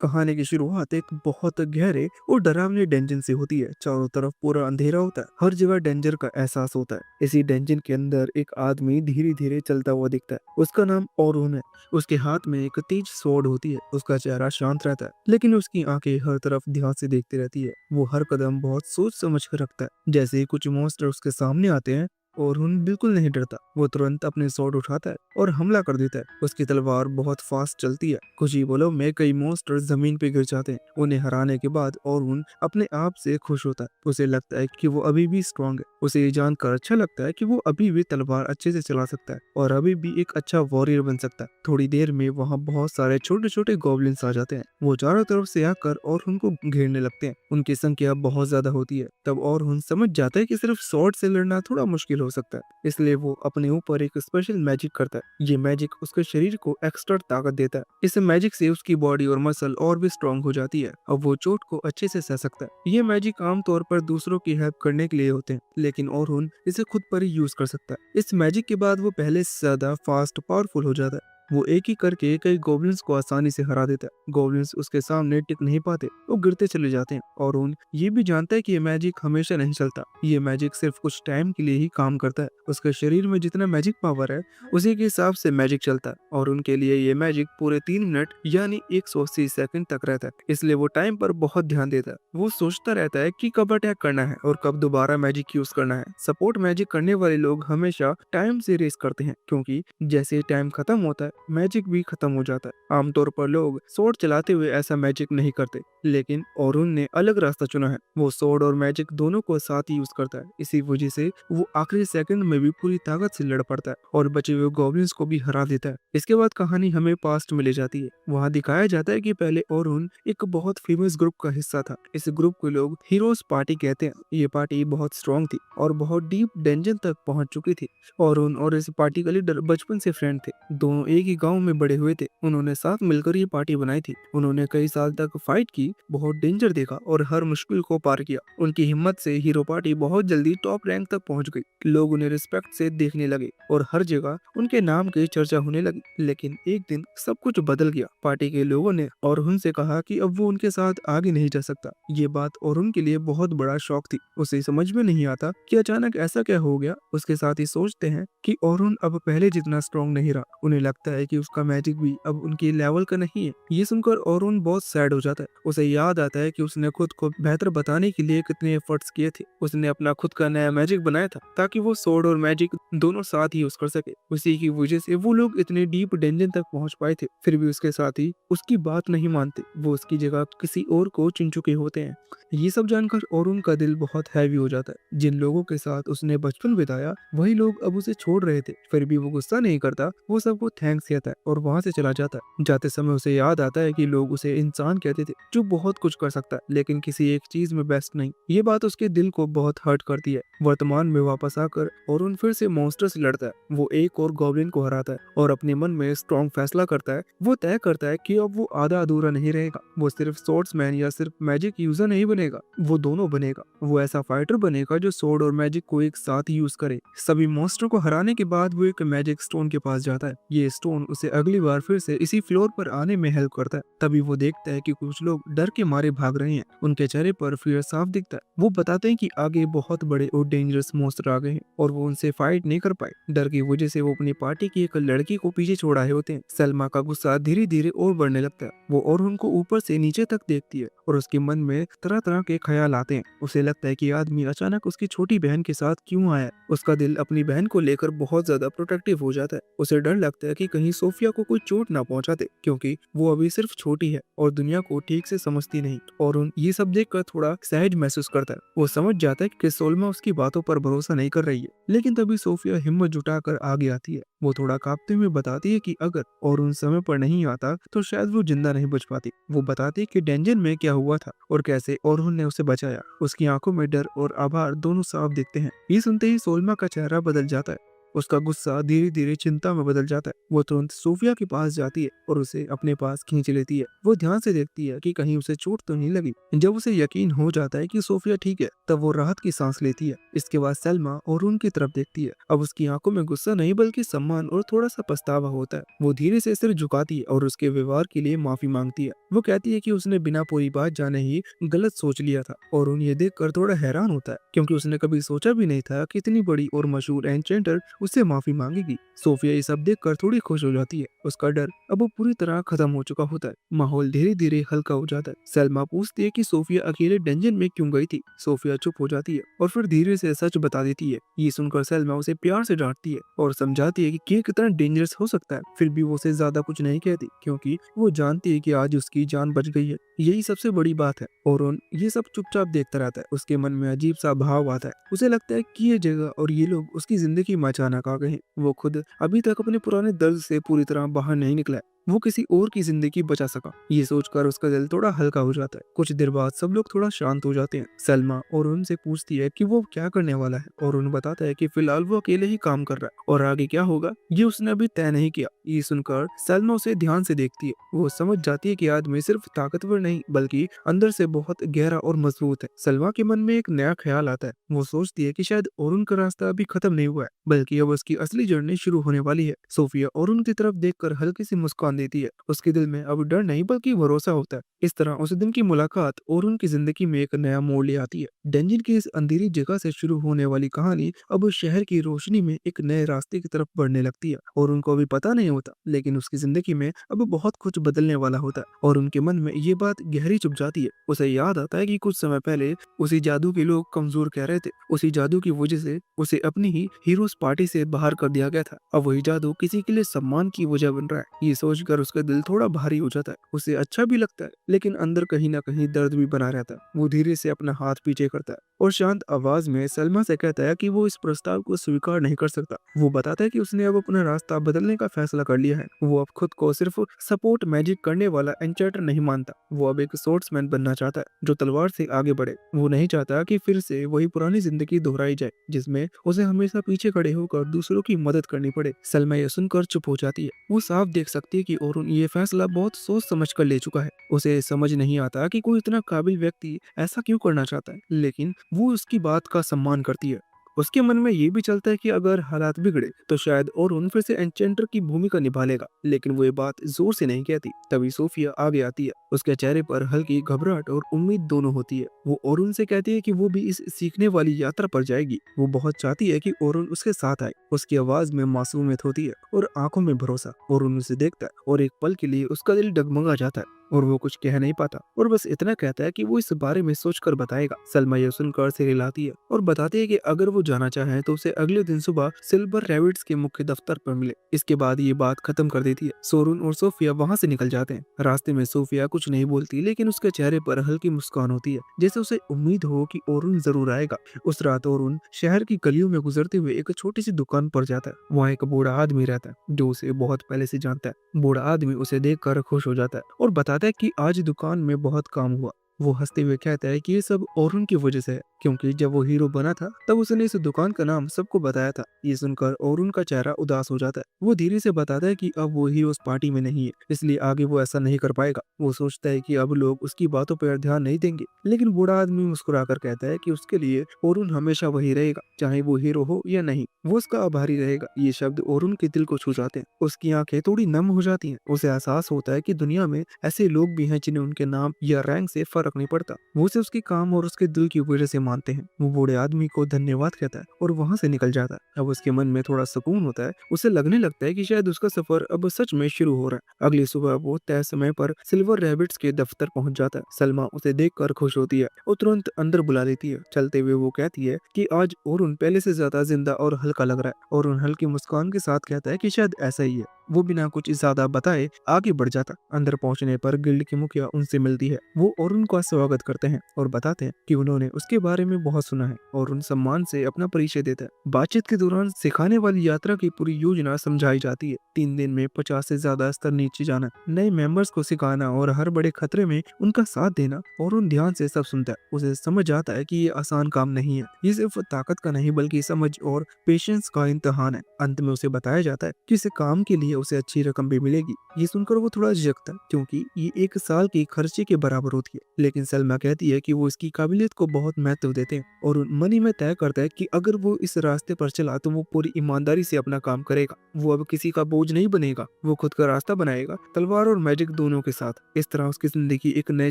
कहानी की शुरुआत एक बहुत गहरे और डरावने डेंजन से होती है। चारों तरफ पूरा अंधेरा होता है, हर जगह डेंजर का एहसास होता है। इसी डेंजन के अंदर एक आदमी धीरे धीरे चलता हुआ दिखता है। उसका नाम औरून है। उसके हाथ में एक तेज स्वॉर्ड होती है। उसका चेहरा शांत रहता है, लेकिन उसकी आंखें हर तरफ ध्यान से देखती रहती है। वो हर कदम बहुत सोच समझ कर रखता है। जैसे ही कुछ मॉन्स्टर उसके सामने आते हैं, औरून बिल्कुल नहीं डरता। वो तुरंत अपने स्वॉर्ड उठाता है और हमला कर देता है। उसकी तलवार बहुत फास्ट चलती है। कुछ ही बोलो में कई मॉन्स्टर जमीन पे गिर जाते हैं। उन्हें हराने के बाद औरून अपने आप से खुश होता है। उसे लगता है कि वो अभी भी स्ट्रांग है। उसे ये जानकर अच्छा लगता है कि वो अभी भी तलवार अच्छे से चला सकता है और अभी भी एक अच्छा वॉरियर बन सकता है। थोड़ी देर में वहाँ बहुत सारे छोटे छोटे गॉब्लिन्स आ जाते हैं। वो चारों तरफ से आकर और उनको घेरने लगते हैं। उनकी संख्या बहुत ज्यादा होती है। तब और समझ जाता है कि सिर्फ स्वॉर्ड से लड़ना थोड़ा मुश्किल हो सकता है। इसलिए वो अपने ऊपर एक स्पेशल मैजिक करता है। ये मैजिक उसके शरीर को एक्स्ट्रा ताकत देता है। इस मैजिक से उसकी बॉडी और मसल और भी स्ट्रांग हो जाती है। अब वो चोट को अच्छे से सह सकता है। ये मैजिक आमतौर पर दूसरों की हेल्प करने के लिए होते हैं, लेकिन औरून इसे खुद पर ही यूज कर सकता है। इस मैजिक के बाद वो पहले से ज्यादा फास्ट पावरफुल हो जाता है। वो एक ही करके कई गोब्लिन्स को आसानी से हरा देता है। गोब्लिन्स उसके सामने टिक नहीं पाते, वो गिरते चले जाते हैं। और उन ये भी जानता है कि ये मैजिक हमेशा नहीं चलता। ये मैजिक सिर्फ कुछ टाइम के लिए ही काम करता है। उसके शरीर में जितना मैजिक पावर है, उसी के हिसाब से मैजिक चलता है। और उनके लिए ये मैजिक पूरे 3 मिनट यानी 180 सेकंड तक रहता है। इसलिए वो टाइम पर बहुत ध्यान देता है। वो सोचता रहता है कि कब अटैक करना है और कब दोबारा मैजिक यूज करना है। सपोर्ट मैजिक करने वाले लोग हमेशा टाइम से रेस करते हैं, क्योंकि जैसे टाइम खत्म होता है, मैजिक भी खत्म हो जाता है। आमतौर पर लोग स्वॉर्ड चलाते हुए ऐसा मैजिक नहीं करते, लेकिन औरून ने अलग रास्ता चुना है। वो स्वॉर्ड और मैजिक दोनों को साथ ही यूज करता है। इसी वजह से वो आखिरी सेकंड में भी पूरी ताकत से लड़ पड़ता है और बचे हुए गॉब्लिन्स को भी हरा देता है। इसके बाद कहानी हमें पास्ट में ले जाती है। वहाँ दिखाया जाता है कि पहले औरून एक बहुत फेमस ग्रुप का हिस्सा था। इस ग्रुप को लोग हीरोज पार्टी कहते हैं। ये पार्टी बहुत स्ट्रांग थी और बहुत डीप डेंजन तक पहुंच चुकी थी। औरून और इस पार्टी का लीडर बचपन से फ्रेंड थे। दोनों एक ही गांव में बड़े हुए थे। उन्होंने साथ मिलकर ये पार्टी बनाई थी। उन्होंने कई साल तक फाइट की, बहुत डेंजर देखा और हर मुश्किल को पार किया। उनकी हिम्मत से हीरो पार्टी बहुत जल्दी टॉप रैंक तक पहुंच गई। लोग उन्हें रिस्पेक्ट से देखने लगे और हर जगह उनके नाम की चर्चा होने लगी। लेकिन एक दिन सब कुछ बदल गया। पार्टी के लोगों ने और उनसे कहा कि अब वो उनके साथ आगे नहीं जा सकता। ये बात और उनके लिए बहुत बड़ा शौक थी। उसे समझ में नहीं आता कि अचानक ऐसा क्या हो गया। उसके साथ ही सोचते हैं कि औरून अब पहले जितना स्ट्रांग नहीं रहा। उन्हें लगता है कि उसका मैजिक भी अब उनके लेवल का नहीं है। ये सुनकर औरून बहुत सैड हो जाता है। उसे याद आता है कि उसने खुद को बेहतर बताने के लिए कितने एफर्ट्स किए थे। उसने अपना खुद का नया मैजिक बनाया था ताकि वो स्वॉर्ड और मैजिक दोनों साथ ही यूज कर सके। उसी की वजह से वो लोग इतने डीप डेंजन तक पहुंच पाए थे। फिर भी उसके साथ ही उसकी बात नहीं मानते। वो उसकी जगह किसी और को चुन चुके होते हैं। ये सब जानकर औरून का दिल बहुत हैवी हो जाता है। जिन लोगों के साथ उसने बचपन बिताया, वही लोग अब उसे छोड़ रहे थे। फिर भी वो गुस्सा नहीं करता। वो सबको थैंक्स कहता है और वहां से चला जाता है। जाते समय उसे याद आता है कि लोग उसे इंसान कहते थे जो बहुत कुछ कर सकता है, लेकिन किसी एक चीज में बेस्ट नहीं। ये बात उसके दिल को बहुत हर्ट करती है। वर्तमान में वापस आकर औरून फिर से मॉन्स्टर से लड़ता है। वो एक और गॉब्लिन को हराता है और अपने मन में स्ट्रॉन्ग फैसला करता है। वो तय करता है कि अब वो आधा अधूरा नहीं रहेगा। वो सिर्फ स्वॉर्ड्समैन या सिर्फ मैजिक यूजर नहीं बनेगा, वो दोनों बनेगा। वो ऐसा फाइटर बनेगा जो स्वॉर्ड और मैजिक को एक साथ यूज करे। सभी मॉन्स्टर को हराने के बाद वो एक मैजिक स्टोन के पास जाता है। ये स्टोन उसे अगली बार फिर से इसी फ्लोर पर आने में हेल्प करता है। तभी वो देखता है कि कुछ लोग डर के मारे भाग रहे हैं। उनके चेहरे पर फियर साफ दिखता है। वो बताते हैं कि आगे बहुत बड़े और डेंजरस मॉन्स्टर आ गए हैं और वो उनसे फाइट नहीं कर पाए। डर की वजह से वो अपनी पार्टी की एक लड़की को पीछे छोड़ आए होते हैं। सलमा का गुस्सा धीरे धीरे और बढ़ने लगता है। वो और उनको ऊपर से नीचे तक देखती है और उसके मन में तरह तरह के ख्याल आते हैं। उसे लगता है कि आदमी अचानक उसकी छोटी बहन के साथ क्यों आया। उसका दिल अपनी बहन को लेकर बहुत ज्यादा प्रोटेक्टिव हो जाता है। उसे डर लगता है कि कहीं सोफिया को कोई चोट ना पहुंचा दे, क्योंकि वो अभी सिर्फ छोटी है और दुनिया को ठीक से समझती नहीं। और उन ये सब देखकर थोड़ा सहज महसूस करता है। वो समझ जाता है कि सोल्मा उसकी बातों पर भरोसा नहीं कर रही है। लेकिन तभी सोफिया हिम्मत जुटाकर आगे आती है। वो थोड़ा कांपते हुए बताती है कि अगर और उन समय पर नहीं आता तो शायद वो जिंदा नहीं बच पाती। वो बताती है कि डेंजन में क्या हुआ था और कैसे और ने उसे बचाया। उसकी आंखों में डर और आभार दोनों साफ दिखते हैं। ये सुनते ही सोल्मा का चेहरा बदल जाता है। उसका गुस्सा धीरे धीरे चिंता में बदल जाता है। वो तुरंत सोफिया के पास जाती है और उसे अपने पास खींच लेती है। वो ध्यान से देखती है कि कहीं उसे चोट तो नहीं लगी। जब उसे यकीन हो जाता है कि सोफिया ठीक है, तब वो राहत की सांस लेती है। इसके बाद सलमा और उनकी तरफ देखती है। अब उसकी आंखों में गुस्सा नहीं बल्कि सम्मान और थोड़ा सा पछतावा होता है। वो धीरे से सिर झुकाती है और उसके व्यवहार के लिए माफी मांगती है। वो कहती है कि उसने बिना पूरी बात जाने ही गलत सोच लिया था, और उन ये देखकर थोड़ा हैरान होता है क्योंकि उसने कभी सोचा भी नहीं था कि इतनी बड़ी और मशहूर एन्चेंटर उससे माफी मांगेगी। सोफिया ये सब देखकर थोड़ी खुश हो जाती है। उसका डर अब पूरी तरह खत्म हो चुका होता है। माहौल धीरे धीरे हल्का हो जाता है। सलमा पूछती है कि सोफिया अकेले डंजन में क्यों गई थी। सोफिया चुप हो जाती है और फिर धीरे से सच बता देती है। ये सुनकर सलमा उसे प्यार से डांटती है और समझाती है कि ये कितना डेंजरस हो सकता है। फिर भी वो उसे ज्यादा कुछ नहीं कहती क्योंकि वो जानती है कि आज उसकी जान बच गई है। यही सबसे बड़ी बात है। और ये सब चुपचाप देखता रहता है। उसके मन में अजीब सा भाव आता है। उसे लगता है कि ये जगह और ये लोग उसकी जिंदगी में अचानक आ गए हैं। वो खुद अभी तक अपने पुराने दर्द से पूरी तरह बाहर नहीं निकला है। वो किसी और की जिंदगी बचा सका। ये सोचकर उसका दिल थोड़ा हल्का हो जाता है। कुछ देर बाद सब लोग थोड़ा शांत हो जाते हैं। सलमा और उनसे पूछती है कि वो क्या करने वाला है, और उन बताता है कि फिलहाल वो अकेले ही काम कर रहा है और आगे क्या होगा ये उसने अभी तय नहीं किया। ये सुनकर सलमा उसे ध्यान से देखती है। वो समझ जाती है कि आदमी सिर्फ ताकतवर नहीं बल्कि अंदर से बहुत गहरा और मजबूत है। सलमा के मन में एक नया ख्याल आता है। वो सोचती है कि शायद औरुन का रास्ता अभी खत्म नहीं हुआ है बल्कि अब उसकी असली जर्नी शुरू होने वाली है। सोफिया औरुन की तरफ देखकर हल्की सी मुस्कान देती है। उसके दिल में अब डर नहीं बल्कि भरोसा होता है। इस तरह उस दिन की मुलाकात औरुन की जिंदगी में एक नया मोड़ ले आती है। डेंजिन की इस अंधेरी जगह से शुरू होने वाली कहानी अब शहर की रोशनी में एक नए रास्ते की तरफ बढ़ने लगती है। और उनको अभी पता नहीं होता, लेकिन उसकी जिंदगी में अब बहुत कुछ बदलने वाला होता है। और उनके मन में ये बात गहरी चुभ जाती है। उसे याद आता है कि कुछ समय पहले उसी जादू के लोग कमजोर कह रहे थे। उसी जादू की वजह से उसे अपनी ही हीरोज पार्टी से बाहर कर दिया गया था। अब वही जादू किसी के लिए सम्मान की वजह बन रहा है। ये सोचकर उसका दिल थोड़ा भारी हो जाता है। उसे अच्छा भी लगता है, लेकिन अंदर कहीं ना कहीं दर्द भी बना रहता है। वो धीरे से अपना हाथ पीछे करता है और शांत आवाज में सलमा से कहता है कि वो इस प्रस्ताव को स्वीकार नहीं कर सकता। वो बताता है कि उसने अब अपना रास्ता बदलने का फैसला कर लिया है। वो अब खुद को सिर्फ सपोर्ट मैजिक करने वाला एन्चेंटर नहीं मानता। वो अब एक सोर्ट्समैन बनना चाहता है जो तलवार से आगे बढ़े। वो नहीं चाहता कि फिर से वही पुरानी जिंदगी दोहराई जाए जिसमें उसे हमेशा पीछे खड़े होकर दूसरों की मदद करनी पड़े। सलमा ये सुनकर चुप हो जाती है। वो साफ देख सकती है कि औरुन ये फैसला बहुत सोच समझ कर ले चुका है। उसे समझ नहीं आता कि कोई इतना काबिल व्यक्ति ऐसा क्यों करना चाहता है, लेकिन वो उसकी बात का सम्मान करती है। उसके मन में ये भी चलता है कि अगर हालात बिगड़े तो शायद औरुन फिर से एन्चेंटर की भूमिका निभा लेगा, लेकिन वो ये बात जोर से नहीं कहती। तभी सोफिया आगे आती है। उसके चेहरे पर हल्की घबराहट और उम्मीद दोनों होती है। वो औरुन से कहती है कि वो भी इस सीखने वाली यात्रा पर जाएगी। वो बहुत चाहती है कि औरुन उसके साथ आए। उसकी आवाज में मासूमियत होती है और आंखों में भरोसा। औरुन उसे देखता है और एक पल के लिए उसका दिल डगमगा जाता है और वो कुछ कह नहीं पाता और बस इतना कहता है कि वो इस बारे में सोचकर बताएगा। सलमा ये सुनकर सिर हिलाती है और बताती है कि अगर वो जाना चाहे तो उसे अगले दिन सुबह सिल्वर रैबिट्स के मुख्य दफ्तर पर मिले। इसके बाद ये बात खत्म कर देती है। सोरुन और सोफिया वहाँ से निकल जाते हैं। रास्ते में सोफिया कुछ नहीं बोलती, लेकिन उसके चेहरे पर हल्की मुस्कान होती है, जैसे उसे उम्मीद हो कि औरुन जरूर आएगा। उस रात औरुन शहर की गलियों में गुजरते हुए एक छोटी सी दुकान पर जाता है। वहाँ एक बूढ़ा आदमी रहता है जो उसे बहुत पहले से जानता है। बूढ़ा आदमी उसे देखकर खुश हो जाता है और बताता है कि आज दुकान में बहुत काम हुआ। वो हंसते हुए कहता है कि ये सब औरुन की वजह से है, क्योंकि जब वो हीरो बना था तब उसने इस दुकान का नाम सबको बताया था। ये सुनकर औरुन का चेहरा उदास हो जाता है। वो धीरे से बताता है कि अब वो हीरो उस पार्टी में नहीं है, इसलिए आगे वो ऐसा नहीं कर पाएगा। वो सोचता है कि अब लोग उसकी बातों पर ध्यान नहीं देंगे, लेकिन बूढ़ा आदमी मुस्कुराकर कहता है कि उसके लिए औरुन हमेशा वही रहेगा, चाहे वो हीरो हो या नहीं। वो उसका आभारी रहेगा। ये शब्द औरुन के दिल को छू जाते हैं। उसकी आंखें थोड़ी नम हो जाती हैं। उसे एहसास होता है कि दुनिया में ऐसे लोग भी हैं जिन्हें उनके नाम या रैंक से फर्क नहीं पड़ता। वो उसे उसके काम और उसके दिल की वजह से मानते हैं। वो बूढ़े आदमी को धन्यवाद कहता है और वहां से निकल जाता है। अब उसके मन में थोड़ा सुकून होता है। उसे लगने लगता है कि शायद उसका सफर अब सच में शुरू हो रहा है। अगली सुबह वो तय समय पर सिल्वर रैबिट्स के दफ्तर पहुंच जाता है। सलमा उसे देखकर खुश होती है और तुरंत अंदर बुला लेती है। चलते हुए वो कहती है कि आज औरुन पहले से ज्यादा जिंदा और हल्का लग रहा है। और उन हल्की मुस्कान के साथ कहता है कि शायद ऐसा ही है। वो बिना कुछ ज्यादा बताए आगे बढ़ जाता। अंदर पहुंचने पर गिल्ड की मुखिया उनसे मिलती है। वो और उनका स्वागत करते हैं और बताते हैं कि उन्होंने उसके बारे में बहुत सुना है और उन सम्मान से अपना परिचय देता है। बातचीत के दौरान सिखाने वाली यात्रा की पूरी योजना समझाई जाती है। 3 दिन में 50 से ज्यादा स्तर नीचे जाना, नए मेंबर्स को सिखाना और हर बड़े खतरे में उनका साथ देना। और उन ध्यान से सब सुनता है। उसे समझ आता है कि ये आसान काम नहीं है। ये सिर्फ ताकत का नहीं बल्कि समझ और पेशेंस का इम्तिहान है। अंत में उसे बताया जाता है कि इस काम के लिए उसे अच्छी रकम भी मिलेगी। ये सुनकर वो थोड़ा झिझकता है क्योंकि ये 1 साल की खर्चे के बराबर होती है। लेकिन सलमा कहती है कि वो इसकी काबिलियत को बहुत महत्व देते हैं और मनी में तय करता है कि अगर वो इस रास्ते पर चला तो वो पूरी ईमानदारी से अपना काम करेगा। वो अब किसी का बोझ नहीं बनेगा। वो खुद का रास्ता बनाएगा, तलवार और मैजिक दोनों के साथ। इस तरह उसकी जिंदगी एक नए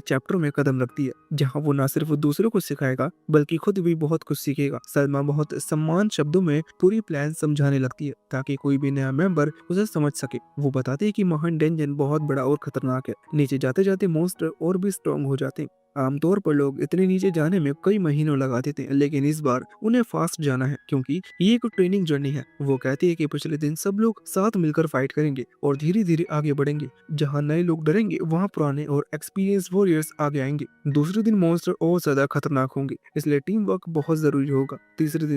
चैप्टर में कदम रखती है, जहाँ वो न सिर्फ दूसरों को सिखाएगा बल्कि खुद भी बहुत कुछ सीखेगा। सलमा बहुत सम्मान शब्दों में पूरी प्लान समझाने लगती है ताकि कोई भी नया मेंबर उसे समझ सके। वो बताते हैं कि महान डेंजन बहुत बड़ा और खतरनाक है। नीचे जाते जाते मॉन्स्टर और भी स्ट्रॉन्ग हो जाते हैं। आमतौर पर लोग इतने नीचे जाने में कई महीनों लगा देते हैं, लेकिन इस बार उन्हें फास्ट जाना है क्योंकि ये एक ट्रेनिंग जर्नी है। वो कहते हैं कि पिछले दिन सब लोग साथ मिलकर फाइट करेंगे और धीरे धीरे आगे बढ़ेंगे। जहाँ नए लोग डरेंगे वहाँ पुराने और एक्सपीरियंस वॉरियर्स आगे आएंगे। दूसरे दिन मॉन्स्टर और ज्यादा खतरनाक होंगे, इसलिए टीम वर्क बहुत जरूरी होगा। तीसरे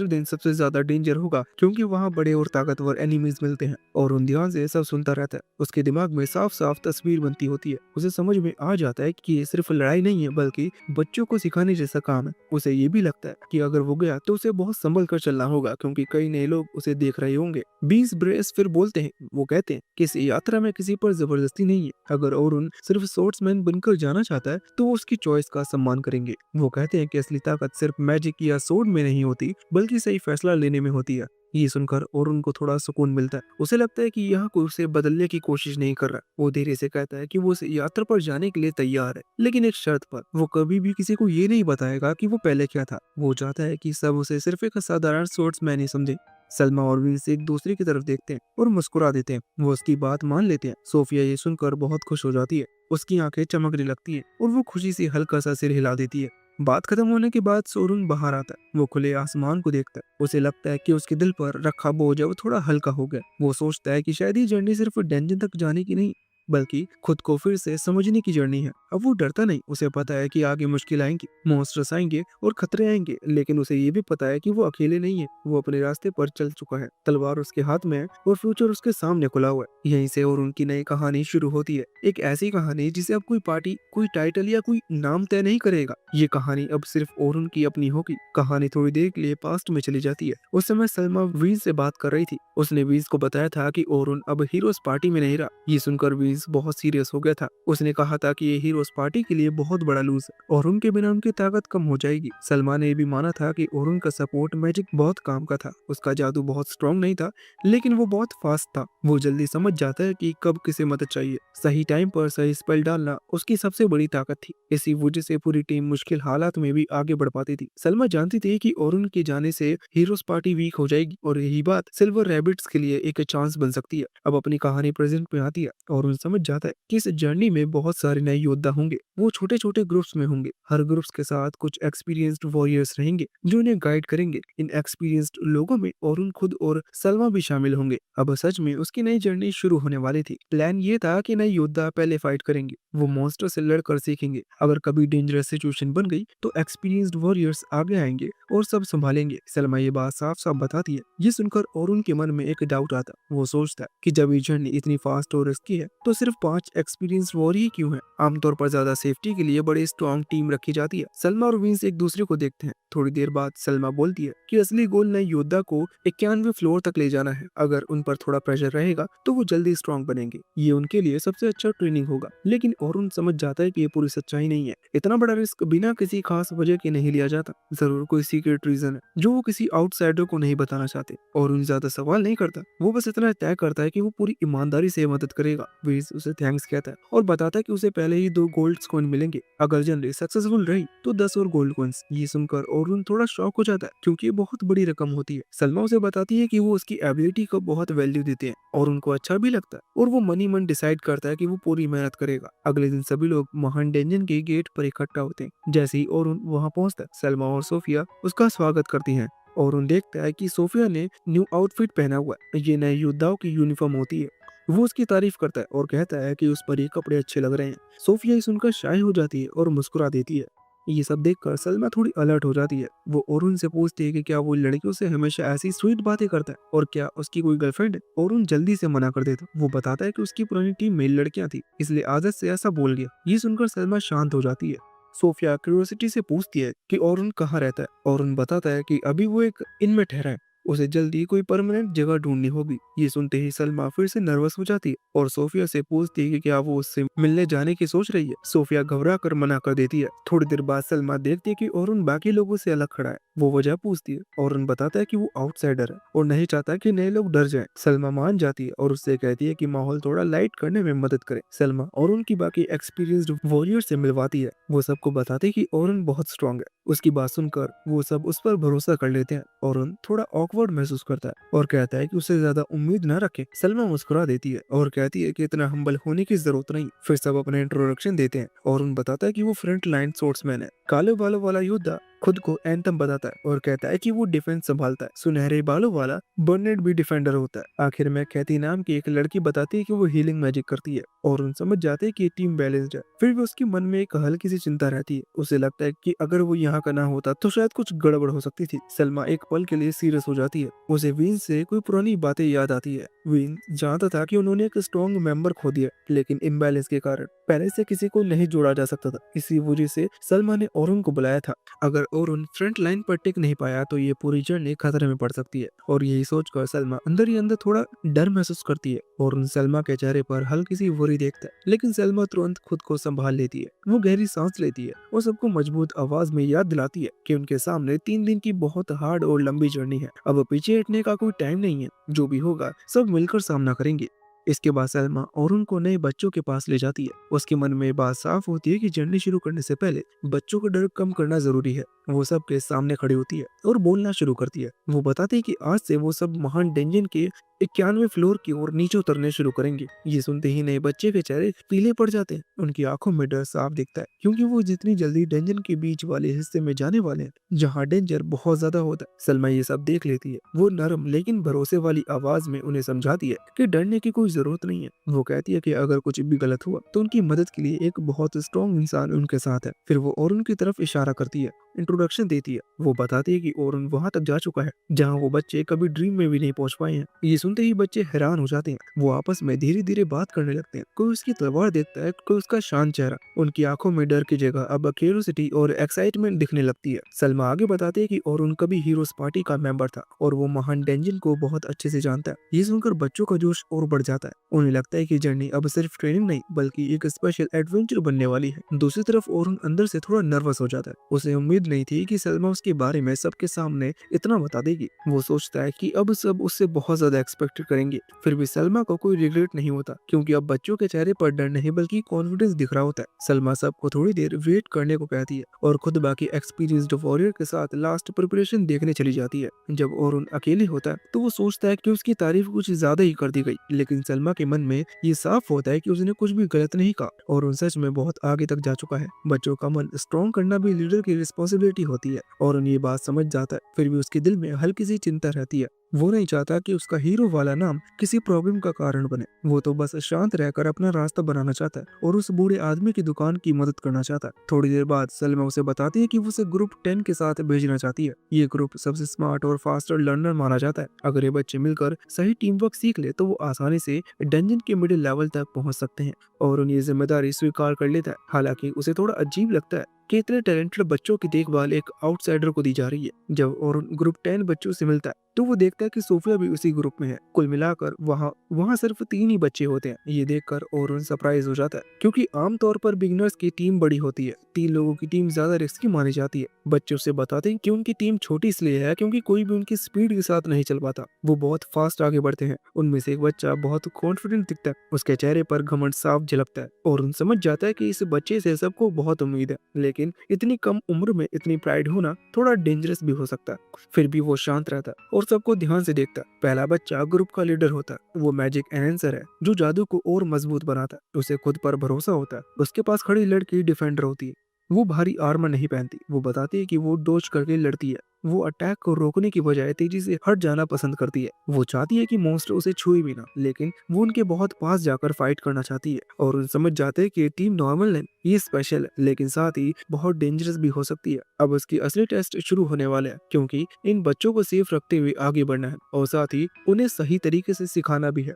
दिन सबसे ज्यादा डेंजर होगा क्योंकि वहाँ बड़े और ताकतवर एनिमीज मिलते हैं। और उन ध्यान से सब सुनता रहता है। उसके दिमाग में साफ साफ तस्वीर बनती होती है। उसे समझ में आ जाता है कि ये सिर्फ लड़ाई नहीं है बल्कि बच्चों को सिखाने जैसा काम है। उसे ये भी लगता है कि अगर वो गया तो उसे बहुत संभल कर चलना होगा क्योंकि कई नए लोग उसे देख रहे होंगे। बीस ब्रेस फिर बोलते हैं, वो कहते हैं कि इस यात्रा में किसी पर जबरदस्ती नहीं है। अगर और सिर्फ स्पोर्ट्समैन बनकर जाना चाहता है तो वो उसकी चॉइस का सम्मान करेंगे। वो कहते हैं कि असली ताकत सिर्फ मैजिक या सोड में नहीं होती बल्कि सही फैसला लेने में होती है। ये सुनकर और उनको थोड़ा सुकून मिलता है। उसे लगता है कि यहाँ कोई उसे बदलने की कोशिश नहीं कर रहा। वो धीरे से कहता है कि वो इस यात्रा पर जाने के लिए तैयार है, लेकिन एक शर्त पर। वो कभी भी किसी को ये नहीं बताएगा कि वो पहले क्या था। वो चाहता है कि सब उसे सिर्फ एक साधारण स्पोर्ट्समैन ही समझे। सलमा और विंस एक दूसरे की तरफ देखते हैं और मुस्कुरा देते हैं। वो उसकी बात मान लेते हैं। सोफिया ये सुनकर बहुत खुश हो जाती है। उसकी आंखें चमकने लगती हैं और वो खुशी से हल्का सा सिर हिला देती है। बात खत्म होने के बाद सोरुन बाहर आता है। वो खुले आसमान को देखता है। उसे लगता है कि उसके दिल पर रखा बोझ अब थोड़ा हल्का हो गया। वो सोचता है कि शायद ये जर्नी सिर्फ डेंजन तक जाने की नहीं बल्कि खुद को फिर से समझने की जर्नी है। अब वो डरता नहीं। उसे पता है कि आगे मुश्किल आएंगी, मॉन्स्टर्स आएंगे और खतरे आएंगे, लेकिन उसे ये भी पता है कि वो अकेले नहीं है। वो अपने रास्ते पर चल चुका है, तलवार उसके हाथ में है और फ्यूचर उसके सामने खुला हुआ है। यहीं से और उनकी नई कहानी शुरू होती है। एक ऐसी कहानी जिसे अब कोई पार्टी, कोई टाइटल या कोई नाम तय नहीं करेगा। ये कहानी अब सिर्फ और उनकी अपनी होगी। कहानी थोड़ी देर के लिए पास्ट में चली जाती है। उस समय सलमा वीज से बात कर रही थी। उसने वीज को बताया था कि ओरुन अब हीरोज पार्टी में नहीं रहा। ये सुनकर वीज बहुत सीरियस हो गया था। उसने कहा था कि ये हीरोज पार्टी के लिए बहुत बड़ा लूज है और उनके बिना उनकी ताकत कम हो जाएगी। सलमा ने भी माना था कि ओरुन का सपोर्ट मैजिक बहुत काम का था। उसका जादू बहुत स्ट्रॉन्ग नहीं था, लेकिन वो बहुत फास्ट था। वो जल्दी समझ जाता है कि कब किसे मदद चाहिए। सही टाइम पर सही स्पेल डालना उसकी सबसे बड़ी ताकत थी। इसी वजह से पूरी टीम मुश्किल हालात में भी आगे बढ़ पाती थी। सलमा जानती थी कि ओरुन के जाने से हीरोज पार्टी वीक हो जाएगी और यही बात सिल्वर रैबिट्स के लिए एक चांस बन सकती है। अब अपनी कहानी प्रेजेंट में आती है और उन समझ जाता है कि इस जर्नी में बहुत सारे नए योद्धा होंगे। वो छोटे छोटे ग्रुप्स में होंगे। हर ग्रुप्स के साथ कुछ एक्सपीरियंस्ड वॉरियर्स रहेंगे जो उन्हें गाइड करेंगे। इन एक्सपीरियंस्ड लोगों में ओरुन खुद और सलमा भी शामिल होंगे। अब सच में उसकी नई जर्नी शुरू होने वाली थी। प्लान ये था कि नए योद्धा पहले फाइट करेंगे। वो मॉन्स्टर से लड़कर सीखेंगे। अगर कभी डेंजरस सिचुएशन बन गई तो एक्सपीरियंस्ड वॉरियर्स आगे आएंगे और सब संभालेंगे। सलमा ये बात साफ साफ बताती है। ये सुनकर ओरुन के मन में एक डाउट आता। वो सोचता है कि जब ये जर्नी इतनी फास्ट और रिस्की है तो सिर्फ 5 एक्सपीरियंस वॉरियर क्यों है। आमतौर पर ज्यादा सेफ्टी के लिए बड़ी स्ट्रॉन्ग टीम रखी जाती है। सलमा और विंस एक दूसरे को देखते हैं। थोड़ी देर बाद सलमा बोलती है कि असली गोल नए योद्धा को 91वें फ्लोर तक ले जाना है। अगर उन पर थोड़ा प्रेशर रहेगा तो वो जल्दी स्ट्रॉन्ग बनेंगे। ये उनके लिए सबसे अच्छा ट्रेनिंग होगा। लेकिन ओरुन समझ जाता है कि ये पूरी सच्चाई नहीं है। इतना बड़ा रिस्क बिना किसी खास वजह के नहीं लिया जाता। जरूर कोई सीक्रेट रीजन है जो वो किसी आउटसाइडर को नहीं बताना चाहते। ओरुन ज्यादा सवाल नहीं करता। वो बस इतना तय करता है कि वो पूरी ईमानदारी से मदद करेगा। विज उसे थैंक्स कहता है और बताता है कि उसे पहले ही 2 गोल्ड कॉइन मिलेंगे। अगर जर्नी सक्सेसफुल रही तो 10 और गोल्ड कॉइन्स। ये सुनकर ओरुन थोड़ा शॉक हो जाता है क्योंकि ये बहुत बड़ी रकम होती है। सलमा उसे बताती है कि वो उसकी एबिलिटी को बहुत वैल्यू देते हैं और उनको अच्छा भी लगता है और वो मनी मन डिसाइड करता है कि वो पूरी मेहनत करेगा। अगले दिन सभी लोग महान डेंजन के गेट पर इकट्ठा होते हैं। जैसे ही ओरुन वहां पहुंचता है, सलमा और सोफिया उसका स्वागत करती हैं। और उन देखता है कि सोफिया ने न्यू आउटफिट पहना हुआ है, ये नए योद्धाओं की यूनिफॉर्म होती है। वो उसकी तारीफ करता है और कहता है कि उस पर ये कपड़े अच्छे लग रहे हैं। सोफिया ये सुनकर शाय हो जाती है और मुस्कुरा देती है। ये सब देखकर सलमा थोड़ी अलर्ट हो जाती है। वो अरुण से पूछती है कि क्या वो लड़कियों से हमेशा ऐसी स्वीट बातें करता है और क्या उसकी कोई गर्लफ्रेंड है। अरुण जल्दी से मना कर देता। वो बताता है कि उसकी पुरानी टीम में लड़कियां थी, इसलिए आदत से ऐसा बोल गया। ये सुनकर सलमा शांत हो जाती है। सोफिया क्यूरियोसिटी से पूछती है कि अरुण कहाँ रहता है। अरुण बताता है कि अभी वो एक इन में ठहरा है, उसे जल्दी कोई परमानेंट जगह ढूंढनी होगी। ये सुनते ही सलमा फिर से नर्वस हो जाती है और सोफिया से पूछती है कि क्या वो उससे मिलने जाने की सोच रही है। सोफिया घबरा कर मना कर देती है। थोड़ी देर बाद सलमा देखती है कि अरुण बाकी लोगों से अलग खड़ा है। वो वजह पूछती है। अरुण बताता है कि वो आउटसाइडर है और नहीं चाहता कि नए लोग डर जाएं। सलमा मान जाती है और उससे कहती है कि माहौल थोड़ा लाइट करने में मदद करे। सलमा अरुण की बाकी एक्सपीरियंस्ड वॉरियर से मिलवाती है। वो सबको बताते हैं कि अरुण बहुत स्ट्रांग है। उसकी बात सुनकर वो सब उस पर भरोसा कर लेते हैं। अरुण थोड़ा ऑकवर्ड महसूस करता है और कहता है कि उससे ज्यादा उम्मीद न रखे। सलमा मुस्कुरा देती है और कहती है कि इतना हम्बल होने की जरूरत नहीं। फिर सब अपने इंट्रोडक्शन देते हैं। अरुण बताता है कि वो फ्रंट लाइन स्पोर्ट्समैन है। काले बालों वाला योद्धा खुद को एंथम बताता है और कहता है कि वो डिफेंस संभालता है। सुनहरे बालों वाला बर्नेट भी डिफेंडर होता है। आखिर में कैथी नाम की एक लड़की बताती है कि वो हीलिंग मैजिक करती है और उन समझ जाते हैं कि ये टीम बैलेंस्ड है। फिर भी उसके मन में एक हल्की सी चिंता रहती है। उसे लगता है कि अगर वो यहाँ का ना होता तो शायद कुछ गड़बड़ हो सकती थी। सलमा एक पल के लिए सीरियस हो जाती है। उसे वीन से कोई पुरानी बातें याद आती है। वीन जानता था कि उन्होंने एक स्ट्रॉन्ग मेंबर खो दिया, लेकिन इम्बैलेंस के कारण पहले से किसी को नहीं जोड़ा जा सकता था। इसी वजह से सलमा ने ओरुन को बुलाया था। अगर ओरुन फ्रंट लाइन पर टिक नहीं पाया तो ये पूरी जर्नी खतरे में पड़ सकती है। और यही सोचकर सलमा अंदर ही अंदर थोड़ा डर महसूस करती है। ओरुन सलमा के चेहरे पर हल्की सी वर्री देखता है, लेकिन सलमा तुरंत खुद को संभाल लेती है। वो गहरी सांस लेती है और सबको मजबूत आवाज में याद दिलाती है कि उनके सामने 3 दिन की बहुत हार्ड और लंबी जर्नी है। अब पीछे हटने का कोई टाइम नहीं है। जो भी होगा सब मिलकर सामना करेंगे। इसके बाद सलमा ओरुन को नए बच्चों के पास ले जाती है। उसके मन में बात साफ होती है कि जर्नी शुरू करने से पहले बच्चों का डर कम करना जरूरी है। वो सबके सामने खड़ी होती है और बोलना शुरू करती है। वो बताती है कि आज से वो सब महान डेंजन के 91वें फ्लोर की ओर नीचे उतरने शुरू करेंगे। ये सुनते ही नए बच्चे के चेहरे पीले पड़ जाते हैं। उनकी आंखों में डर साफ दिखता है, क्योंकि वो जितनी जल्दी डेंजन के बीच वाले हिस्से में जाने वाले हैं जहाँ डेंजर बहुत ज्यादा होता है। सलमा ये सब देख लेती है। वो नरम लेकिन भरोसे वाली आवाज में उन्हें समझाती है कि डरने की कोई जरूरत नहीं है। वो कहती है कि अगर कुछ भी गलत हुआ तो उनकी मदद के लिए एक बहुत स्ट्रॉन्ग इंसान उनके साथ है। फिर वो और उनकी तरफ इशारा करती है, इंट्रोडक्शन देती है। वो बताती है कि ओरुन वहां तक जा चुका है जहां वो बच्चे कभी ड्रीम में भी नहीं पहुंच पाए हैं। ये सुनते ही बच्चे हैरान हो जाते हैं। वो आपस में धीरे धीरे बात करने लगते हैं। कोई उसकी तलवार देखता है, कोई उसका शांत चेहरा। उनकी आंखों में डर की जगह अब क्यूरियोसिटी और एक्साइटमेंट दिखने लगती है। सलमा आगे बताती है कि ओरुन कभी हीरोज पार्टी का मेंबर था और वो महान डेंजन को बहुत अच्छे से जानता है। ये सुनकर बच्चों का जोश और बढ़ जाता है। उन्हें लगता है कि जर्नी अब सिर्फ ट्रेनिंग नहीं बल्कि एक स्पेशल एडवेंचर बनने वाली है। दूसरी तरफ ओरुन अंदर से थोड़ा नर्वस हो जाता है। उसे उम्मीद नहीं थी कि सलमा उसके बारे में सबके सामने इतना बता देगी। वो सोचता है कि अब सब उससे बहुत ज्यादा एक्सपेक्ट करेंगे। फिर भी सलमा को कोई रिग्रेट नहीं होता, क्योंकि अब बच्चों के चेहरे पर डर नहीं बल्कि कॉन्फिडेंस दिख रहा होता है। सलमा सबको थोड़ी देर वेट करने को कहती है और खुद बाकी एक्सपीरियंस्ड वॉरियर के साथ लास्ट प्रिपरेशन देखने चली जाती है। जब ओरुन अकेले होता है तो वो सोचता है कि उसकी तारीफ कुछ ज्यादा ही कर दी गई, लेकिन सलमा के मन में ये साफ होता है कि उसने कुछ भी गलत नहीं कहा और उन सच में बहुत आगे तक जा चुका है। बच्चों का मन स्ट्रॉन्ग करना भी लीडर की रिस्पॉन्सिबिलिटी होती है और उन ये बात समझ जाता है। फिर भी उसके दिल में हल्की सी चिंता रहती है। वो नहीं चाहता कि उसका हीरो वाला नाम किसी प्रॉब्लम का कारण बने। वो तो बस शांत रहकर अपना रास्ता बनाना चाहता है और उस बूढ़े आदमी की दुकान की मदद करना चाहता है। थोड़ी देर बाद सलमा उसे बताती है कि वो उसे ग्रुप 10 के साथ भेजना चाहती है। ये ग्रुप सबसे स्मार्ट और फास्टर लर्नर माना जाता है। अगर ये बच्चे मिलकर सही टीम वर्क सीख ले तो वो आसानी से डंजन के मिडिल लेवल तक पहुंच सकते हैं। और उन ये जिम्मेदारी स्वीकार कर लेता है। हालांकि उसे थोड़ा अजीब लगता है कि इतने टैलेंटेड बच्चों की देखभाल एक आउटसाइडर को दी जा रही है। जब और ग्रुप 10 बच्चों से मिलता है तो वो देखता है कि सोफिया भी उसी ग्रुप में है। कुल मिलाकर वहाँ सिर्फ 3 ही बच्चे होते हैं। ये देखकर ओरुन सरप्राइज हो जाता है, क्योंकि आमतौर पर बिगिनर्स की टीम बड़ी होती है। 3 लोगों की टीम ज्यादा रिस्की मानी जाती है। बच्चे उसे बताते हैं कि उनकी टीम छोटी इसलिए है क्योंकि कोई भी उनकी स्पीड के साथ नहीं चल पाता। वो बहुत फास्ट आगे बढ़ते हैं। उनमें से एक बच्चा बहुत कॉन्फिडेंट दिखता है। उसके चेहरे पर घमंड साफ झलकता है। ओरुन समझ जाता है कि इस बच्चे से सबको बहुत उम्मीद है, लेकिन इतनी कम उम्र में इतनी प्राइड होना थोड़ा डेंजरस भी हो सकता है। फिर भी वो शांत रहता है और सबको ध्यान से देखता है। पहला बच्चा ग्रुप का लीडर होता है। वो मैजिक एनहेंसर है जो जादू को और मजबूत बनाता है। उसे खुद पर भरोसा होता है। उसके पास खड़ी लड़की डिफेंडर होती है। वो भारी आर्मर नहीं पहनती। वो बताती है कि वो डोज करके लड़ती है। वो अटैक को रोकने की बजाय तेजी से हट जाना पसंद करती है। वो चाहती है कि मॉन्स्टर उसे छुए भी ना, लेकिन वो उनके बहुत पास जाकर फाइट करना चाहती है। और उन समझ जाते हैं कि ये टीम नॉर्मल नहीं, ये स्पेशल है, लेकिन साथ ही बहुत डेंजरस भी हो सकती है। अब उसकी असली टेस्ट शुरू होने वाले हैं, क्योंकि इन बच्चों को सेफ रखते हुए आगे बढ़ना है और साथ ही उन्हें सही तरीके से सिखाना भी है।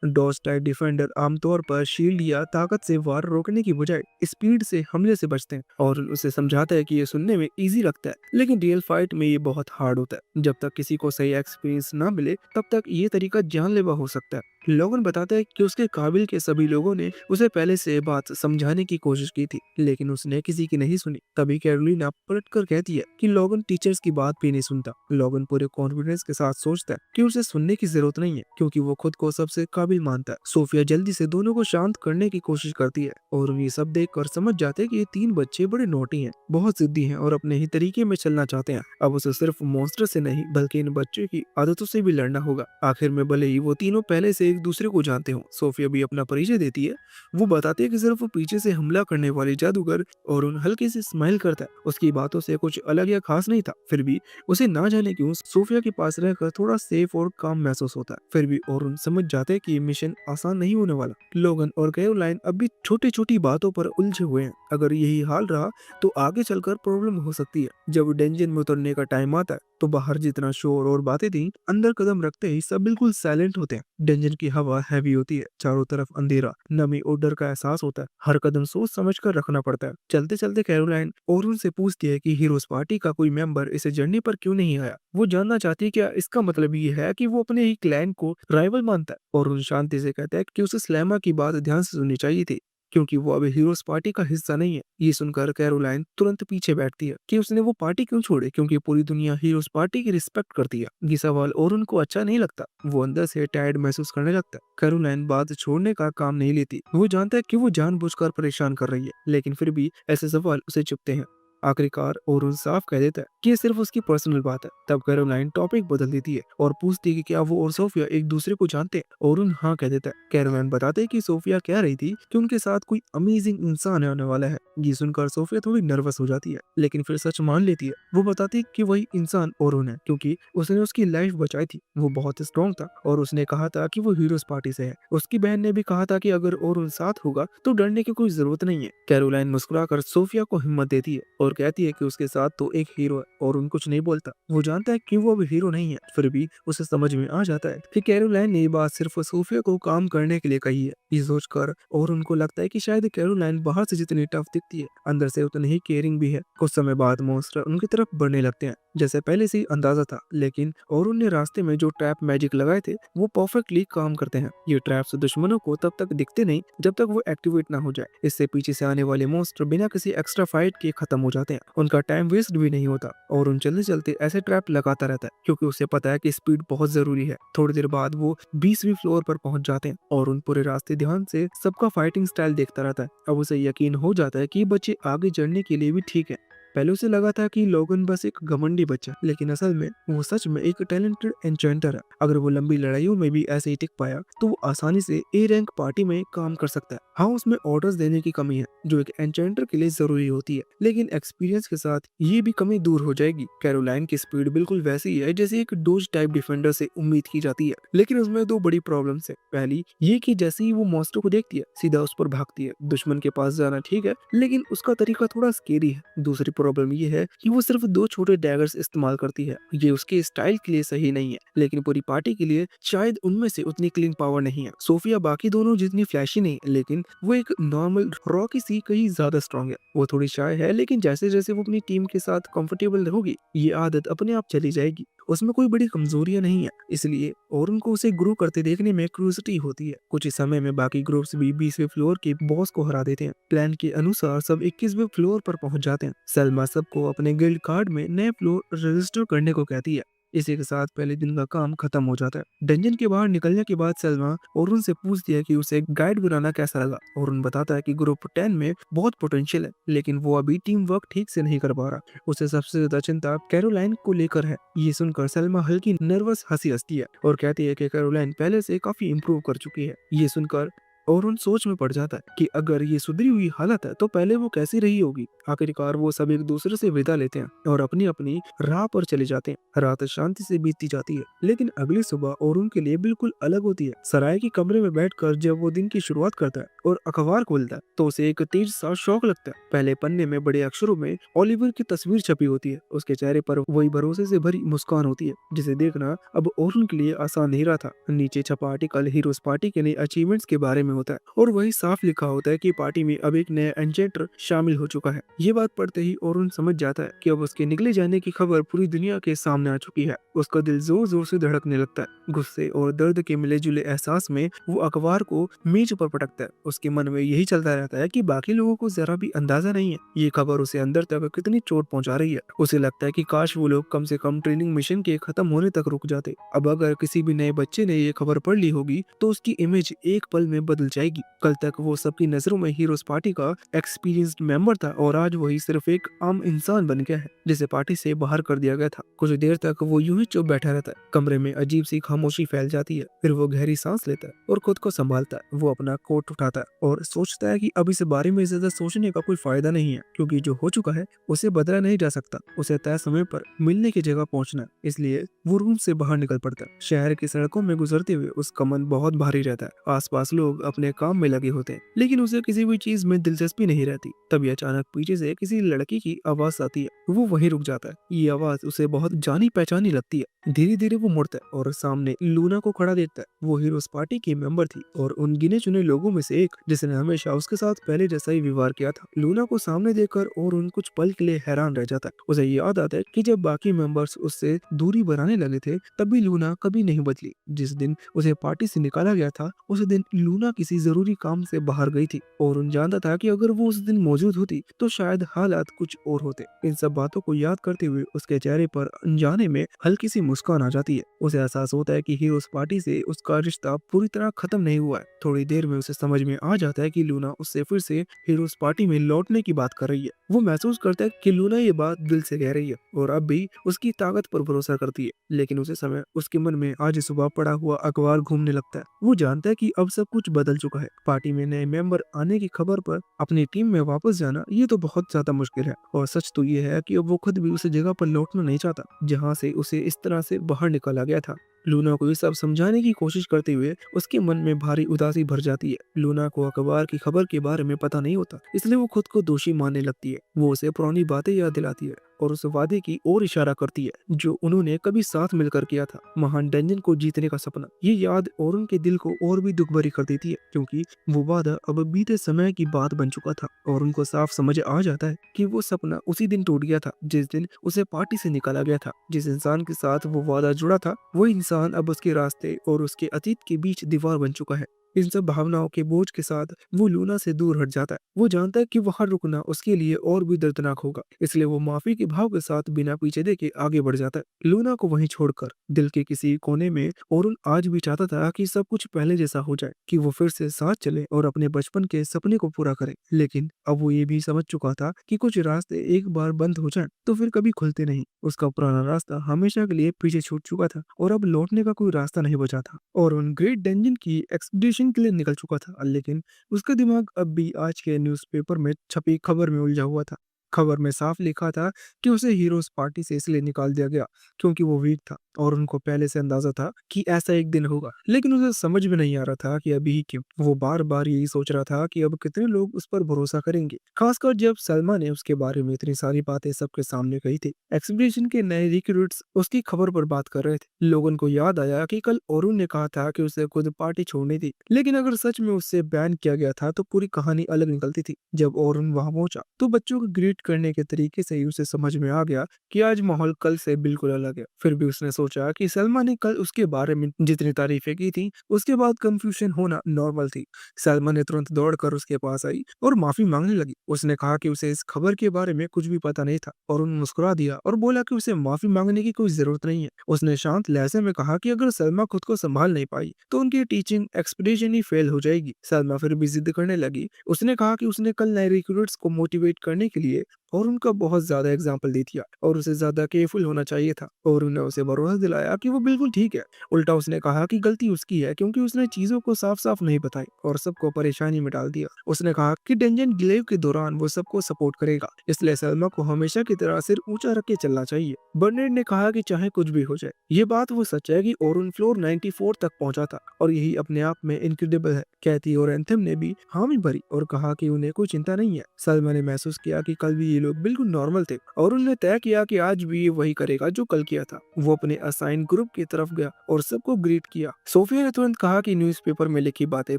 डॉस टाइप डिफेंडर आमतौर पर शील्ड या ताकत से वार रोकने की बजाय स्पीड से हमले से बचते हैं और उसे समझाता है कि ये सुनने में इजी लगता है, लेकिन रियल फाइट में ये बहुत हार्ड होता है। जब तक किसी को सही एक्सपीरियंस ना मिले तब तक ये तरीका जानलेवा हो सकता है। लोगन बताता है कि उसके काबिल के सभी लोगों ने उसे पहले से बात समझाने की कोशिश की थी, लेकिन उसने किसी की नहीं सुनी। तभी कैरोलिना पलटकर कहती है कि लोगन टीचर्स की बात भी नहीं सुनता। लोगन पूरे कॉन्फिडेंस के साथ सोचता है कि उसे सुनने की जरूरत नहीं है, क्योंकि वो खुद को सबसे काबिल मानता है। सोफिया जल्दी से दोनों को शांत करने की कोशिश करती है और ये सब देखकर समझ जाते हैं कि ये तीन बच्चे बड़े नोटी हैं, बहुत जिद्दी हैं और अपने ही तरीके में चलना चाहते हैं। अब उसे सिर्फ मॉन्स्टर से नहीं बल्कि इन बच्चों की आदतों से भी लड़ना होगा। आखिर में भले ही वो तीनों पहले से एक दूसरे को जानते हो, सोफिया भी अपना परिचय देती है। वो बताती है कि सिर्फ वो पीछे से हमला करने वाली जादूगर और उन हल्के से स्माइल करता है। उसकी बातों से कुछ अलग या खास नहीं था, फिर भी उसे ना जाने क्यों सोफिया के पास रहकर थोड़ा सेफ और काम महसूस होता है। फिर भी और उन समझ जाते हैं कि ये मिशन आसान नहीं होने वाला। लोगन और कैरोलाइन अब भी छोटी छोटी बातों पर उलझे हुए हैं। अगर यही हाल रहा तो आगे चलकर प्रॉब्लम हो सकती है। जब डेंजन में उतरने का टाइम आता है तो बाहर जितना शोर और बातें थी, अंदर कदम रखते ही सब बिल्कुल साइलेंट होते हैं। डेंजन की हवा हैवी होती है, चारों तरफ अंधेरा, नमी और डर का एहसास होता है। हर कदम सोच समझ कर रखना पड़ता है। चलते चलते कैरोलाइन और उनसे पूछती है कि हीरोज पार्टी का कोई मेंबर इस जर्नी पर क्यों नहीं आया। वो जानना चाहती है क्या इसका मतलब ये है कि वो अपने ही क्लैन को राइवल मानता है। और उन शांति से कहता है कि उसे स्लैमा की बात ध्यान से सुननी चाहिए थी, क्योंकि वो अभी हीरोज पार्टी का हिस्सा नहीं है। ये सुनकर कैरोलाइन तुरंत पीछे बैठती है कि उसने वो पार्टी क्यों छोड़े, क्योंकि पूरी दुनिया हीरोज पार्टी की रिस्पेक्ट करती है। ये सवाल और उनको अच्छा नहीं लगता। वो अंदर से टायर्ड महसूस करने लगता है। कैरोलाइन बात छोड़ने का काम नहीं लेती। वो जानता है कि वो जानबूझकर परेशान कर रही है, लेकिन फिर भी ऐसे सवाल उसे चुभते हैं। आखिरकार ओरुन साफ कह देता है कि ये सिर्फ उसकी पर्सनल बात है। तब कैरोलाइन टॉपिक बदल देती है और पूछती है कि क्या वो और सोफिया एक दूसरे को जानते हैं। ओरुन हाँ कह देता है। कैरोलाइन बताते है कि सोफिया कह रही थी कि उनके साथ कोई अमेजिंग इंसान आने वाला है। ये सुनकर सोफिया थोड़ी नर्वस हो जाती है, लेकिन फिर सच मान लेती है। वो बताती है कि वही इंसान ओरुन है, क्योंकि उसने उसकी लाइफ बचाई थी। वो बहुत स्ट्रॉन्ग था और उसने कहा था कि वो हीरोज पार्टी से है। उसकी बहन ने भी कहा था कि अगर ओरुन साथ होगा तो डरने की कोई जरूरत नहीं है। कैरोलाइन मुस्कुराकर सोफिया को हिम्मत देती है और कहती है कि उसके साथ तो एक हीरो है। और उन कुछ नहीं बोलता। वो जानता है कि वो अब हीरो नहीं है, फिर भी उसे समझ में आ जाता है कि कैरोलाइन ने ये बात सिर्फ सोफिया को काम करने के लिए कही है। ये सोचकर और उनको लगता है कि शायद कैरोलाइन बाहर से जितनी टफ दिखती है, अंदर से उतनी ही केयरिंग भी है। कुछ समय बाद मॉन्स्टर उनकी तरफ बढ़ने लगते हैं, जैसे पहले से ही अंदाजा था, लेकिन और उनने रास्ते में जो ट्रैप मैजिक लगाए थे वो परफेक्टली काम करते हैं। ये ट्रैप्स दुश्मनों को तब तक दिखते नहीं जब तक वो एक्टिवेट ना हो जाए। इससे पीछे से आने वाले मॉन्स्टर बिना किसी एक्स्ट्रा फाइट के खत्म हो जाते हैं। उनका टाइम वेस्ट भी नहीं होता और उन चलते चलते ऐसे ट्रैप लगाता रहता है, क्योंकि उसे पता है कि स्पीड बहुत जरूरी है। थोड़ी देर बाद वो 20वीं फ्लोर पर पहुंच जाते हैं और उन पूरे रास्ते ध्यान से सबका फाइटिंग स्टाइल देखता रहता है। अब उसे यकीन हो जाता है कि ये बच्चे आगे चढ़ने के लिए भी ठीक है। पहले उसे लगा था कि लोगन बस एक घमंडी बच्चा, लेकिन असल में वो सच में एक टैलेंटेड एन्चेंटर है। अगर वो लंबी लड़ाइयों में भी ऐसे ही टिक पाया तो वो आसानी से ए रैंक पार्टी में काम कर सकता है। हाँ, उसमें ऑर्डर्स देने की कमी है जो एक एन्चेंटर के लिए जरूरी होती है, लेकिन एक्सपीरियंस के साथ ये भी कमी दूर हो जाएगी। कैरोलाइन की स्पीड बिल्कुल वैसी ही है जैसे एक डोज टाइप डिफेंडर से उम्मीद की जाती है, लेकिन उसमें दो बड़ी प्रॉब्लम्स है। पहली ये कि जैसे ही वो मॉन्स्टर को देखती है सीधा उस पर भागती है। दुश्मन के पास जाना ठीक है, लेकिन उसका तरीका थोड़ा स्केरी है। दूसरी प्रॉब्लम ये है कि वो सिर्फ दो छोटे डैगर्स इस्तेमाल करती है। ये उसके स्टाइल के लिए सही नहीं है, लेकिन पूरी पार्टी के लिए शायद उनमें से उतनी क्लीन पावर नहीं है। सोफिया बाकी दोनों जितनी फ्लैशी नहीं, लेकिन वो एक नॉर्मल रॉकी सी कहीं ज्यादा स्ट्रॉन्ग है। वो थोड़ी शाय है, लेकिन जैसे जैसे वो अपनी टीम के साथ कंफर्टेबल होगी ये आदत अपने आप चली जाएगी। उसमें कोई बड़ी कमजोरियां नहीं है, इसलिए और उनको उसे ग्रो करते देखने में क्यूरियोसिटी होती है। कुछ ही समय में बाकी ग्रुप्स भी 20वें फ्लोर के बॉस को हरा देते हैं। प्लान के अनुसार सब 21वें फ्लोर पर पहुंच जाते हैं। सलमा सबको अपने गिल्ड कार्ड में नए फ्लोर रजिस्टर करने को कहती है। इसी के साथ पहले दिन का काम खत्म हो जाता है। डंजन के बाहर निकलने के बाद सलमा और उनसे पूछती है कि उसे गाइड बनाना कैसा लगा। और उन बताता है कि ग्रुप 10 में बहुत पोटेंशियल है, लेकिन वो अभी टीम वर्क ठीक से नहीं कर पा रहा। उसे सबसे ज्यादा चिंता कैरोलाइन को लेकर है। ये सुनकर सलमा हल्की नर्वस हंसी हंसती है और कहती है कि कैरोलाइन पहले से काफी इम्प्रूव कर चुकी है। ये सुनकर और उन सोच में पड़ जाता है कि अगर ये सुधरी हुई हालत है तो पहले वो कैसी रही होगी। आखिरकार वो सब एक दूसरे से विदा लेते हैं और अपनी अपनी राह पर चले जाते हैं। रात शांति से बीतती जाती है, लेकिन अगली सुबह और उनके लिए बिल्कुल अलग होती है। सराय के कमरे में बैठकर जब वो दिन की शुरुआत करता है और अखबार खोलता है तो उसे एक तेज सा शौक लगता है। पहले पन्ने में बड़े अक्षरों में ओलिवर की तस्वीर छपी होती है। उसके चेहरे पर वही भरोसे से भरी मुस्कान होती है जिसे देखना अब और उनके लिए आसान नहीं रहा था। नीचे छपा आर्टिकल हीरोज पार्टी के नए अचीवमेंट्स के बारे में होता है और वही साफ लिखा होता है कि पार्टी में अब एक नया एंचेंटर शामिल हो चुका है। ये बात पढ़ते ही और समझ जाता है कि अब उसके निकले जाने की खबर पूरी दुनिया के सामने आ चुकी है। उसका दिल जोर जोर से धड़कने लगता है। गुस्से और दर्द के मिले जुले एहसास में वो अखबार को मेज पर पटकता है। उसके मन में यही चलता रहता है कि बाकी लोगों को जरा भी अंदाजा नहीं है ये खबर उसे अंदर तक कितनी चोट पहुंचा रही है। उसे लगता है कि काश वो लोग कम से कम ट्रेनिंग मिशन के खत्म होने तक रुक जाते। अब अगर किसी भी नए बच्चे ने ये खबर पढ़ ली होगी तो उसकी इमेज एक पल में बदल जाएगी। कल तक वो सबकी नजरों में हीरोज पार्टी का एक्सपीरियंस्ड मेंबर था और आज वही सिर्फ एक आम इंसान बन गया है जिसे पार्टी से बाहर कर दिया गया था। कुछ देर तक वो यूं ही चुप बैठा रहता है। कमरे में अजीब सी खामोशी फैल जाती है। फिर वो गहरी सांस लेता है और खुद को संभालता है। वो अपना कोट उठाता है और सोचता है कि अब इस बारे में ज्यादा सोचने का कोई फायदा नहीं है, क्योंकि जो हो चुका है उसे बदला नहीं जा सकता। उसे तय समय पर मिलने की जगह पहुंचना है, इसलिए वो रूम से बाहर निकल पड़ता है। शहर की सड़कों में गुजरते हुए उसका मन बहुत भारी रहता है। आसपास लोग अपने काम में लगे होते हैं, लेकिन उसे किसी भी चीज में दिलचस्पी नहीं रहती। तभी अचानक पीछे से किसी लड़की की आवाज आती है। वो वहीं रुक जाता है। ये आवाज उसे बहुत जानी पहचानी लगती है। धीरे धीरे वो मुड़ता है और सामने लूना को खड़ा देखता है। वो हीरोज पार्टी की मेंबर थी और उन गिने चुने लोगों में से एक जिसने हमेशा उसके साथ पहले जैसा ही व्यवहार किया था। लूना को सामने देखकर और उन कुछ पल के लिए हैरान रह जाता है। उसे याद आता है कि जब बाकी मेंबर्स उससे दूरी बनाने लगे थे तब भी लूना कभी नहीं बदली। जिस दिन उसे पार्टी से निकाला गया था उस दिन लूना किसी जरूरी काम से बाहर गई थी और उन जानता था कि अगर वो उस दिन मौजूद होती तो शायद हालात कुछ और होते। इन सब बातों को याद करते हुए उसके चेहरे पर अनजाने में हल्की सी मुस्कान आ जाती है। उसे एहसास होता है कि हीरोज पार्टी से उसका रिश्ता पूरी तरह खत्म नहीं हुआ है। थोड़ी देर में उसे समझ में आ जाता है कि लूना उससे फिर से हीरोज पार्टी में लौटने की बात कर रही है। वो महसूस करता है कि लूना ये बात दिल से कह रही है और अब भी उसकी ताकत पर भरोसा करती है। लेकिन उसी समय उसके मन में आज सुबह पड़ा हुआ अखबार घूमने लगता है। वो जानता है कि अब सब कुछ बदल चुका है। पार्टी में नए मेंबर आने की खबर पर अपनी टीम में वापस जाना ये तो बहुत ज्यादा मुश्किल है। और सच तो ये है कि अब वो खुद भी उस जगह पर लौटना नहीं चाहता जहाँ से उसे इस तरह से बाहर निकाला गया था। लूना को ये सब समझाने की कोशिश करते हुए उसके मन में भारी उदासी भर जाती है। लूना को अखबार की खबर के बारे में पता नहीं होता, इसलिए वो खुद को दोषी मानने लगती है। वो उसे पुरानी बातें याद दिलाती है और उस वादे की ओर इशारा करती है जो उन्होंने कभी साथ मिलकर किया था, महान डंजन को जीतने का सपना। ये याद और उनके दिल को और भी दुख भरी कर देती है, क्योंकि वो वादा अब बीते समय की बात बन चुका था और उनको साफ समझ आ जाता है कि वो सपना उसी दिन टूट गया था जिस दिन उसे पार्टी से निकाला गया था। जिस इंसान के साथ वो वादा जुड़ा था वो इंसान अब उसके रास्ते और उसके अतीत के बीच दीवार बन चुका है। इन सब भावनाओं के बोझ के साथ वो लूना से दूर हट जाता है। वो जानता है कि वहां रुकना उसके लिए और भी दर्दनाक होगा, इसलिए वो माफी के भाव के साथ बिना पीछे देखे आगे बढ़ जाता है। लूना को वहीं छोड़कर दिल के किसी कोने में और आज भी चाहता था कि सब कुछ पहले जैसा हो जाए, कि वो फिर से साथ चले और अपने बचपन के सपने को पूरा करे। लेकिन अब वो ये भी समझ चुका था कि कुछ रास्ते एक बार बंद हो जाएं तो फिर कभी खुलते नहीं। उसका पुराना रास्ता हमेशा के लिए पीछे छूट चुका था और अब लौटने का कोई रास्ता नहीं बचा था। और उन ग्रेट डेंजन की एक्सपीडिशन के लिए निकल चुका था, लेकिन उसका दिमाग अब भी आज के न्यूज़पेपर में छपी खबर में उलझा हुआ था। खबर में साफ लिखा था कि उसे हीरोज पार्टी से इसलिए निकाल दिया गया क्योंकि वो वीक था और उनको पहले से अंदाजा था कि ऐसा एक दिन होगा, लेकिन उसे समझ में नहीं आ रहा था कि अभी ही क्यों। वो बार बार यही सोच रहा था कि अब कितने लोग उस पर भरोसा करेंगे, खासकर जब सलमा ने उसके बारे में इतनी सारी बातें सबके सामने कही थी। एक्सपीडिशन के नए रिक्रूट्स उसकी खबर पर बात कर रहे थे। लोगों को याद आया कि कल अरुण ने कहा था कि उसे खुद पार्टी छोड़नी थी, लेकिन अगर सच में उससे बैन किया गया था तो पूरी कहानी अलग निकलती थी। जब अरुण वहां पहुंचा तो बच्चों को ग्रीट करने के तरीके से ही उसे समझ में आ गया कि आज माहौल कल से बिल्कुल अलग है। फिर भी उसने सोचा कि सलमा ने कल उसके बारे में जितनी तारीफें की थी उसके बाद कंफ्यूजन होना नॉर्मल थी। सलमा ने तुरंत दौड़कर उसके पास आई और माफी मांगने लगी। उसने कहा कि उसे इस खबर के बारे में कुछ भी पता नहीं था और उन्होंने मुस्कुरा दिया और बोला कि उसे माफी मांगने की कोई जरूरत नहीं है। उसने शांत लहजे में कहा कि अगर सलमा खुद को संभाल नहीं पाई तो उनकी टीचिंग एक्सपीडिशन ही फेल हो जाएगी। सलमा फिर भी जिद करने लगी। उसने कहा कि उसने कल नए रिक्रूट्स को मोटिवेट करने के लिए और उनका बहुत ज्यादा एग्जाम्पल दे दिया और उसे ज्यादा केयरफुल होना चाहिए था और उन्हें उसे भरोसा दिलाया कि वो बिल्कुल ठीक है। उल्टा उसने कहा कि गलती उसकी है क्योंकि उसने चीजों को साफ साफ नहीं बताई और सबको परेशानी में डाल दिया। उसने कहा कि डेंजन ग्लेव के दौरान वो सबको सपोर्ट करेगा, इसलिए सलमा को हमेशा की तरह सिर ऊंचा रख के चलना चाहिए। बर्नेट ने कहा कि चाहे कुछ भी हो जाए, ये बात वो सच है कि ओरुन फ्लोर 94 तक पहुंचा था और यही अपने आप में इनक्रेडिबल है। कैथी और एंथम ने भी हामी भरी और कहा कि उन्हें कोई चिंता नहीं है। सलमा ने महसूस किया कि कल भी ये लोग बिल्कुल नॉर्मल थे और उन्होंने तय किया कि आज भी ये वही करेगा जो कल किया था। वो अपने असाइन ग्रुप की तरफ गया और सबको ग्रीट किया। सोफिया ने तुरंत कहा कि न्यूज़पेपर में लिखी बातें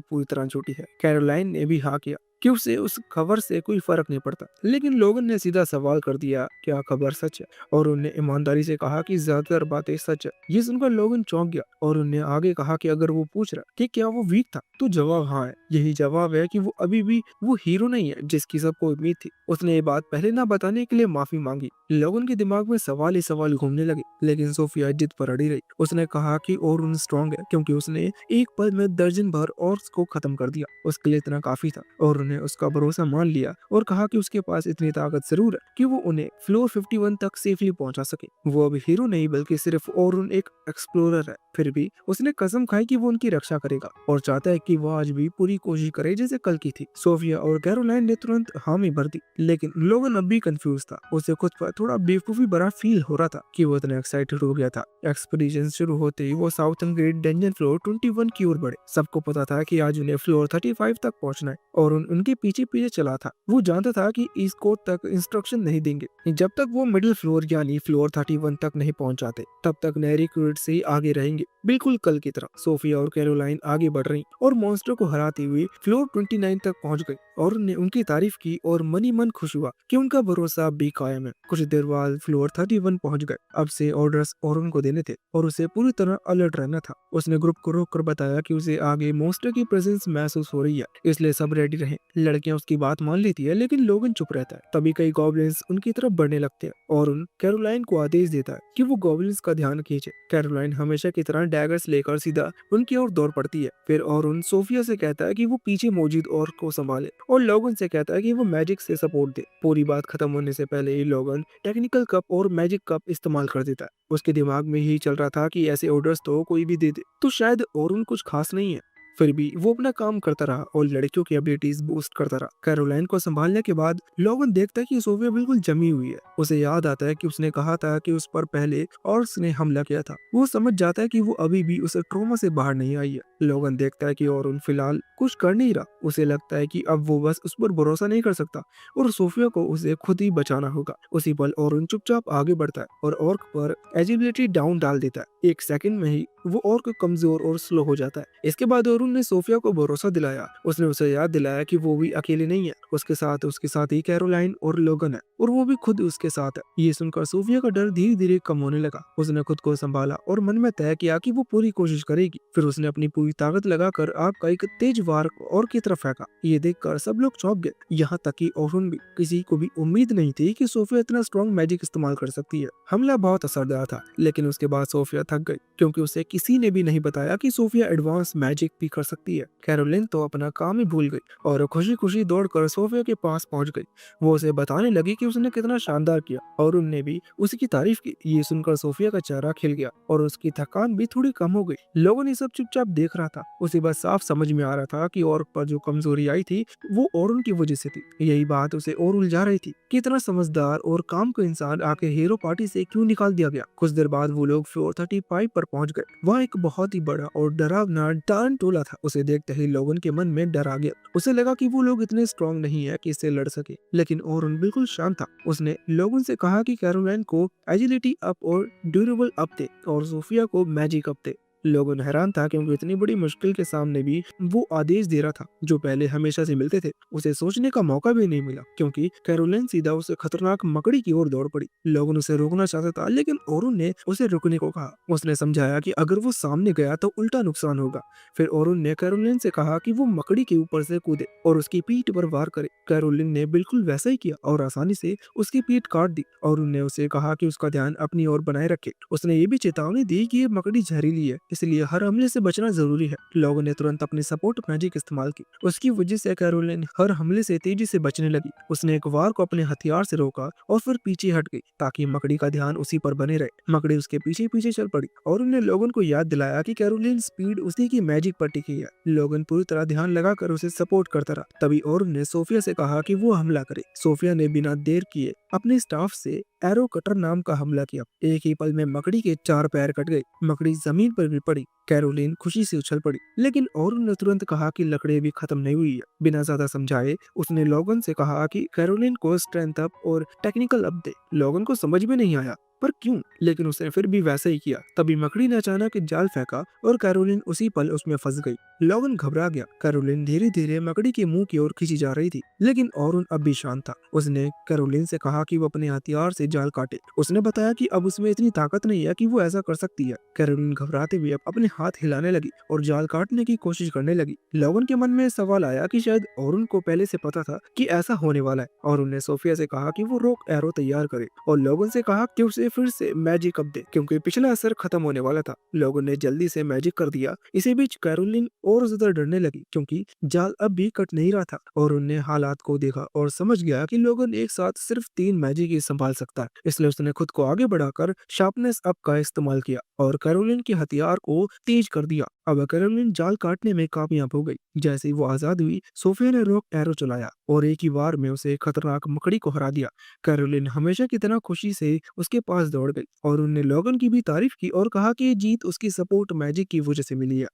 पूरी तरह झूठी है। कैरोलाइन ने भी हाँ किया कि उसे उस खबर से कोई फर्क नहीं पड़ता, लेकिन लोगन ने सीधा सवाल कर दिया क्या खबर सच है, और उन्हें ईमानदारी से कहा कि ज्यादातर बातें सच है। ये सुनकर लोगन चौंक गया और उन्हें आगे कहा कि अगर वो पूछ रहा कि क्या वो वीक था तो जवाब हाँ है। यही जवाब है कि वो अभी भी वो हीरो नहीं है जिसकी सबको उम्मीद थी। उसने ये बात पहले ना बताने के लिए माफी मांगी। लोगन के दिमाग में सवाल ही सवाल घूमने लगे, लेकिन सोफिया जिद पर अड़ी रही। उसने कहा कि और उन स्ट्रांग है क्योंकि उसने एक पल में दर्जन भर और को खत्म कर दिया। उसके लिए इतना काफी था और उन्हें उसका भरोसा मान लिया और कहा कि उसके पास इतनी ताकत जरूर है कि वो उन्हें फ्लोर 51 तक सेफली पहुंचा सके। वो अभी हीरो नहीं बल्कि सिर्फ और उन एक एक्सप्लोरर है। फिर भी उसने कसम खाई कि वो उनकी रक्षा करेगा और चाहता है कि वो आज भी पूरी कोशिश करे जैसे कल की थी। सोफिया और कैरोलाइन ने तुरंत हामी भर दी, लेकिन लोगन अब भी कंफ्यूज था। उसे खुद पर थोड़ा बेवकूफी भरा फील हो रहा था कि वो इतना एक्साइटेड हो गया था। एक्सपीडिशन शुरू होते ही वो साउथर्न ग्रेट डेंजन फ्लोर 21 की ओर बढ़े। सबको पता था कि आज उन्हें फ्लोर 35 तक पहुंचना है और उनके पीछे पीछे चला था। वो जानता था कि इस कोड तक इंस्ट्रक्शन नहीं देंगे जब तक वो मिडिल फ्लोर यानी फ्लोर 31 तक नहीं पहुंच जाते। तब तक नए रिक्रूट से ही आगे रहेंगे, बिल्कुल कल की तरह। सोफिया और कैरोलाइन आगे बढ़ रही और मॉन्स्टर को हराते हुए फ्लोर 29 तक पहुंच गई और उन्हें उनकी तारीफ की और मनी मन खुश हुआ कि उनका भरोसा अब भी कायम है। कुछ देर बाद फ्लोर 31 पहुंच गए। अब से ऑर्डर्स और उनको देने थे और उसे पूरी तरह अलर्ट रहना था। उसने ग्रुप को रोक कर बताया कि उसे आगे मॉन्स्टर की प्रेजेंस महसूस हो रही है, इसलिए सब रेडी रहें। लड़कियां उसकी बात मान लेती है, लेकिन लोगन चुप रहता है। तभी कई गॉब्लिन्स उनकी तरफ बढ़ने लगते हैं और उन कैरोलाइन को आदेश देता है कि वो गॉब्लिन्स का ध्यान खींचे। कैरोलाइन हमेशा की तरह डैगर्स लेकर सीधा उनकी ओर दौड़ पड़ती है। फिर और उन सोफिया से कहता है कि वो पीछे मौजूद और को संभाले और लोगन से कहता है कि वो मैजिक से सपोर्ट दे। पूरी बात खत्म होने से पहले ही लोगन टेक्निकल कप और मैजिक कप इस्तेमाल कर देता है। उसके दिमाग में यही चल रहा था कि ऐसे ऑर्डर्स तो कोई भी दे दे तो शायद और उन कुछ खास नहीं है। फिर भी वो अपना काम करता रहा और लड़कियों की एबिलिटीज बूस्ट करता रहा। कैरोलाइन को संभालने के बाद लोगन देखता है कि सोफिया बिल्कुल जमी हुई है। उसे याद आता है कि उसने कहा था कि उस पर पहले और उसने हमला किया था। वो समझ जाता है कि वो अभी भी उस ट्रॉमा से बाहर नहीं आई है। लोगन देखता है कि और उन फिलहाल कुछ कर नहीं रहा। उसे लगता है कि अब वो बस उस पर भरोसा नहीं कर सकता और सोफिया को उसे खुद ही बचाना होगा। उसी पल और चुपचाप आगे बढ़ता है और ऑर्क पर एजिबिलिटी डाउन डाल देता है। एक सेकंड में ही वो ऑर्क कमजोर और स्लो हो जाता है। इसके बाद ऑरुन ने सोफिया को भरोसा दिलाया। उसने उसे याद दिलाया कि वो भी अकेले नहीं है, उसके साथ ही कैरोलाइन और लोगन है और वो भी खुद उसके साथ है। ये सुनकर सोफिया का डर धीरे धीरे कम होने लगा। उसने खुद को संभाला और मन में तय किया कि वो पूरी कोशिश करेगी। फिर उसने अपनी पूरी ताकत लगाकर आग का एक तेज वार और की तरफ फेंका। ये देखकर सब लोग चौंक गए, यहाँ तक कि ऑरुन भी। किसी को भी उम्मीद नहीं थी कि सोफिया इतना स्ट्रॉन्ग मैजिक इस्तेमाल कर सकती है। हमला बहुत असरदार था, लेकिन उसके बाद सोफिया थक गई क्योंकि उसे किसी ने भी नहीं बताया कि सोफिया एडवांस मैजिक भी कर सकती है। कैरोलिन तो अपना काम ही भूल गई और खुशी खुशी दौड़कर सोफिया के पास पहुंच गई। वो उसे बताने लगी कि उसने कितना शानदार किया और उनने भी उसकी तारीफ की। ये सुनकर सोफिया का चेहरा खिल गया और उसकी थकान भी थोड़ी कम हो गई। लोगों ने सब चुपचाप देख रहा था। उसे बस साफ समझ में आ रहा था कि और पर जो कमजोरी आई थी वो और की वजह से थी। यही बात उसे और उलझा रही थी कि इतना समझदार और काम का इंसान आखिर हीरो पार्टी से क्यों निकाल दिया गया। कुछ देर बाद वो लोग फ्लोर 35 पर पहुंच गए। वहाँ एक बहुत ही बड़ा और डरावना टारंटोला था। उसे देखते ही लोगों के मन में डर आ गया। उसे लगा कि वो लोग इतने स्ट्रांग नहीं है कि इससे लड़ सके, लेकिन ओरन बिल्कुल शांत था। उसने लोगों से कहा कि कैरोलाइन को एजिलिटी अप और ड्यूरेबल अप दे और सोफिया को मैजिक अप दे। लोगों ने हैरान था क्योंकि इतनी बड़ी मुश्किल के सामने भी वो आदेश दे रहा था जो पहले हमेशा से मिलते थे। उसे सोचने का मौका भी नहीं मिला क्योंकि कैरोलिन सीधा उसे खतरनाक मकड़ी की ओर दौड़ पड़ी। लोगों उसे रोकना चाहता था, लेकिन ओरुन ने उसे रुकने को कहा। उसने समझाया कि अगर वो सामने गया तो उल्टा नुकसान होगा। फिर ओरुन ने कैरोलिन से कहा कि वो मकड़ी के ऊपर से कूदे और उसकी पीठ पर वार करे। कैरोलिन ने बिल्कुल वैसा ही किया और आसानी से उसकी पीठ काट दी। ओरुन ने उसे कहा कि उसका ध्यान अपनी ओर बनाए रखे। उसने ये भी चेतावनी दी कि ये मकड़ी जहरीली है, इसलिए हर हमले से बचना जरूरी है। लोगों ने तुरंत अपनी सपोर्ट मैजिक इस्तेमाल की। उसकी वजह से कैरोलिन हर हमले से तेजी से बचने लगी। उसने एक वार को अपने हथियार से रोका और फिर पीछे हट गई ताकि मकड़ी का ध्यान उसी पर बने रहे। मकड़ी उसके पीछे पीछे चल पड़ी और उन्हें लोगन को याद दिलाया कि कैरोलिन स्पीड उसी की मैजिक पर टिकी है। लोगन पूरी तरह ध्यान लगाकर उसे सपोर्ट करता रहा। तभी और ने सोफिया से कहा कि वो हमला करे। सोफिया ने बिना देर किए अपने स्टाफ से एरो कटर नाम का हमला किया। एक ही पल में मकड़ी के 4 पैर कट गए। मकड़ी जमीन पर गिर पड़ी। कैरोलिन खुशी से उछल पड़ी, लेकिन औरन ने तुरंत कहा कि लकड़ी अभी खत्म नहीं हुई है। बिना ज्यादा समझाए उसने लोगन से कहा कि कैरोलिन को स्ट्रेंथ अप और टेक्निकल अप दे। लोगन को समझ में नहीं आया पर क्यों, लेकिन उसने फिर भी वैसा ही किया। तभी मकड़ी ने अचानक एक जाल फेंका और कैरोलिन उसी पल उसमें फंस गई। लोगन घबरा गया। कैरोलिन धीरे धीरे मकड़ी के मुंह की ओर खींची जा रही थी, लेकिन औरन अब भी शांत था। उसने कैरोलिन से कहा कि वो अपने हथियार से जाल काटे। उसने बताया कि अब उसमें इतनी ताकत नहीं है कि वो ऐसा कर सकती है। कैरोलिन घबराते हुए अपने हाथ हिलाने लगी और जाल काटने की कोशिश करने लगी। लोगन के मन में सवाल आया कि शायद औरन को पहले से पता था कि ऐसा होने वाला है, और उन्हें सोफिया से कहा कि वो रोक एरो तैयार करे और लोगन से कहा कि उसे फिर से मैजिक अप दे क्योंकि पिछला असर खत्म होने वाला था। लोगन ने जल्दी से मैजिक कर दिया। इसी बीच कैरोलिन और ज्यादा डरने लगी क्योंकि जाल अब भी कट नहीं रहा था, और उन्हें हालात को देखा और समझ गया कि लोगन एक साथ सिर्फ 3 मैजिक ही संभाल सकता है। इसलिए उसने खुद को आगे बढ़ाकर शार्पनेस अप का इस्तेमाल किया और कैरोलिन के हथियार को तेज कर दिया। अब कैरोलिन जाल काटने में कामयाब हो गई। जैसे ही वो आजाद हुई, सोफिया ने रॉक एरो चलाया और एक ही वार में उसे खतरनाक मकड़ी को हरा दिया। कैरोलिन हमेशा की तरह खुशी से उसके पास दौड़ गई और उन्हें लोगन की भी तारीफ की और कहा कि ये जीत उसकी सपोर्ट मैजिक की वजह से मिली है।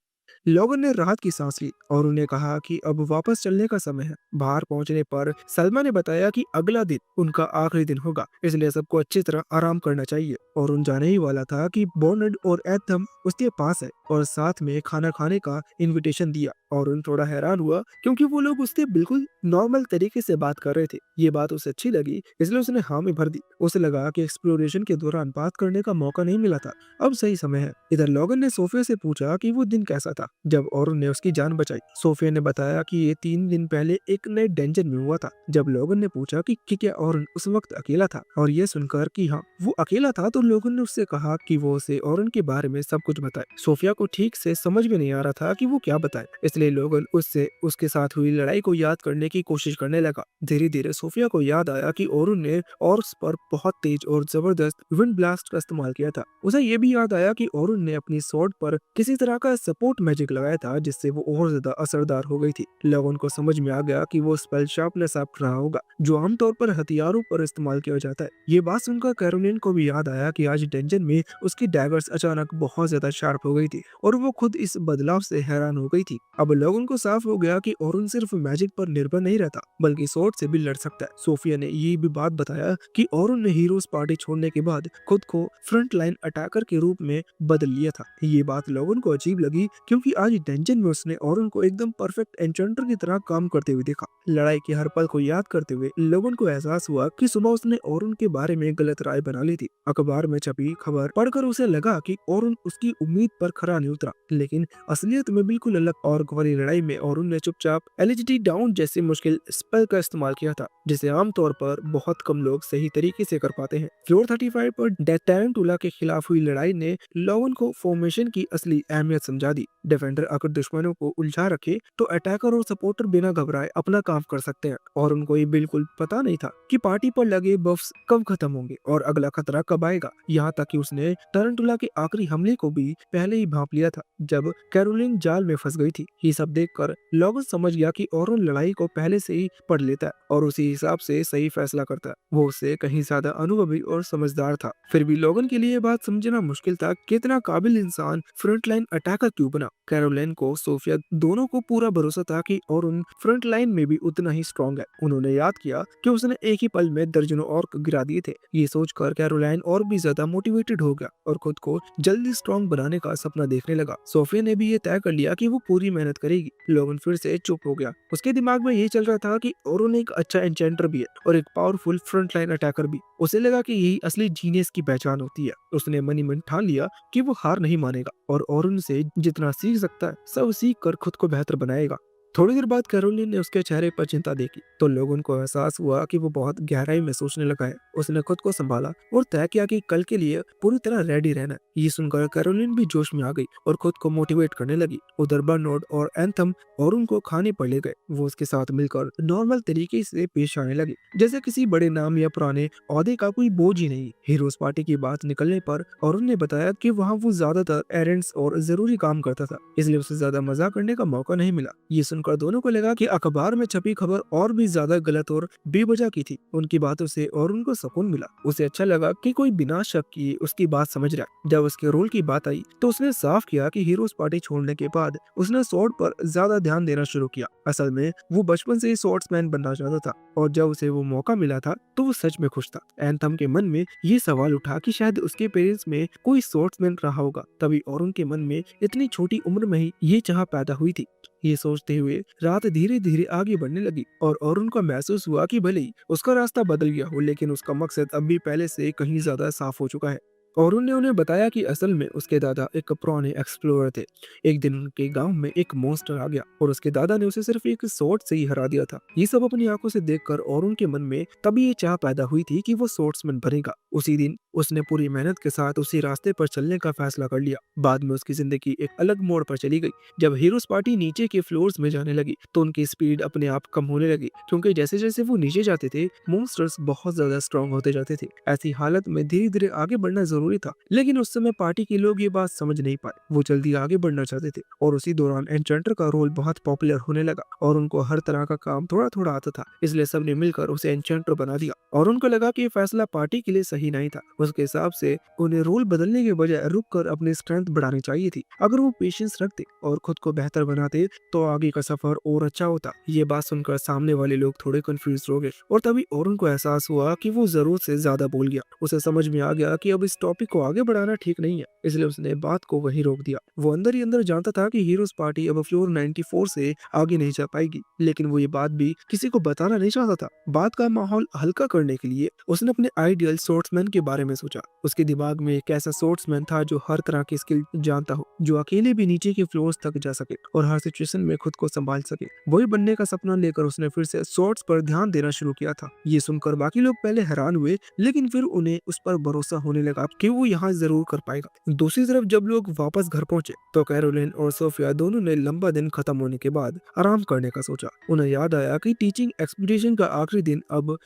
लोगों ने राहत की सांस ली और उन्हें कहा कि अब वापस चलने का समय है। बाहर पहुंचने पर सलमा ने बताया कि अगला दिन उनका आखिरी दिन होगा, इसलिए सबको अच्छी तरह आराम करना चाहिए। और उन जाने ही वाला था कि बॉर्नड और एथम उसके पास है और साथ में खाना खाने का इनविटेशन दिया। और उन थोड़ा हैरान हुआ क्योंकि वो लोग उससे बिल्कुल नॉर्मल तरीके से बात कर रहे थे। ये बात उसे अच्छी लगी, इसलिए उसने हाँ में भर दी। उसे लगा कि एक्सप्लोरेशन के दौरान बात करने का मौका नहीं मिला था, अब सही समय है। इधर लोगन ने सोफिया से पूछा कि वो दिन कैसा था जब औरन ने उसकी जान बचाई। सोफिया ने बताया कि ये 3 दिन पहले एक नए डेंजर में हुआ था। जब लोगन ने पूछा कि क्या औरन उस वक्त अकेला था, और ये सुनकर कि हाँ वो अकेला था, तो लोगन ने उससे कहा कि वो उसे औरन के बारे में सब कुछ बताए। सोफिया को ठीक से समझ में नहीं आ रहा था कि वो क्या बताए, इसलिए लोगन उससे उसके साथ हुई लड़ाई को याद करने की कोशिश करने लगा। धीरे धीरे सोफिया को याद आया कि औरन ने ऑर्क्स पर बहुत तेज और जबरदस्त विंड ब्लास्ट का इस्तेमाल किया था। उसे ये भी याद आया कि औरन ने अपनी स्वॉर्ड पर किसी तरह का सपोर्ट मैजिक लगाया था जिससे वो और ज्यादा असरदार हो गई थी। लोगन को समझ में आ गया कि वो स्पेल शार्पनेस अप रहा होगा जो आमतौर पर हथियारों पर इस्तेमाल किया जाता है। ये बात सुनकर कैरोलिन को भी याद आया कि आज डेंजन में उसकी डैगर्स अचानक बहुत ज्यादा शार्प हो गई थी और वो खुद इस बदलाव से हैरान हो गई थी। अब लोगन को साफ हो गया कि औरन सिर्फ मैजिक पर निर्भर नहीं रहता बल्कि स्वॉर्ड से भी लड़ सकता है। सोफिया ने ये भी बात बताया कि औरन ने हीरोज पार्टी छोड़ने के बाद खुद को फ्रंट लाइन अटैकर के रूप में बदल लिया था। ये बात लोगन को अजीब लगी क्योंकि आज डेंजन में उसने औरन को एकदम परफेक्ट एन्चेंटर की तरह काम करते हुए देखा। लड़ाई के हर पल को याद करते हुए लोगन को एहसास हुआ कि सुबह उसने औरन के बारे में गलत राय बना ली थी। अखबार में छपी खबर पढ़कर उसे लगा कि औरन उसकी उम्मीद पर खरा नहीं उतरा, लेकिन असलियत में बिल्कुल अलग। और वाली लड़ाई में औरन ने चुपचाप एलिजिटी डाउन जैसे मुश्किल स्पेल का इस्तेमाल किया था जिसे आमतौर पर बहुत कम लोग सही तरीके से कर पाते हैं। फ्लोर 35 पर डेथ टैरेंटुला के खिलाफ हुई लड़ाई ने लोगन को फॉर्मेशन की असली अहमियत समझा दी। डिफेंडर अगर दुश्मनों को उलझा रखे तो अटैकर और सपोर्टर बिना घबराए अपना काम कर सकते हैं, और उनको ये बिल्कुल पता नहीं था कि पार्टी पर लगे बफ्स कब खत्म होंगे और अगला खतरा कब आएगा। यहाँ तक कि उसने टैरेंटुला के आखिरी हमले को भी पहले ही भांप लिया था जब कैरोलिन जाल में फंस गई थी। ये सब देखकर लोगन समझ गया कि औरन लड़ाई को पहले से ही पढ़ लेता है और उसी हिसाब से सही फैसला करता है। वो उससे कहीं ज्यादा अनुभवी और समझदार था। फिर भी लोगन के लिए ये बात समझना मुश्किल था कि इतना काबिल इंसान फ्रंट लाइन अटैकर क्यों बना। कैरोलिन को सोफिया दोनों को पूरा भरोसा था कि औरन फ्रंट लाइन में भी उतना ही स्ट्रॉन्ग है। उन्होंने याद किया कि उसने एक ही पल में दर्जनों ऑर्क गिरा दिए थे। ये सोचकर कैरोलाइन और भी ज्यादा मोटिवेटेड हो गया और खुद को जल्दी स्ट्रॉन्ग बनाने का सपना देखने लगा। सोफिया ने भी ये तय कर लिया कि वो पूरी मेहनत करेगी। लोगन फिर से चुप हो गया। उसके दिमाग में ये चल रहा था कि औरन एक अच्छा एन्चेंटर भी है और एक पावरफुल फ्रंट लाइन अटैकर भी। उसे लगा कि यही असली जीनियस की पहचान होती है। उसने मन ही मन ठान लिया कि वो हार नहीं मानेगा और औरन से जितना सीख सकता है सब सीख कर खुद को बेहतर बनाएगा। थोड़ी देर बाद कैरोलिन ने उसके चेहरे पर चिंता देखी तो लोगों को एहसास हुआ कि वो बहुत गहराई में सोचने लगा है। उसने खुद को संभाला और तय किया कि कल के लिए पूरी तरह रेडी रहना है। ये सुनकर कैरोलिन भी जोश में आ गई और खुद को मोटिवेट करने लगी। उधर बर्नोड और एंथम और उनको खाने पर ले गए। वो उसके साथ मिलकर नॉर्मल तरीके से पेश आने लगे, जैसे किसी बड़े नाम या पुराने ओहदे का कोई बोझ ही नहीं। हीरोज पार्टी की बात निकलने पर और उन्होंने बताया कि वहाँ वो ज्यादातर एरेंड्स और जरूरी काम करता था, इसलिए उसे ज्यादा मजा करने का मौका नहीं मिला। ये सुनकर दोनों को लगा कि अखबार में छपी खबर और भी ज्यादा गलत और बेवजह की थी। उनकी बातों से और उनको सुकून मिला। उसे अच्छा लगा कि कोई बिना शक किए उसकी बात समझ रहा है। जब उसके रोल की बात आई तो उसने साफ किया कि हीरोज पार्टी छोड़ने के बाद उसने स्वॉर्ड पर ज्यादा ध्यान देना शुरू किया। असल में वो बचपन से ही स्वॉर्ड्समैन बनना चाहता था और जब उसे वो मौका मिला था तो वो सच में खुश था। एंथम के मन में ये सवाल उठा कि शायद उसके पेरेंट्स में कोई स्वॉर्ड्समैन रहा होगा, तभी और उनके मन में इतनी छोटी उम्र में ही ये चाह पैदा हुई थी। ये सोचते हुए रात धीरे धीरे आगे बढ़ने लगी और उनको महसूस हुआ कि भले ही उसका रास्ता बदल गया हो, लेकिन उसका मकसद अब भी पहले से कहीं ज्यादा साफ हो चुका है। और उन्होंने उन्हें बताया कि असल में उसके दादा एक पुराने एक्सप्लोरर थे। एक दिन उनके गांव में एक मॉन्स्टर आ गया और उसके दादा ने उसे सिर्फ एक स्वॉर्ड से ही हरा दिया था। ये सब अपनी आंखों से देखकर और उनके मन में तभी ये चाह पैदा हुई थी कि वो स्वॉर्ड्समैन बनेगा। उसी दिन उसने पूरी मेहनत के साथ उसी रास्ते पर चलने का फैसला कर लिया। बाद में उसकी जिंदगी एक अलग मोड़ पर चली गई। जब हीरोज पार्टी नीचे के फ्लोर्स में जाने लगी तो उनकी स्पीड अपने आप कम होने लगी, क्योंकि जैसे जैसे वो नीचे जाते थे मॉन्स्टर्स बहुत ज्यादा स्ट्रांग होते जाते थे। ऐसी हालत में धीरे धीरे आगे बढ़ना जरूरी था, लेकिन उस समय पार्टी के लोग ये बात समझ नहीं पाए। वो जल्दी आगे बढ़ना चाहते थे और उसी दौरान एन्चेंटर का रोल बहुत पॉपुलर होने लगा और उनको हर तरह का काम थोड़ा थोड़ा आता था, इसलिए सबने मिलकर उसे एन्चेंटर बना दिया। और उनको लगा कि ये फैसला पार्टी के लिए सही नहीं था। उसके हिसाब से उन्हें रोल बदलने के बजाय रुक कर अपनी स्ट्रेंथ बढ़ानी चाहिए थी। अगर वो पेशेंस रखते और खुद को बेहतर बनाते तो आगे का सफर और अच्छा होता। ये बात सुनकर सामने वाले लोग थोड़े कंफ्यूज हो गए और तभी और उनको एहसास हुआ कि वो जरूरत से ज्यादा बोल गया। उसे समझ में आ गया कि अब इस टॉपिक को आगे बढ़ाना ठीक नहीं है, इसलिए उसने बात को वहीं रोक दिया। वो अंदर ही अंदर जानता था कि हीरोज पार्टी अब फ्लोर 94 से आगे नहीं जा पाएगी, लेकिन वो ये बात भी किसी को बताना नहीं चाहता था। बात का माहौल हल्का करने के लिए उसने अपने आइडियल स्पोर्ट्समैन के बारे में सोचा। उसके दिमाग में एक ऐसा स्पोर्ट्समैन था जो हर तरह की स्किल जानता हो, जो अकेले भी नीचे के फ्लोर्स तक जा सके और हर सिचुएशन में खुद को संभाल सके। वही बनने का सपना लेकर उसने फिर से शॉट्स पर ध्यान देना शुरू किया था। ये सुनकर बाकी लोग पहले हैरान हुए, लेकिन फिर उन्हें उस पर भरोसा होने लगा कि वो यहाँ जरूर कर पाएगा। दूसरी तरफ जब लोग वापस घर पहुंचे तो कैरोलिन और सोफिया दोनों ने लंबा दिन खत्म होने के बाद आराम करने का सोचा। उन्हें याद आया कि टीचिंग एक्सपीडिशन का आखिरी दिन अब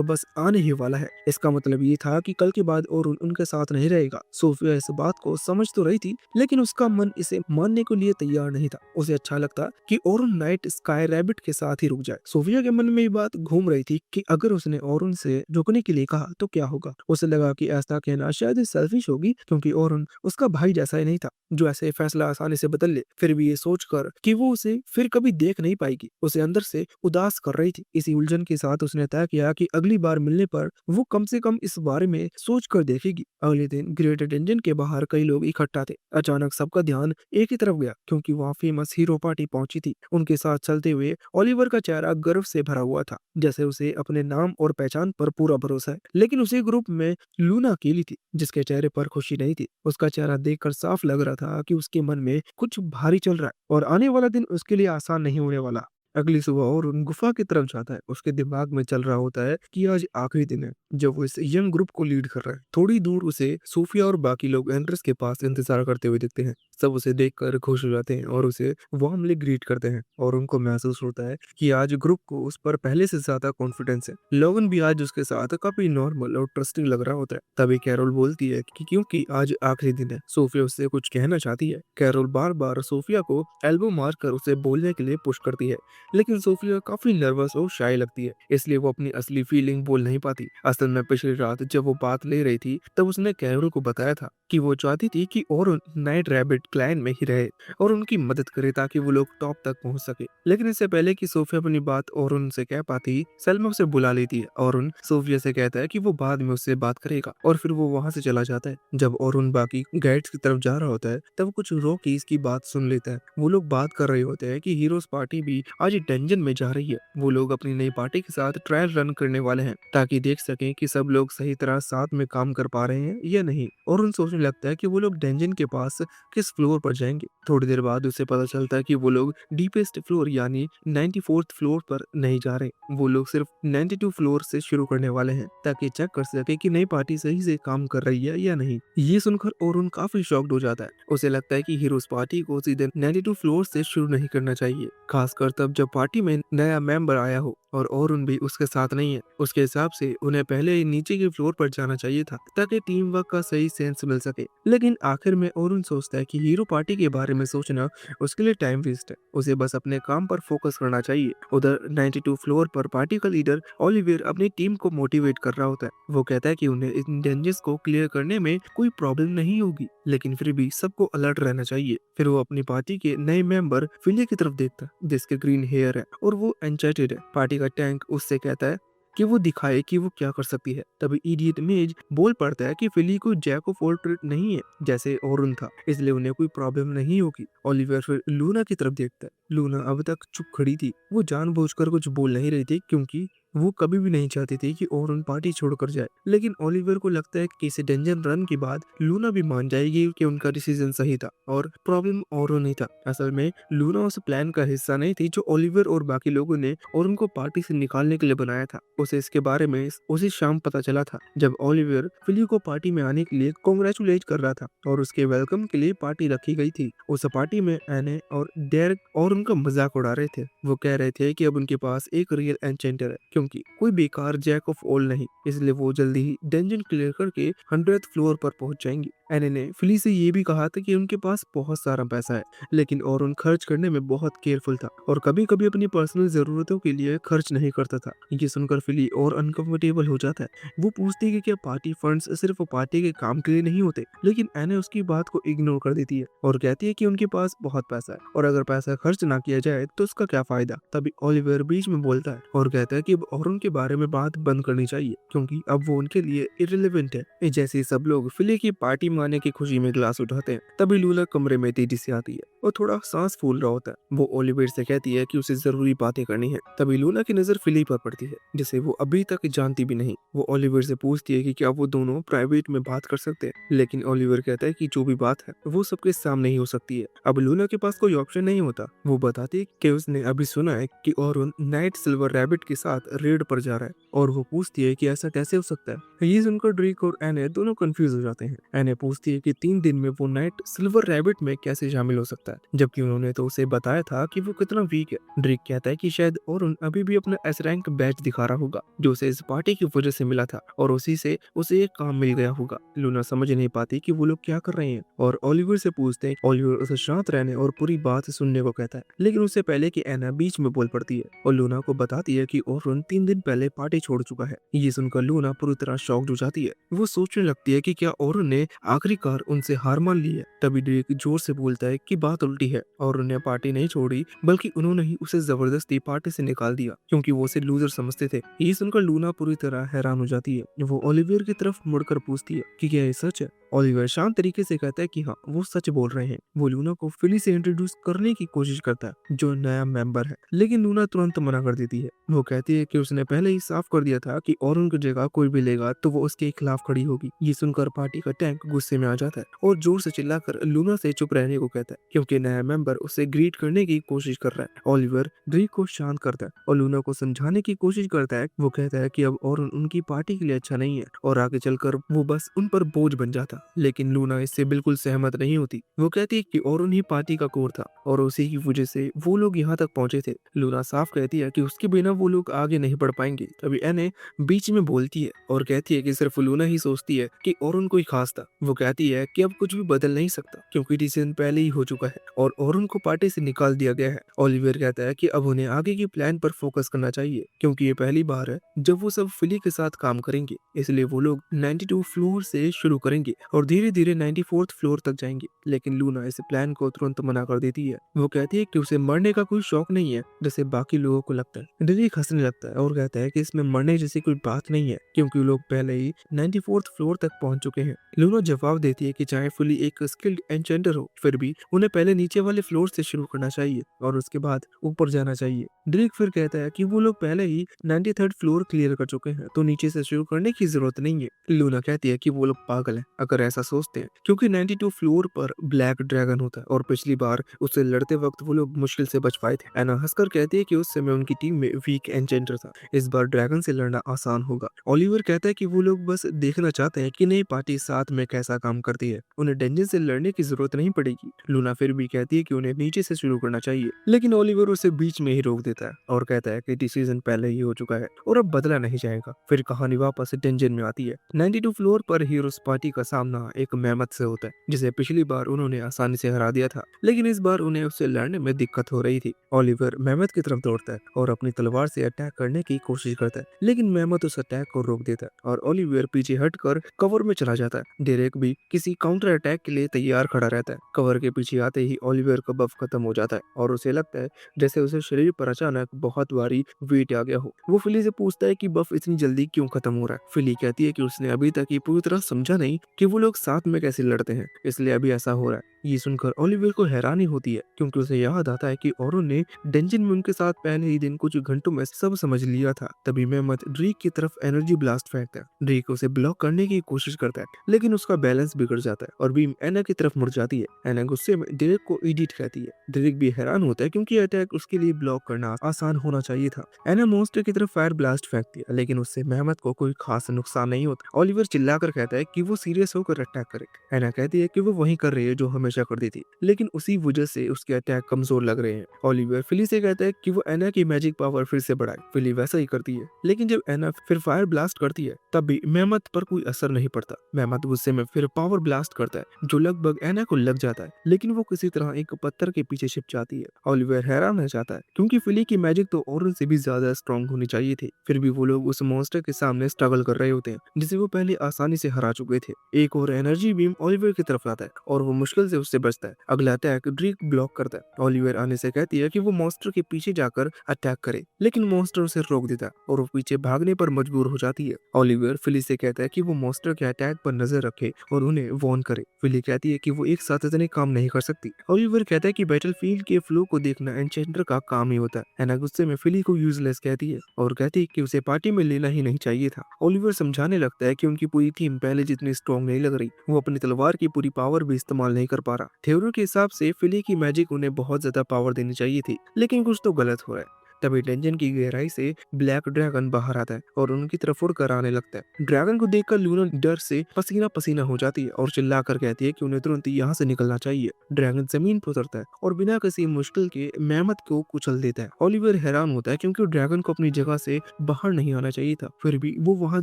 बस आने ही वाला है। इसका मतलब ये था कि कल के बाद और उनके साथ नहीं रहेगा। सोफिया इस बात को समझ तो रही थी, लेकिन उसका मन इसे मानने के लिए तैयार नहीं था। उसे अच्छा लगता कि ओरुन नाइट स्काई रैबिट के साथ ही रुक जाए। सोफिया के मन में ये बात घूम रही थी कि अगर उसने ओरुन से रुकने के लिए कहा तो क्या होगा। उसे लगा कि ऐसा कहना शायद सेल्फिश होगी, क्योंकि ओरुन उसका भाई जैसा ही नहीं था जो ऐसे फैसला आसानी से बदल ले। फिर भी ये सोचकर कि वो उसे फिर कभी देख नहीं पाएगी, उसे अंदर से उदास कर रही थी। इसी उलझन के साथ उसने तय किया कि अगली बार मिलने पर वो कम से कम इस बारे में सोच कर देखेगी। अगले दिन ग्रेट डेंजन के बाहर कई लोग इकट्ठा थे। अचानक सबका ध्यान एक ही तरफ गया, क्योंकि वहाँ फेमस हीरो पार्टी पहुंची थी। उनके साथ चलते हुए ओलिवर का चेहरा गर्व से भरा हुआ था, जैसे उसे अपने नाम और पहचान पर पूरा भरोसा है। लेकिन उसी ग्रुप में लूना अकेली थी, जिसके चेहरे पर खुशी नहीं थी। उसका चेहरा देखकर साफ लग रहा था कि उसके मन में कुछ भारी चल रहा है और आने वाला दिन उसके लिए आसान नहीं होने वाला। अगली सुबह और उन गुफा की तरफ जाता है। उसके दिमाग में चल रहा होता है कि आज आखिरी दिन है जब वो इस यंग ग्रुप को लीड कर रहा है। थोड़ी दूर उसे सोफिया और बाकी लोग एंड्रेस के पास इंतजार करते हुए दिखते हैं। सब उसे देखकर खुश हो जाते हैं और उसे वार्मली ग्रीट करते हैं और उनको महसूस होता है कि आज ग्रुप को उस पर पहले से ज्यादा कॉन्फिडेंस है। लोगन भी आज उसके साथ काफी नॉर्मल और ट्रस्टिंग लग रहा होता है। तभी कैरोल बोलती है कि क्योंकि आज आखिरी दिन है। सोफिया उससे कुछ कहना चाहती है। कैरोल बार बार सोफिया को एल्बो मार कर उसे बोलने के लिए पुश करती है, लेकिन सोफिया काफी नर्वस और शाय लगती है, इसलिए वो अपनी असली फीलिंग बोल नहीं पाती। असल में पिछली रात जब वो बात ले रही थी तब उसने कैरोल को बताया था कि वो चाहती थी कि और नाइट रैबिट क्लैन में ही रहे और उनकी मदद करे ताकि वो लोग टॉप तक पहुंच सके। लेकिन इससे पहले कि सोफिया अपनी बात और उनसे कह पाती, सलमा उसे बुला लेती है और उन सोफिया से कहता है कि वो बाद में उससे बात करेगा और फिर वो वहां से चला जाता है। जब और उन बाकी गाइड्स की तरफ जा रहा होता है तब कुछ रॉकीज की बात सुन लेता है। वो लोग बात कर रहे होते हैं कि हीरोज पार्टी भी आज डेंजन में जा रही है। वो लोग अपनी नई पार्टी के साथ ट्रायल रन करने वाले हैं ताकि देख सकें कि सब लोग सही तरह साथ में काम कर पा रहे हैं या नहीं। और उन सोचने लगता है कि वो लोग डेंजन के पास किस फ्लोर पर जाएंगे। थोड़ी देर बाद उसे पता चलता है कि वो लोग डीपेस्ट फ्लोर यानी 94th फ्लोर पर नहीं जा रहे। वो लोग सिर्फ 92 फ्लोर से शुरू करने वाले हैं ताकि चेक कर सके कि नई पार्टी सही से काम कर रही है या नहीं। ये सुनकर ओरुन काफी शॉक्ड हो जाता है। उसे लगता है कि हीरोज पार्टी को सीधे 92 फ्लोर से शुरू नहीं करना चाहिए, खासकर तब जब पार्टी में नया मेंबर आया हो और ओरुन भी उसके साथ नहीं है। उसके हिसाब से उन्हें पहले ही नीचे के फ्लोर पर जाना चाहिए था ताकि टीम वर्क का सही सेंस मिल सके। लेकिन आखिर में ओरुन सोचता है कि हीरो पार्टी के बारे में सोचना उसके लिए टाइम वेस्ट है। उसे बस अपने काम पर फोकस करना चाहिए। उधर 92 फ्लोर पर पार्टी का लीडर ओलिवियर अपनी टीम को मोटिवेट कर रहा होता है। वो कहता है कि उन्हें इन डेंजर्स को क्लियर करने में कोई प्रॉब्लम नहीं होगी, लेकिन फिर भी सबको अलर्ट रहना चाहिए। फिर वो अपनी पार्टी के नए मेंबर फिली की तरफ देखता है जिसके ग्रीन हेयर है और वो एंचाइटेड है। पार्टी का टैंक उससे कहता है कि वो दिखाए कि वो क्या कर सकती है। तभी इडियट मेज बोल पड़ता है कि फिली को जैक ऑफ ऑल ट्रेड नहीं है जैसे ओरुन था, इसलिए उन्हें कोई प्रॉब्लम नहीं होगी। ओलिवर फिर लूना की तरफ देखता है। लूना अब तक चुप खड़ी थी। वो जानबूझकर कुछ बोल नहीं रही थी क्योंकि वो कभी भी नहीं चाहती थी कि ओरुन पार्टी छोड़कर जाए। लेकिन ओलिवर को लगता है कि इस डेंजर रन के बाद लूना भी मान जाएगी कि उनका डिसीजन सही था और प्रॉब्लम ओरुन नहीं था। असल में लूना उस प्लान का हिस्सा नहीं थी जो ओलिवर और बाकी लोगों ने ओरुन को पार्टी से निकालने के लिए बनाया था। उसे इसके बारे में उसी शाम पता चला था जब ओलिवर फिली को पार्टी में आने के लिए कांग्रेचुलेट कर रहा था और उसके वेलकम के लिए पार्टी रखी गई थी। उस पार्टी में एने और डेरेक और उनका मजाक उड़ा रहे थे। वो कह रहे थे कि अब उनके पास एक रियल एन्चेंटर है क्योंकि कोई बेकार जैक ऑफ ऑल नहीं, इसलिए वो जल्दी ही डंजन क्लियर करके 100th फ्लोर पर पहुंच जाएंगी। एने ने फिली से ये भी कहा था कि उनके पास बहुत सारा पैसा है, लेकिन ओरुन खर्च करने में बहुत केयरफुल था और कभी कभी अपनी पर्सनल जरूरतों के लिए खर्च नहीं करता था। ये सुनकर फिली और अनकंफर्टेबल हो जाता है। वो पूछती है कि क्या पार्टी फंड्स सिर्फ पार्टी के काम के लिए नहीं होते, लेकिन एने उसकी बात को इग्नोर कर देती है और कहती है कि उनके पास बहुत पैसा है और अगर पैसा खर्च ना किया जाए तो उसका क्या फायदा। तभी ओलिवर बीच में बोलता है और कहता है कि अब ओरुन के बारे में बात बंद करनी चाहिए क्योंकि अब वो उनके लिए इररिलेवेंट है। जैसे ही सब लोग फिली की पार्टी मारने की खुशी में ग्लास उठाते हैं तभी लूना कमरे में तेजी से आती है और थोड़ा सांस फूल रहा होता है। वो ओलिवर से कहती है कि उसे जरूरी बातें करनी है। तभी लूना की नजर फिली पर पड़ती है जिसे वो अभी तक जानती भी नहीं। वो ओलिवर से पूछती है कि क्या वो दोनों प्राइवेट में बात कर सकते हैं, लेकिन ओलिवर कहता है कि जो भी बात है वो सबके सामने ही हो सकती है। अब लूना के पास कोई ऑप्शन नहीं होता। वो बताती है कि उसने अभी सुना है कि ओरुन नाइट सिल्वर रैबिट के साथ रेड पर जा रहा है और वो पूछती है कि ऐसा कैसे हो सकता है। ये सुनकर ड्रेक और एने दोनों कंफ्यूज हो जाते हैं। एने पूछती है कि 3 दिन में वो नाइट सिल्वर रैबिट में कैसे शामिल हो सकता है, जबकि उन्होंने तो उसे बताया था कि वो कितना वीक है। ड्रेक कहता है कि शायद ओरुन अभी भी अपना एस रैंक बैच दिखा रहा होगा जो उसे इस पार्टी की वजह से मिला था और उसी से उसे एक काम मिल गया होगा। लूना समझ नहीं पाती कि वो लोग क्या कर रहे हैं और ओलिवर से पूछते हैं। ओलिवर उसे शांत रहने और पूरी बात सुनने को कहता है, लेकिन उससे पहले कि एना बीच में बोल पड़ती है और लूना को बताती है कि ओरुन 3 दिन पहले पार्टी छोड़ चुका है। ये सुनकर लूना पूरी तरह शॉक्ड हो जाती है। वो सोचने लगती है कि क्या ओरुन ने आखिरकार उनसे हार मान ली है। तभी ड्रेक जोर से बोलता है कि बात उल्टी है और उन्हें पार्टी नहीं छोड़ी बल्कि उन्होंने ही उसे जबरदस्ती पार्टी से निकाल दिया क्योंकि वो उसे लूजर समझते थे। ये सुनकर लूना पूरी तरह हैरान हो जाती है। वो ओलिवियर की तरफ मुड़कर पूछती है कि क्या ये सच है। ओलिवर शांत तरीके से कहता है कि हाँ वो सच बोल रहे हैं। वो लूना को फिली से इंट्रोड्यूस करने की कोशिश करता है जो नया मेंबर है, लेकिन लूना तुरंत मना कर देती है। वो कहती है कि उसने पहले ही साफ कर दिया था कि और उनकी जगह कोई भी लेगा तो वो उसके खिलाफ खड़ी होगी। ये सुनकर पार्टी का टैंक गुस्से में आ जाता है और जोर से चिल्लाकर लूना से चुप रहने को कहता है क्योंकि नया मेंबर उसे ग्रीट करने की कोशिश कर रहा है। ओलिवर ड्रेक को शांत करता है और लूना को समझाने की कोशिश करता है। वो कहता है कि अब और उनकी पार्टी के लिए अच्छा नहीं है और आगे चलकर वो बस उन पर बोझ बन जाता, लेकिन लूना इससे बिल्कुल सहमत नहीं होती। वो कहती है कि और उन्हीं पार्टी का कोर था और उसी की वजह से वो लोग यहाँ तक पहुंचे थे। लूना साफ कहती है कि उसके बिना वो लोग आगे नहीं बढ़ पाएंगे। तभी एने बीच में बोलती है और कहती है कि सिर्फ लूना ही सोचती है कि और कोई खास था। वो कहती है कि अब कुछ भी बदल नहीं सकता क्योंकि डिसीजन पहले ही हो चुका है और उनको पार्टी से निकाल दिया गया है। ओलिवियर कहता है कि अब उन्हें आगे की प्लान पर फोकस करना चाहिए क्योंकि ये पहली बार है जब वो सब फिली के साथ काम करेंगे, इसलिए वो लोग 92 फ्लोर से शुरू करेंगे और धीरे धीरे 94th फ्लोर तक जाएंगे। लेकिन लूना इस प्लान को तुरंत मना कर देती है। वो कहती है कि उसे मरने का कोई शौक नहीं है जैसे बाकी लोगों को लगता है। ड्रेक हंसने लगता है और कहता है कि इसमें मरने जैसी कोई बात नहीं है क्योंकि लोग पहले ही 94th फ्लोर तक पहुंच चुके हैं। लूना जवाब देती है कि चाहे फुली एक स्किल्ड एन्चेंटर हो फिर भी उन्हें पहले नीचे वाले फ्लोर से शुरू करना चाहिए और उसके बाद ऊपर जाना चाहिए। ड्रेक फिर कहता है कि वो लोग पहले ही 93rd फ्लोर क्लियर कर चुके हैं तो नीचे से शुरू करने की जरूरत नहीं है। लूना कहती है कि वो लोग पागल हैं अगर ऐसा सोचते हैं क्योंकि 92 फ्लोर पर ब्लैक ड्रैगन होता है और पिछली बार उससे लड़ते वक्त वो लोग मुश्किल से बच पाए थे। एना हंसकर कहती है कि उस समय उनकी टीम में वीक एन्चेंटर था, इस बार ड्रैगन से लड़ना आसान होगा। ओलिवर कहता है कि वो लोग बस देखना चाहते हैं कि नई पार्टी साथ में कैसा काम करती है, उन्हें डेंजन से लड़ने की जरूरत नहीं पड़ेगी। लूना फिर भी कहती है कि उन्हें नीचे से शुरू करना चाहिए लेकिन ओलिवर उसे बीच में ही रोक देता है और कहता है कि डिसीजन पहले ही हो चुका है और अब बदला नहीं जाएगा। फिर कहानी वापस डेंजन में आती है। 92 फ्लोर पर हीरोज पार्टी का सामना एक मेहमत से होता है जिसे पिछली बार उन्होंने आसानी से हरा दिया था लेकिन इस बार उन्हें उससे लड़ने में दिक्कत हो रही थी। ओलिवर मेहमत की तरफ दौड़ता है और अपनी तलवार से अटैक करने की कोशिश करता है लेकिन मेहमत उस अटैक को रोक देता है और ओलिवर पीछे हटकर कवर में चला जाता है। डेरेक भी किसी काउंटर अटैक के लिए तैयार खड़ा रहता है। कवर के पीछे आते ही ओलिवर का बफ खत्म हो जाता है और उसे लगता है जैसे उसे शरीर पर अचानक बहुत भारी वेट आ गया हो। वो फिली से पूछता है कि बफ इतनी जल्दी क्यों खत्म हो रहा है। फिली कहती है कि उसने अभी तक ये पूरी तरह समझा नहीं कि वो लोग साथ में कैसे लड़ते हैं, इसलिए अभी ऐसा हो रहा है। ये सुनकर ओलिवर को हैरानी होती है क्योंकि उसे याद आता है कि औरों ने डेंजन में उनके साथ पहले ही दिन कुछ घंटों में सब समझ लिया था। तभी मेहमत ड्रीक की तरफ एनर्जी ब्लास्ट फेंकता है। ड्रीक उसे ब्लॉक करने की कोशिश करता है लेकिन उसका बैलेंस बिगड़ जाता है और बीम एना की तरफ मुड़ जाती है। एना गुस्से में डेरेक को इडियट कहती है। डेरेक भी हैरान होता है क्योंकि अटैक उसके लिए ब्लॉक करना आसान होना चाहिए था। एना मॉन्स्टर की तरफ फायर ब्लास्ट फेंकती है लेकिन उससे मेहमत को कोई खास नुकसान नहीं होता। ओलिवर चिल्लाकर कहता है कि वो सीरियस होकर अटैक करे। एना कहती है कि वो वही कर रही है जो हमेशा करती थी लेकिन उसी वजह से उसके अटैक कमजोर लग रहे हैं। ओलिवर फिली से कहता है कि वो एना की मैजिक पावर फिर से बढ़ाए। फिली वैसा ही करती है लेकिन जब एना फिर फायर ब्लास्ट करती है तब भी मेहमत पर कोई असर नहीं पड़ता। मेहमत गुस्से में फिर पावर ब्लास्ट करता है जो लगभग एना को लग जाता है लेकिन वो किसी तरह एक पत्थर के पीछे छिप जाती है। ओलिवर हैरान रह जाता है क्योंकि फिली की मैजिक तो औरों से भी ज्यादा स्ट्रॉन्ग होनी चाहिए थी, फिर भी वो लोग उस मॉन्स्टर के सामने स्ट्रगल कर रहे होते हैं जिसे वो पहले आसानी से हरा चुके थे। एक और एनर्जी बीम ओलिवर की तरफ आता है और वो मुश्किल से उससे बचता है। अगला अटैक ड्रीक ब्लॉक करता है। ओलिवर आने से कहती है कि वो मॉन्स्टर के पीछे जाकर अटैक करे लेकिन मॉन्स्टर उसे रोक देता है और वो पीछे भागने पर मजबूर हो जाती है। ओलिवर फिली से कहता है कि वो मॉन्स्टर के अटैक पर नजर रखे और उन्हें वॉर्न करे। फिली कहती है कि वो एक साथ इतने काम नहीं कर सकती। ओलिवर कहता है कि बैटलफील्ड के फ्लो को देखना एन्चेंटर का काम ही होता है। एना गुस्से में फिली को यूजलेस कहती है और कहती है कि उसे पार्टी में लेना ही नहीं चाहिए था। ओलिवर समझाने लगता है कि उनकी पूरी टीम पहले जितनी स्ट्रॉन्ग नहीं लग रही, वो अपनी तलवार की पूरी पावर भी इस्तेमाल नहीं कर पा रहा। थ्योरी के हिसाब से फिली की मैजिक उन्हें बहुत ज्यादा पावर देनी चाहिए थी लेकिन कुछ तो गलत हो रहा है। तभी डेंजन की गहराई से ब्लैक ड्रैगन बाहर आता है और उनकी तरफ उड़कर आने लगता है। ड्रैगन को देखकर लूना डर से पसीना पसीना हो जाती है और चिल्लाकर कहती है कि उन्हें तुरंत यहाँ से निकलना चाहिए। ड्रैगन जमीन पर उतरता है और बिना किसी मुश्किल के मेहमत को कुचल देता है। ओलिवर हैरान होता है क्योंकि ड्रैगन को अपनी जगह से बाहर नहीं आना चाहिए था, फिर भी वो वहां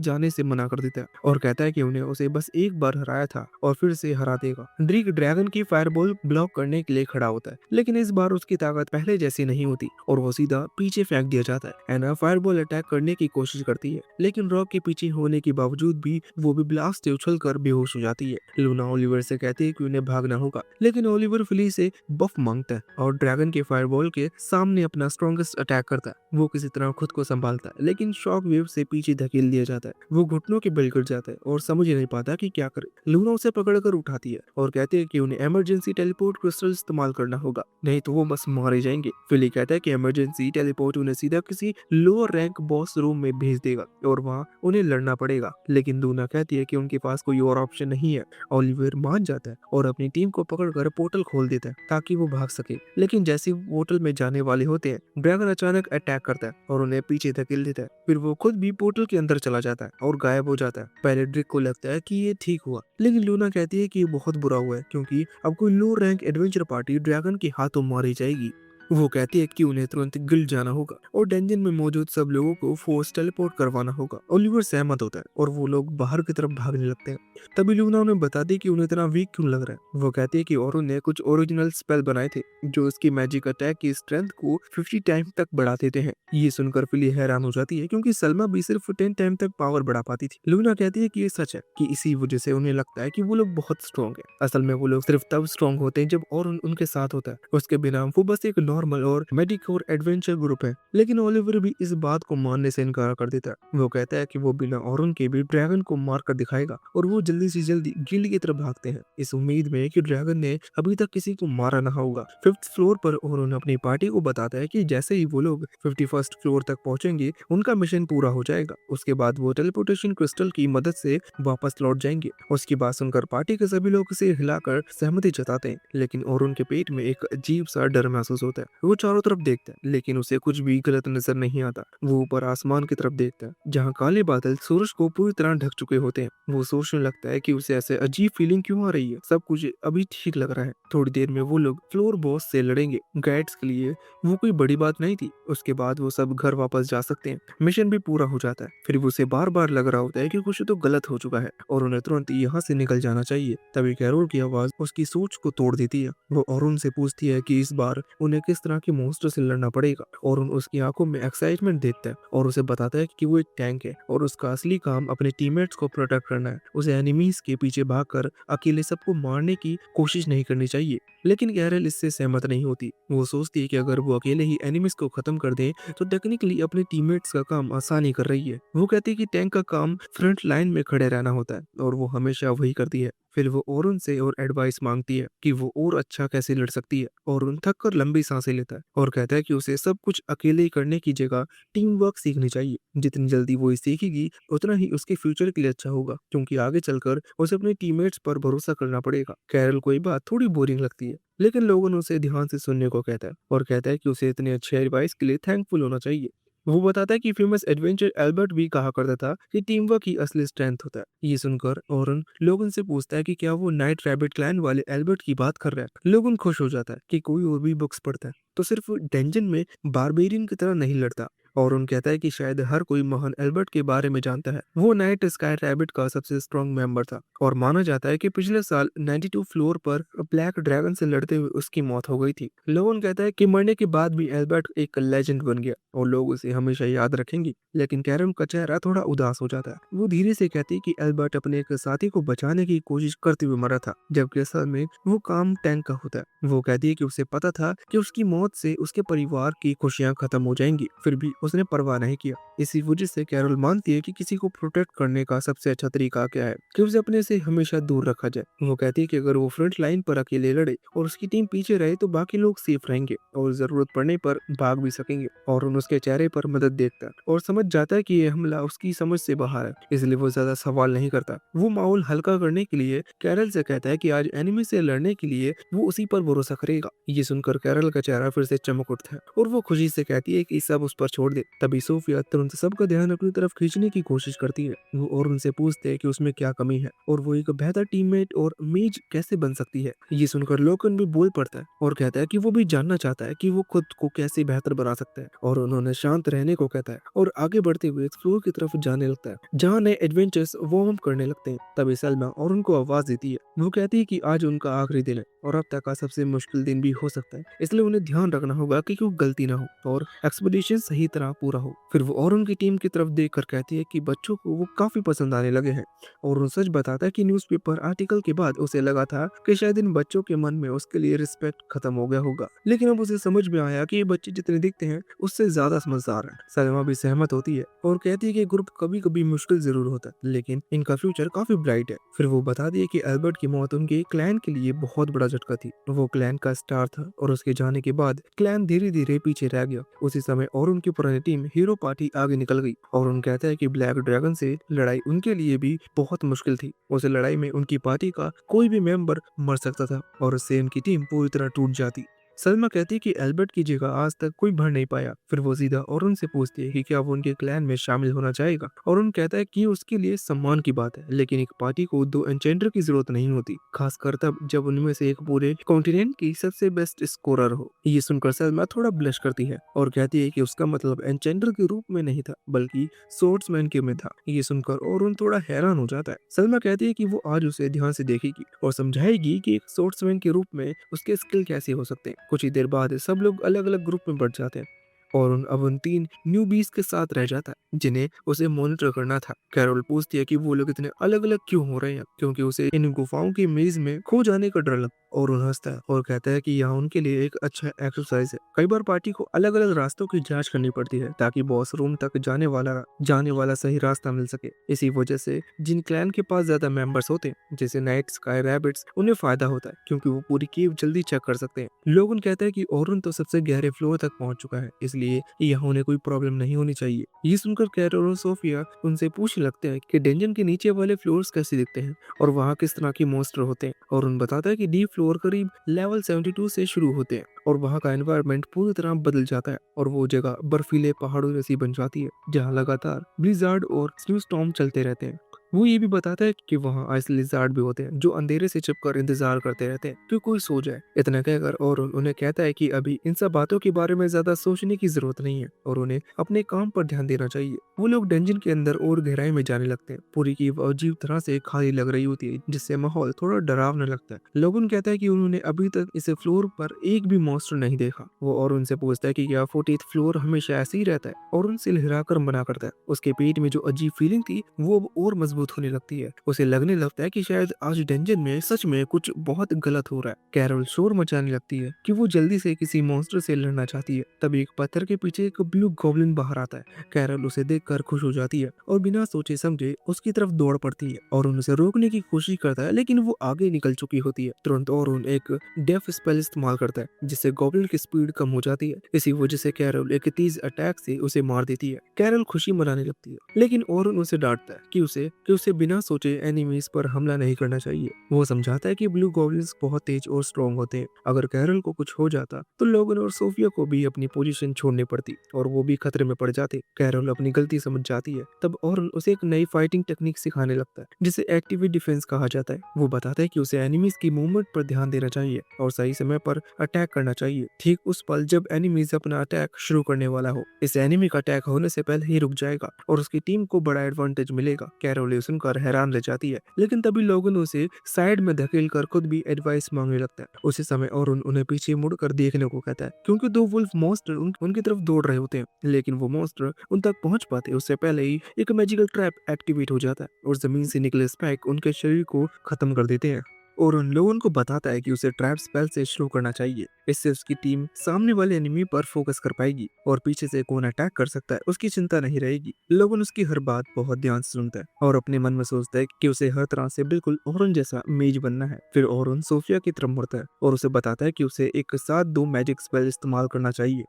जाने से मना कर देता है और कहता है कि उन्हें उसे बस एक बार हराया था और फिर से हरा देगा। ड्रीक ड्रैगन की फायरबॉल ब्लॉक करने के लिए खड़ा होता है लेकिन इस बार उसकी ताकत पहले जैसी नहीं होती और वो सीधा पीछे फेंक दिया जाता है। एना फायरबॉल अटैक करने की कोशिश करती है लेकिन रॉक के पीछे होने के बावजूद भी वो भी ब्लास्ट से उछलकर बेहोश हो जाती है। लूना ओलिवर से कहती है कि उन्हें भागना होगा लेकिन ओलिवर फिली से बफ मांगता है और ड्रैगन के फायरबॉल के सामने अपना स्ट्रॉन्गेस्ट अटैक करता है। वो किसी तरह खुद को संभालता है लेकिन शॉक वेव से पीछे धकेल दिया जाता है। वो घुटनों के बल गिर जाता है और समझ ही नहीं पाता कि क्या करे। लूना उसे पकड़कर उठाती है और कहती है कि उन्हें इमरजेंसी टेलीपोर्ट क्रिस्टल इस्तेमाल करना होगा, नहीं तो वो बस मारे जाएंगे। फिली कहता है कि इमरजेंसी टेलीपोर्ट उन्हें सीधा किसी लोअर रैंक बॉस रूम में भेज देगा और वहाँ उन्हें लड़ना पड़ेगा, लेकिन लूना कहती है कि उनके पास कोई और ऑप्शन नहीं है। ओलिवर मान जाता है और अपनी टीम को पकड़कर पोर्टल खोल देता है ताकि वो भाग सके, लेकिन जैसे वो पोर्टल में जाने वाले होते हैं ड्रैगन अचानक अटैक करता है और उन्हें पीछे धकेल देता है। फिर वो खुद भी पोर्टल के अंदर चला जाता है और गायब हो जाता है। पहले ड्रिक को लगता है कि ये ठीक हुआ लेकिन लूना कहती है कि ये बहुत बुरा हुआ है क्योंकि अब कोई लो रैंक एडवेंचर पार्टी ड्रैगन के हाथों मारी जाएगी। वो कहती है कि उन्हें तुरंत गिल्ड जाना होगा और डेंजन में मौजूद सब लोगों को फोर्स टेलीपोर्ट करवाना होगा। ओलिवर सहमत होता है और वो लोग बाहर की तरफ भागने लगते हैं। तभी लूना उन्हें बताती है कि उन्हें इतना वीक क्यों लग रहा है। वो कहती है कि औरों ने कुछ ओरिजिनल स्पेल बनाए थे जो उसकी मैजिक अटैक की स्ट्रेंथ को 50 टाइम तक बढ़ा देते हैं। ये सुनकर फिली हैरान हो जाती है क्योंकि सलमा भी सिर्फ 10 टाइम तक पावर बढ़ा पाती थी। लूना कहती है कि ये सच है कि इसी वजह से उन्हें लगता है कि वो लोग बहुत स्ट्रॉन्ग है। असल में वो लोग सिर्फ तब स्ट्रॉन्ग होते हैं जब और उनके साथ होता है। उसके बिना वो बस एक नॉर्मल और मेडिक और एडवेंचर ग्रुप है। लेकिन ओलिवर भी इस बात को मानने से इनकार कर देता है। वो कहता है कि वो बिना और उनके भी ड्रैगन को मार कर दिखाएगा और वो जल्दी से जल्दी गिल्ड की तरफ भागते हैं इस उम्मीद में कि ड्रैगन ने अभी तक किसी को मारा ना होगा। 5th फ्लोर पर और उन्हें अपनी पार्टी को बताता है कि जैसे ही वो लोग 51st फ्लोर तक पहुंचेंगे उनका मिशन पूरा हो जाएगा। उसके बाद वो टेलीपोर्टेशन क्रिस्टल की मदद से वापस लौट जाएंगे। उसकी बात सुनकर पार्टी के सभी लोग सिर हिलाकर सहमति जताते हैं। लेकिन और उनके पेट में एक अजीब सा डर महसूस होता है। वो चारों तरफ देखता है लेकिन उसे कुछ भी गलत नजर नहीं आता। वो ऊपर आसमान की तरफ देखता है जहाँ काले बादल सूरज को पूरी तरह ढक चुके होते हैं। वो सोचने लगता है कि उसे ऐसे अजीब फीलिंग क्यों आ रही है। सब कुछ अभी ठीक लग रहा है। थोड़ी देर में वो लोग फ्लोर बॉस से लड़ेंगे। गाइड्स के लिए वो कोई बड़ी बात नहीं थी। उसके बाद वो सब घर वापस जा सकते हैं। मिशन भी पूरा हो जाता है। फिर उसे बार बार लग रहा होता है कि कुछ तो गलत हो चुका है और उन्हें तुरंत यहाँ से निकल जाना चाहिए। तभी कैरोल की आवाज उसकी सोच को तोड़ देती है। वो औरुन से पूछती है कि इस बार उन्हें किस तरह के मॉन्स्टर से लड़ना पड़ेगा। औरुन उसकी आंखों में एक्साइटमेंट देखता है और उसे बताता है कि वो एक टैंक है और उसका असली काम अपने टीममेट्स को प्रोटेक्ट करना है। उसे एनिमीज के पीछे भागकर अकेले सबको मारने की कोशिश नहीं करनी चाहिए। लेकिन कैरल इससे सहमत नहीं होती। वो सोचती है कि अगर वो अकेले ही एनिमीज को खत्म कर दे तो टेक्निकली अपने टीममेट्स का काम आसानी कर रही है। वो कहती है कि टैंक का काम फ्रंट लाइन में खड़े रहना होता है और वो हमेशा वही करती है। फिर वो ओरुन से और एडवाइस मांगती है कि वो और अच्छा कैसे लड़ सकती है। ओरुन थक कर लंबी सांसें लेता है और कहता है कि उसे सब कुछ अकेले ही करने की जगह टीम वर्क सीखनी चाहिए। जितनी जल्दी वो ये सीखेगी उतना ही उसके फ्यूचर के लिए अच्छा होगा क्योंकि आगे चलकर उसे अपने टीममेट्स पर भरोसा करना पड़ेगा। कैरल को ये बात थोड़ी बोरिंग लगती है लेकिन लोगन उसे ध्यान से सुनने को कहता है और कहता है कि उसे इतने अच्छे एडवाइस के लिए थैंकफुल होना चाहिए। वो बताता है कि फेमस एडवेंचर एल्बर्ट भी कहा करता था कि टीम वर्क ही असली स्ट्रेंथ होता है। ये सुनकर ओरन लोगन से पूछता है कि क्या वो नाइट रैबिट क्लैन वाले एल्बर्ट की बात कर रहा है। लोगन खुश हो जाता है कि कोई और भी बुक्स पढ़ता है तो सिर्फ डेंजन में बारबेरियन की तरह नहीं लड़ता। और उन कहता है कि शायद हर कोई महान एल्बर्ट के बारे में जानता है। वो नाइट स्काई रैबिट का सबसे स्ट्रॉन्ग मेंबर था और माना जाता है कि पिछले साल 92 फ्लोर पर ब्लैक ड्रैगन से लड़ते हुए उसकी मौत हो गई थी। लोगन कहता है कि मरने के बाद भी एल्बर्ट एक लेजेंड बन गया और लोग उसे हमेशा याद रखेंगे। लेकिन कैरम का चेहरा थोड़ा उदास हो जाता है। वो धीरे से कहती है कि एल्बर्ट अपने एक साथी को बचाने की कोशिश करते हुए मरा था जबकि असल में वो काम टैंक का होता है। वो कहती है कि उसे पता था कि उसकी मौत से उसके परिवार की खुशियां खत्म हो जाएंगी फिर भी उसने परवाह नहीं किया। इसी वजह से कैरोल मानती है कि किसी को प्रोटेक्ट करने का सबसे अच्छा तरीका क्या है कि उसे अपने से हमेशा दूर रखा जाए। वो कहती है कि अगर वो फ्रंट लाइन पर अकेले लड़े और उसकी टीम पीछे रहे तो बाकी लोग सेफ रहेंगे और जरूरत पड़ने पर भाग भी सकेंगे। और उसके चेहरे पर मदद देखता है और समझ जाता है कि ये हमला उसकी समझ से बाहर है इसलिए वो ज्यादा सवाल नहीं करता। वो माहौल हल्का करने के लिए कैरल से कहता है कि आज एनिमी से लड़ने के लिए वो उसी पर भरोसा करेगा। ये सुनकर कैरल का चेहरा फिर से चमक उठता है और वो खुशी से कहती है कि सब उस पर छोड़ दे। तभी सोफिया तुरंत सबका ध्यान अपनी तरफ खींचने की कोशिश करती है। वो और उनसे पूछते हैं कि उसमें क्या कमी है और वो एक बेहतर टीममेट और मेज कैसे बन सकती है। ये सुनकर लोकन भी बोल पड़ता है और कहता है कि वो भी जानना चाहता है कि वो खुद को कैसे बेहतर बना सकता है और उन्होंने शांत रहने को कहता है और आगे बढ़ते हुए एक्सप्लोर की तरफ जाने लगता है जहाँ नए एडवेंचर्स वार्म अप करने लगते हैं। तभी सलमा और उनको आवाज देती है। वो कहती है कि आज उनका आखिरी दिन है और अब तक का सबसे मुश्किल दिन भी हो सकता है इसलिए उन्हें ध्यान रखना होगा कि कोई गलती ना हो और एक्सपीडिशन सही तरह पूरा हो। फिर वो और उनकी टीम की तरफ देखकर कहती है कि बच्चों को वो काफी पसंद आने लगे हैं और उन सच बताता है कि न्यूज़पेपर आर्टिकल के बाद उसे लगा था कि शायद इन बच्चों के मन में उसके लिए रिस्पेक्ट खत्म हो गया होगा लेकिन अब उसे समझ में आया कि ये बच्चे जितने दिखते हैं उससे ज्यादा समझदार हैं। सलमा भी सहमत होती है और कहती है कि ग्रुप कभी कभी मुश्किल जरूर होता है लेकिन इनका फ्यूचर काफी ब्राइट है। फिर वो बताती है कि एल्बर्ट की मौत उनके क्लैन के लिए बहुत बड़ा झटका थी। वो क्लैन का स्टार था और उसके जाने के बाद क्लैन धीरे धीरे पीछे रह गया। उसी समय और उनकी पुरानी टीम हीरो पार्टी आगे निकल गई और उन कहता है कि ब्लैक ड्रैगन से लड़ाई उनके लिए भी बहुत मुश्किल थी। उस लड़ाई में उनकी पार्टी का कोई भी मेंबर मर सकता था और उससे उनकी टीम पूरी तरह टूट जाती। सलमा कहती है कि एल्बर्ट की जगह आज तक कोई भर नहीं पाया। फिर वो सीधा औरन से पूछती है कि क्या वो उनके क्लैन में शामिल होना चाहेगा। औरन कहता है कि उसके लिए सम्मान की बात है, लेकिन एक पार्टी को दो एन्चेंडर की जरूरत नहीं होती, खासकर तब जब उनमें से एक पूरे कॉन्टिनेंट की सबसे बेस्ट स्कोरर हो। ये सुनकर सलमा थोड़ा ब्लश करती है और कहती है कि उसका मतलब एन्चेंडर के रूप में नहीं था, बल्कि सोर्ट्समैन के में था। ये सुनकर औरन थोड़ा हैरान हो जाता है। सलमा कहती है कि वो आज उसे ध्यान से देखेगी और समझाएगी कि एक सोर्ट्समैन के रूप में उसके स्किल कैसे हो सकते हैं। कुछ ही देर बाद सब लोग अलग अलग ग्रुप में बढ़ जाते हैं और अब उन तीन न्यूबीज के साथ रह जाता है जिन्हें उसे मॉनिटर करना था। कैरोल पूछती है कि वो लोग इतने अलग अलग क्यों हो रहे हैं, क्योंकि उसे इन गुफाओं की मेज में खो जाने का डर लगता है। और उन हंसता है और कहता है कि यहाँ उनके लिए एक अच्छा एक्सरसाइज है। कई बार पार्टी को अलग अलग रास्तों की जांच करनी पड़ती है ताकि बॉस रूम तक जाने वाला सही रास्ता मिल सके। इसी वजह से जिन क्लैन के पास ज्यादा मेंबर्स होते हैं, जैसे नाइट स्काई रैबिट्स, उन्हें फायदा होता है क्योंकि वो पूरी कीव जल्दी चेक कर सकते हैं। लोगन कहता है कि ओरुन तो सबसे गहरे फ्लोर तक पहुंच चुका है, इसलिए यहाँ उन्हें कोई प्रॉब्लम नहीं होनी चाहिए। ये सुनकर कैरोल और सोफिया उनसे पूछने लगते हैं कि डेंजन के नीचे वाले फ्लोर्स कैसे दिखते हैं और वहाँ किस तरह के मॉन्स्टर होते हैं। और उन बताता है कि डीप फ्लोर करीब लेवल 72 से शुरू होते हैं और वहाँ का एनवायरनमेंट पूरी तरह बदल जाता है और वो जगह बर्फीले पहाड़ों जैसी बन जाती है जहाँ लगातार ब्लिज़ार्ड और स्नो स्टॉर्म चलते रहते हैं। वो ये भी बताता है कि वहाँ आइस लिज़ार्ड भी होते हैं जो अंधेरे से छिपकर इंतजार करते रहते हैं कि कोई सो जाए। इतना कहकर और उन्हें कहता है कि अभी इन सब बातों के बारे में ज्यादा सोचने की जरूरत नहीं है और उन्हें अपने काम पर ध्यान देना चाहिए। वो लोग डंजन के अंदर और गहराई में जाने लगते हैं। पूरी की अजीब तरह से खाली लग रही होती है जिससे माहौल थोड़ा डरावना लगता है। लोगन कहता है कि उन्होंने अभी तक इस फ्लोर पर एक भी मॉन्स्टर नहीं देखा। वो और उनसे पूछता है कि क्या 40th फ्लोर हमेशा ऐसे ही रहता है और उनसे लहराकर मना करता है। उसके पेट में जो अजीब फीलिंग थी वो अब और मजबूत होने लगती है। उसे लगने लगता है कि शायद आज डंजन में सच में कुछ बहुत गलत हो रहा है। कैरोल शोर मचाने लगती है कि वो जल्दी से किसी मॉन्स्टर से लड़ना चाहती है। तभी एक पत्थर के पीछे एक ब्लू गॉब्लिन बाहर आता है। कैरोल उसे देखकर खुश हो जाती है और बिना सोचे समझे उसकी तरफ दौड़ पड़ती है और उसे रोकने की कोशिश करता है, लेकिन वो आगे निकल चुकी होती है। तुरंत और एक डेफ स्पेल इस्तेमाल करता है जिससे गॉब्लिन की स्पीड कम हो जाती है। इसी वजह से कैरोल एक तेज अटैक से उसे मार देती है। कैरोल खुशी मनाने लगती है, लेकिन औरन उसे डांटता है कि उसे बिना सोचे एनिमीज पर हमला नहीं करना चाहिए। वो समझाता है कि ब्लू गॉब्लिन्स बहुत तेज और स्ट्रॉन्ग होते हैं। अगर कैरल को कुछ हो जाता तो लोगन और सोफिया को भी अपनी पोजीशन छोड़नी पड़ती और वो भी खतरे में पड़ जाते। कैरल अपनी गलती समझ जाती है तब औरन उसे एक नई फाइटिंग टेक्निक सिखाने लगता है जिसे एक्टिव डिफेंस कहा जाता है। वो बताता है कि उसे एनिमीज की मूवमेंट पर ध्यान देना चाहिए और सही समय पर अटैक करना चाहिए, ठीक उस पल जब एनिमीज अपना अटैक शुरू करने वाला हो। इस एनिमी का अटैक होने से पहले ही रुक जाएगा और उसकी टीम को बड़ा एडवांटेज मिलेगा। कैरोल ये सुनकर हैरान रह जाती है, लेकिन तभी लोगन उसे साइड में धकेल कर खुद भी एडवाइस मांगने लगता है। उसी समय और उन्हें पीछे मुड़कर देखने को कहता है क्योंकि दो वुल्फ मॉन्स्टर उनकी तरफ दौड़ रहे होते हैं, लेकिन वो मॉन्स्टर उन तक पहुंच पाते उससे पहले ही एक मैजिकल ट्रैप एक्टिवेट हो जाता है और जमीन से निकले स्पाइक उनके शरीर को खत्म कर देते हैं। और उन लोगों को बताता है कि उसे ट्रैप स्पेल से शुरू करना चाहिए। इससे उसकी टीम सामने वाले एनिमी पर फोकस कर पाएगी और पीछे से कौन अटैक कर सकता है उसकी चिंता नहीं रहेगी। लोगन उसकी हर बात बहुत ध्यान से सुनता है और अपने मन में सोचता है कि उसे हर तरह से बिल्कुल ओरन जैसा मेज बनना है। फिर ओरन सोफिया की तरफ मुड़ता है और उसे बताता है कि उसे एक साथ दो मैजिक स्पेल इस्तेमाल करना चाहिए।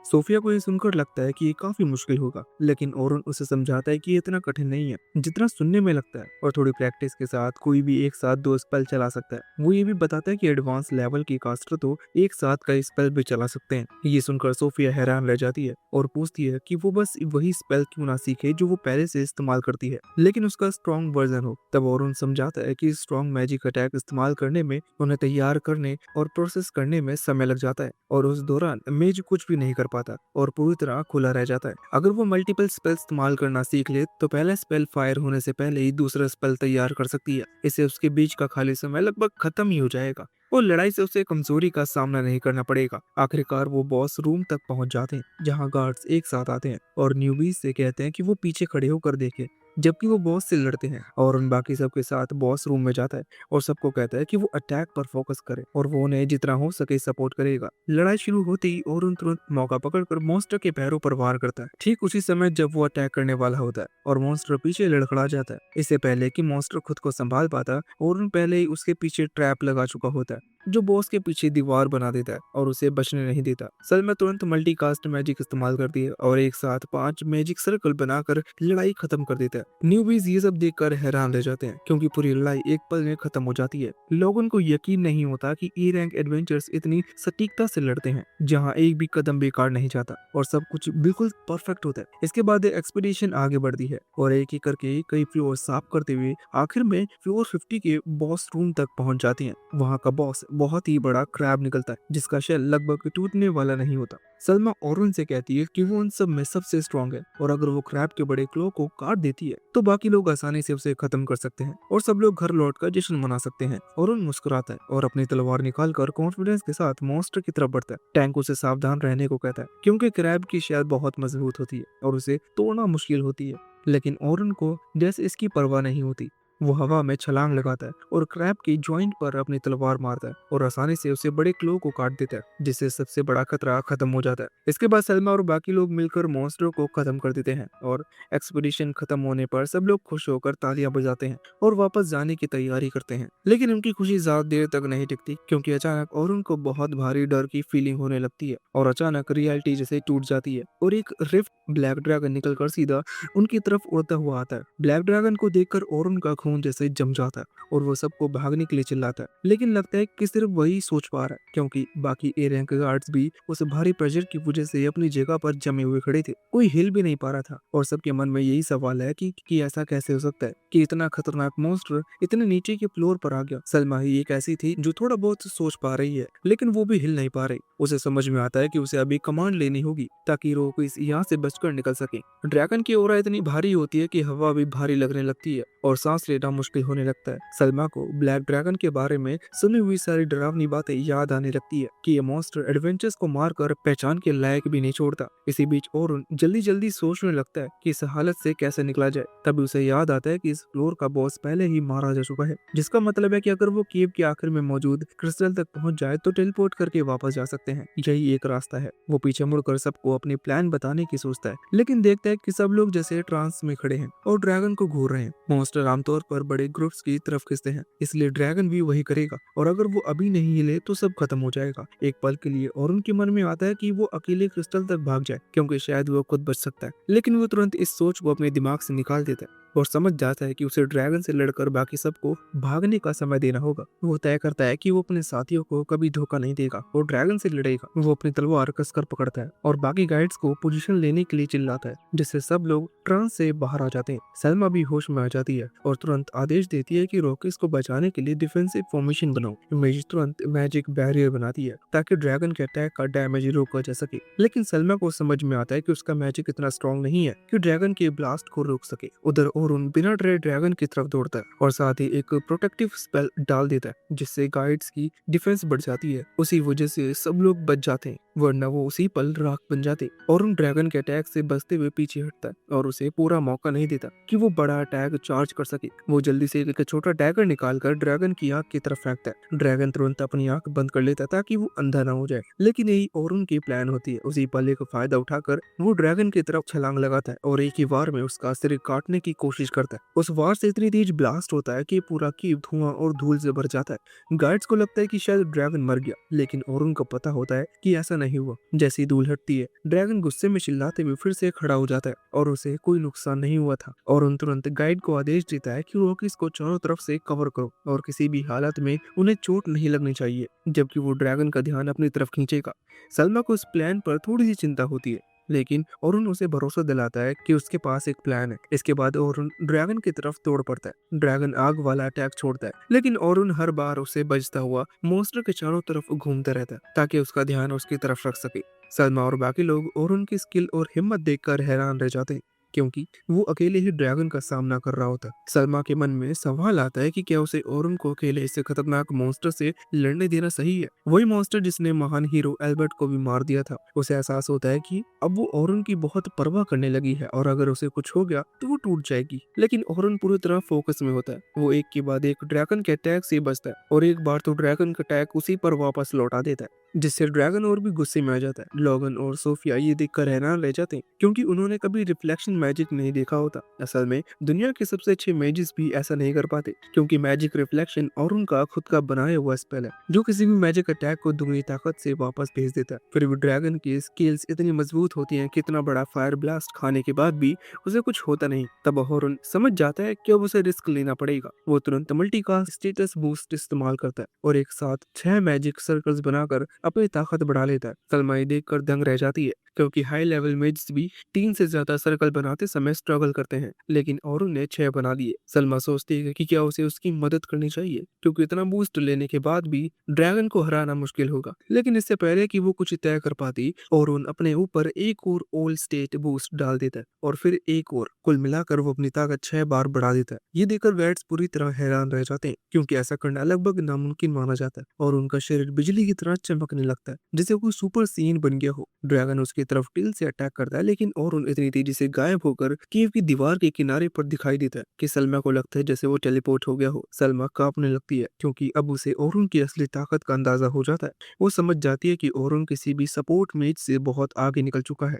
सोफिया को ये सुनकर लगता है कि ये काफी मुश्किल होगा, लेकिन ओरन उसे समझाता है कि ये इतना कठिन नहीं है जितना सुनने में लगता है और थोड़ी प्रैक्टिस के साथ कोई भी एक साथ दो स्पेल चला सकता है। वो ये भी बताता है कि एडवांस लेवल की कास्टर तो एक साथ कई स्पेल भी चला सकते हैं। ये सुनकर सोफिया हैरान रह जाती है और पूछती है कि वो बस वही स्पेल क्यों ना सीखे जो वो पहले से इस्तेमाल करती है, लेकिन उसका स्ट्रॉन्ग वर्जन हो। तब ओरन समझाता है कि स्ट्रॉन्ग मैजिक अटैक इस्तेमाल करने में, उन्हें तैयार करने और प्रोसेस करने में समय लग जाता है और उस दौरान मेज कुछ भी नहीं कर पाता और पूरी तरह खुला रह जाता है। अगर वो मल्टीपल स्पेल इस्तेमाल करना सीख ले तो पहला स्पेल फायर होने से पहले ही दूसरा स्पेल तैयार कर सकती है। इससे उसके बीच का खाली समय लगभग खत्म ही हो जाएगा और लड़ाई से उसे कमजोरी का सामना नहीं करना पड़ेगा। आखिरकार वो बॉस रूम तक पहुंच जाते हैं जहां गार्ड्स एक साथ आते हैं और न्यूबीज से कहते हैं कि वो पीछे खड़े होकर देखे जबकि वो बॉस से लड़ते हैं। और उन बाकी सबके साथ बॉस रूम में जाता है और सबको कहता है कि वो अटैक पर फोकस करे और वो उन्हें जितना हो सके सपोर्ट करेगा। लड़ाई शुरू होते ही और तुरंत मौका पकड़कर मॉन्स्टर के पैरों पर वार करता है, ठीक उसी समय जब वो अटैक करने वाला होता है और मॉन्स्टर पीछे लड़खड़ा जाता है। इससे पहले कि मॉन्स्टर खुद को संभाल पाता और पहले ही उसके पीछे ट्रैप लगा चुका होता है। जो बॉस के पीछे दीवार बना देता है और उसे बचने नहीं देता। सलमा तुरंत मल्टीकास्ट मैजिक इस्तेमाल करती है और एक साथ 5 मैजिक सर्कल बनाकर लड़ाई खत्म कर देता है। न्यूबीज ये सब देखकर हैरान रह जाते हैं क्योंकि पूरी लड़ाई एक पल में खत्म हो जाती है। लोगों को यकीन नहीं होता कि ए रैंक एडवेंचर्स इतनी सटीकता से लड़ते हैं, जहां एक भी कदम बेकार नहीं जाता और सब कुछ बिल्कुल परफेक्ट होता है। इसके बाद एक्सपीडिशन आगे बढ़ती है और एक एक करके कई फ्लोर साफ करते हुए आखिर में फ्लोर 50 के बॉस रूम तक पहुंच जाती हैं। वहां का बॉस बहुत ही बड़ा क्रैब निकलता है जिसका शेल लगभग टूटने वाला नहीं होता। सलमा ओरुन से कहती है कि वो उन सब में सबसे स्ट्रांग है और अगर वो क्रैब के बड़े क्लो को काट देती है तो बाकी लोग आसानी से उसे खत्म कर सकते हैं और सब लोग घर लौटकर जश्न मना सकते हैं। ओरुन मुस्कुराता है और अपनी तलवार निकालकर कॉन्फिडेंस के साथ मॉन्स्टर की तरफ बढ़ता है। टैंक उसे सावधान रहने को कहता है क्योंकि क्रैब की शेल बहुत मजबूत होती है और उसे तोड़ना मुश्किल होती है, लेकिन ओरुन को जैसे इसकी परवाह नहीं होती। वो हवा में छलांग लगाता है और क्रैब की जॉइंट पर अपनी तलवार मारता है और आसानी से उसे बड़े क्लो को काट देता है जिससे सबसे बड़ा खतरा खत्म हो जाता है। इसके बाद सलमा और बाकी लोग मिलकर मॉन्स्टर को खत्म कर देते हैं और एक्सपीडिशन खत्म होने पर सब लोग खुश होकर तालियां बजाते हैं और वापस जाने की तैयारी करते हैं। लेकिन उनकी खुशी ज्यादा देर तक नहीं टिकती क्योंकि अचानक और उनको बहुत भारी डर की फीलिंग होने लगती है और अचानक रियलिटी जैसे टूट जाती है और एक रिफ्ट ब्लैक ड्रैगन निकलकर सीधा उनकी तरफ उड़ता हुआ आता है। ब्लैक ड्रैगन को देखकर और उनका खून जैसे जम जाता है और वो सबको भागने के लिए चिल्लाता है, लेकिन लगता है कि सिर्फ वही सोच पा रहा है क्योंकि बाकी ए रैंक गार्ड्स भी उस भारी प्रेशर की वजह से अपनी जगह पर जमे हुए खड़े थे। कोई हिल भी नहीं पा रहा था और सबके मन में यही सवाल है कि ऐसा कैसे हो सकता है कि इतना खतरनाक मॉन्स्टर इतने नीचे के फ्लोर पर आ गया। सलमा ही एक ऐसी थी जो थोड़ा बहुत सोच पा रही है लेकिन वो भी हिल नहीं पा रही। उसे समझ में आता है कि उसे अभी कमांड लेनी होगी ताकि रोक इस यहाँ से बचकर निकल सके। ड्रैगन की ओरा इतनी भारी होती है कि हवा भी भारी लगने लगती है और सांस लेना मुश्किल होने लगता है। सलमा को ब्लैक ड्रैगन के बारे में सुनी हुई सारी डरावनी बातें याद आने लगती है कि ये मॉन्स्टर एडवेंचर्स को मारकर पहचान के लायक भी नहीं छोड़ता। इसी बीच और जल्दी जल्दी सोचने लगता है कि इस हालत से कैसे निकला जाए। तभी उसे याद आता है कि इस फ्लोर का बॉस पहले ही मारा जा चुका है, जिसका मतलब है कि अगर वो केव के आखिर में मौजूद क्रिस्टल तक पहुंच जाए तो टेलीपोर्ट करके वापस जा सकते हैं। यही एक रास्ता है। वो पीछे मुड़कर सबको अपने प्लान बताने की सोचता है लेकिन देखता है कि सब लोग जैसे ट्रांस में खड़े हैं और ड्रैगन को घूर रहे हैं। मॉन्स्टर आमतौर पर बड़े ग्रुप्स की तरफ खींचते हैं, इसलिए ड्रैगन भी वही करेगा और अगर वो अभी नहीं हिले तो सब खत्म हो जाएगा। एक पल के लिए और उनके मन में आता है कि वो अकेले क्रिस्टल तक भाग जाए क्योंकि शायद वो खुद बच सकता है, लेकिन वो तुरंत इस सोच को अपने दिमाग से निकाल देता है और समझ जाता है कि उसे ड्रैगन से लड़कर बाकी सबको भागने का समय देना होगा। वो तय करता है कि वो अपने साथियों को कभी धोखा नहीं देगा और ड्रैगन से लड़ेगा। वो अपनी तलवार कसकर पकड़ता है और बाकी गाइड्स को पोजीशन लेने के लिए चिल्लाता है जिससे सब लोग ट्रांस से बाहर आ जाते हैं। सलमा भी होश में आ जाती है और तुरंत आदेश देती है कि रॉकीज को बचाने के लिए डिफेंसिव फॉर्मेशन बनाओ। इमेज तुरंत मैजिक बैरियर बनाती है ताकि ड्रैगन के अटैक का डैमेज रोका जा सके, लेकिन सलमा को समझ में आता है कि उसका मैजिक इतना स्ट्रॉन्ग नहीं है कि ड्रैगन के ब्लास्ट को रोक सके। उधर और बिना डरे ड्रैगन की तरफ दौड़ता है और साथ ही एक प्रोटेक्टिव स्पेल डाल देता है जिससे गाइड्स की डिफेंस बढ़ जाती है। उसी वजह से सब लोग बच जाते हैं, वरना वो उसी पल राख बन जाते। और उन ड्रैगन के अटैक से बचते हुए पीछे हटता है और उसे पूरा मौका नहीं देता कि वो बड़ा अटैक चार्ज कर सके। वो जल्दी से एक छोटा डैगर निकालकर ड्रैगन की आंख की तरफ फेंकता है। ड्रैगन तुरंत अपनी आंख बंद कर लेता ताकि वो अंधा ना हो जाए, लेकिन यही और उनकी प्लान होती है। उसी पल का फायदा उठाकर वो ड्रैगन की तरफ छलांग लगाता है और एक ही वार में उसका सिर काटने की कोशिश करता है। उस वार से इतनी तेज ब्लास्ट होता है कि पूरा कीव धुआं और धूल से भर जाता है। गार्ड्स को लगता है कि शायद ड्रैगन मर गया, लेकिन और उनको पता होता है कि ऐसा नहीं हुआ। जैसी धूल हटती है ड्रैगन गुस्से में चिल्लाते हुए फिर से खड़ा हो जाता है और उसे कोई नुकसान नहीं हुआ था। और उन तुरंत गाइड को आदेश देता है कि रॉकीज को चारों तरफ से कवर करो और किसी भी हालत में उन्हें चोट नहीं लगनी चाहिए, जबकि वो ड्रैगन का ध्यान अपनी तरफ खींचेगा। सलमा को इस प्लान पर थोड़ी सी चिंता होती है, लेकिन औरुन उसे भरोसा दिलाता है कि उसके पास एक प्लान है। इसके बाद औरुन ड्रैगन की तरफ दौड़ पड़ता है। ड्रैगन आग वाला अटैक छोड़ता है, लेकिन औरुन हर बार उसे बचता हुआ मॉन्स्टर के चारों तरफ घूमता रहता है ताकि उसका ध्यान उसकी तरफ रख सके। सलमा और बाकी लोग औरुन की स्किल और हिम्मत देखकर हैरान रह जाते हैं क्योंकि वो अकेले ही ड्रैगन का सामना कर रहा होता है। सलमा के मन में सवाल आता है कि क्या उसे औरुन को अकेले इस खतरनाक मॉन्स्टर से लड़ने देना सही है, वही मॉन्स्टर जिसने महान हीरो एल्बर्ट को भी मार दिया था। उसे एहसास होता है कि अब वो औरुन की बहुत परवाह करने लगी है और अगर उसे कुछ हो गया तो वो टूट जाएगी। लेकिन औरुन पूरी तरह फोकस में होता है। वो एक के बाद एक ड्रैगन के अटैक से बचता है और एक बार तो ड्रैगन का अटैक उसी पर वापस लौटा देता है, जिससे ड्रैगन और भी गुस्से में आ जाता है। लॉगन और सोफिया ये देखकर हैरान रह जाते हैं क्योंकि उन्होंने कभी रिफ्लेक्शन मैजिक नहीं देखा होता। असल में दुनिया के सबसे अच्छे मैजिस भी ऐसा नहीं कर पाते, क्योंकि मैजिक रिफ्लेक्शन और उनका खुद का बनाया हुआ स्पेल है जो किसी भी मैजिक अटैक को दुगनी ताकत से वापस भेज देता है। फिर भी ड्रैगन की स्किल्स इतनी मजबूत होती हैं कि इतना बड़ा फायर ब्लास्ट खाने के बाद भी उसे कुछ होता नहीं। तब हॉरन समझ जाता है कि अब उसे रिस्क लेना पड़ेगा। वो तुरंत मल्टी का स्टेटस बूस्ट इस्तेमाल करता है और एक साथ 6 मैजिक सर्कल्स बनाकर अपनी ताकत बढ़ा लेता है। सलमा ये देखकर दंग रह जाती है, क्योंकि हाई लेवल मेजिस भी 3 से ज्यादा सर्कल बनाते समय स्ट्रगल करते हैं, लेकिन औरों ने 6 बना दिए। सलमा सोचती है कि क्या उसे उसकी मदद करनी चाहिए, क्योंकि इतना बूस्ट लेने के बाद भी ड्रैगन को हराना मुश्किल होगा। लेकिन इससे पहले कि वो कुछ तय कर पाती, औरों अपने ऊपर एक और ऑल स्टेट बूस्ट डाल देता है और फिर एक और। कुल मिलाकर वो अपनी ताकत 6 बार बढ़ा देता है। ये देखकर वेट्स पूरी तरह हैरान रह जाते हैं, क्योंकि ऐसा करना लगभग नामुमकिन माना जाता है और उनका शरीर बिजली की तरह चमकने लगता है, जैसे कोई सुपर सीन बन गया हो। ड्रैगन उसकी तरफ टील से अटैक करता है, लेकिन और इतनी तेजी से गायब होकर केव की दीवार के किनारे पर दिखाई देता है कि सलमा को लगता है जैसे वो टेलीपोर्ट हो गया हो। सलमा कांपने लगती है, क्योंकि अब उसे औरों की असली ताकत का अंदाजा हो जाता है। वो समझ जाती है कि औरों किसी भी सपोर्ट मेज से बहुत आगे निकल चुका है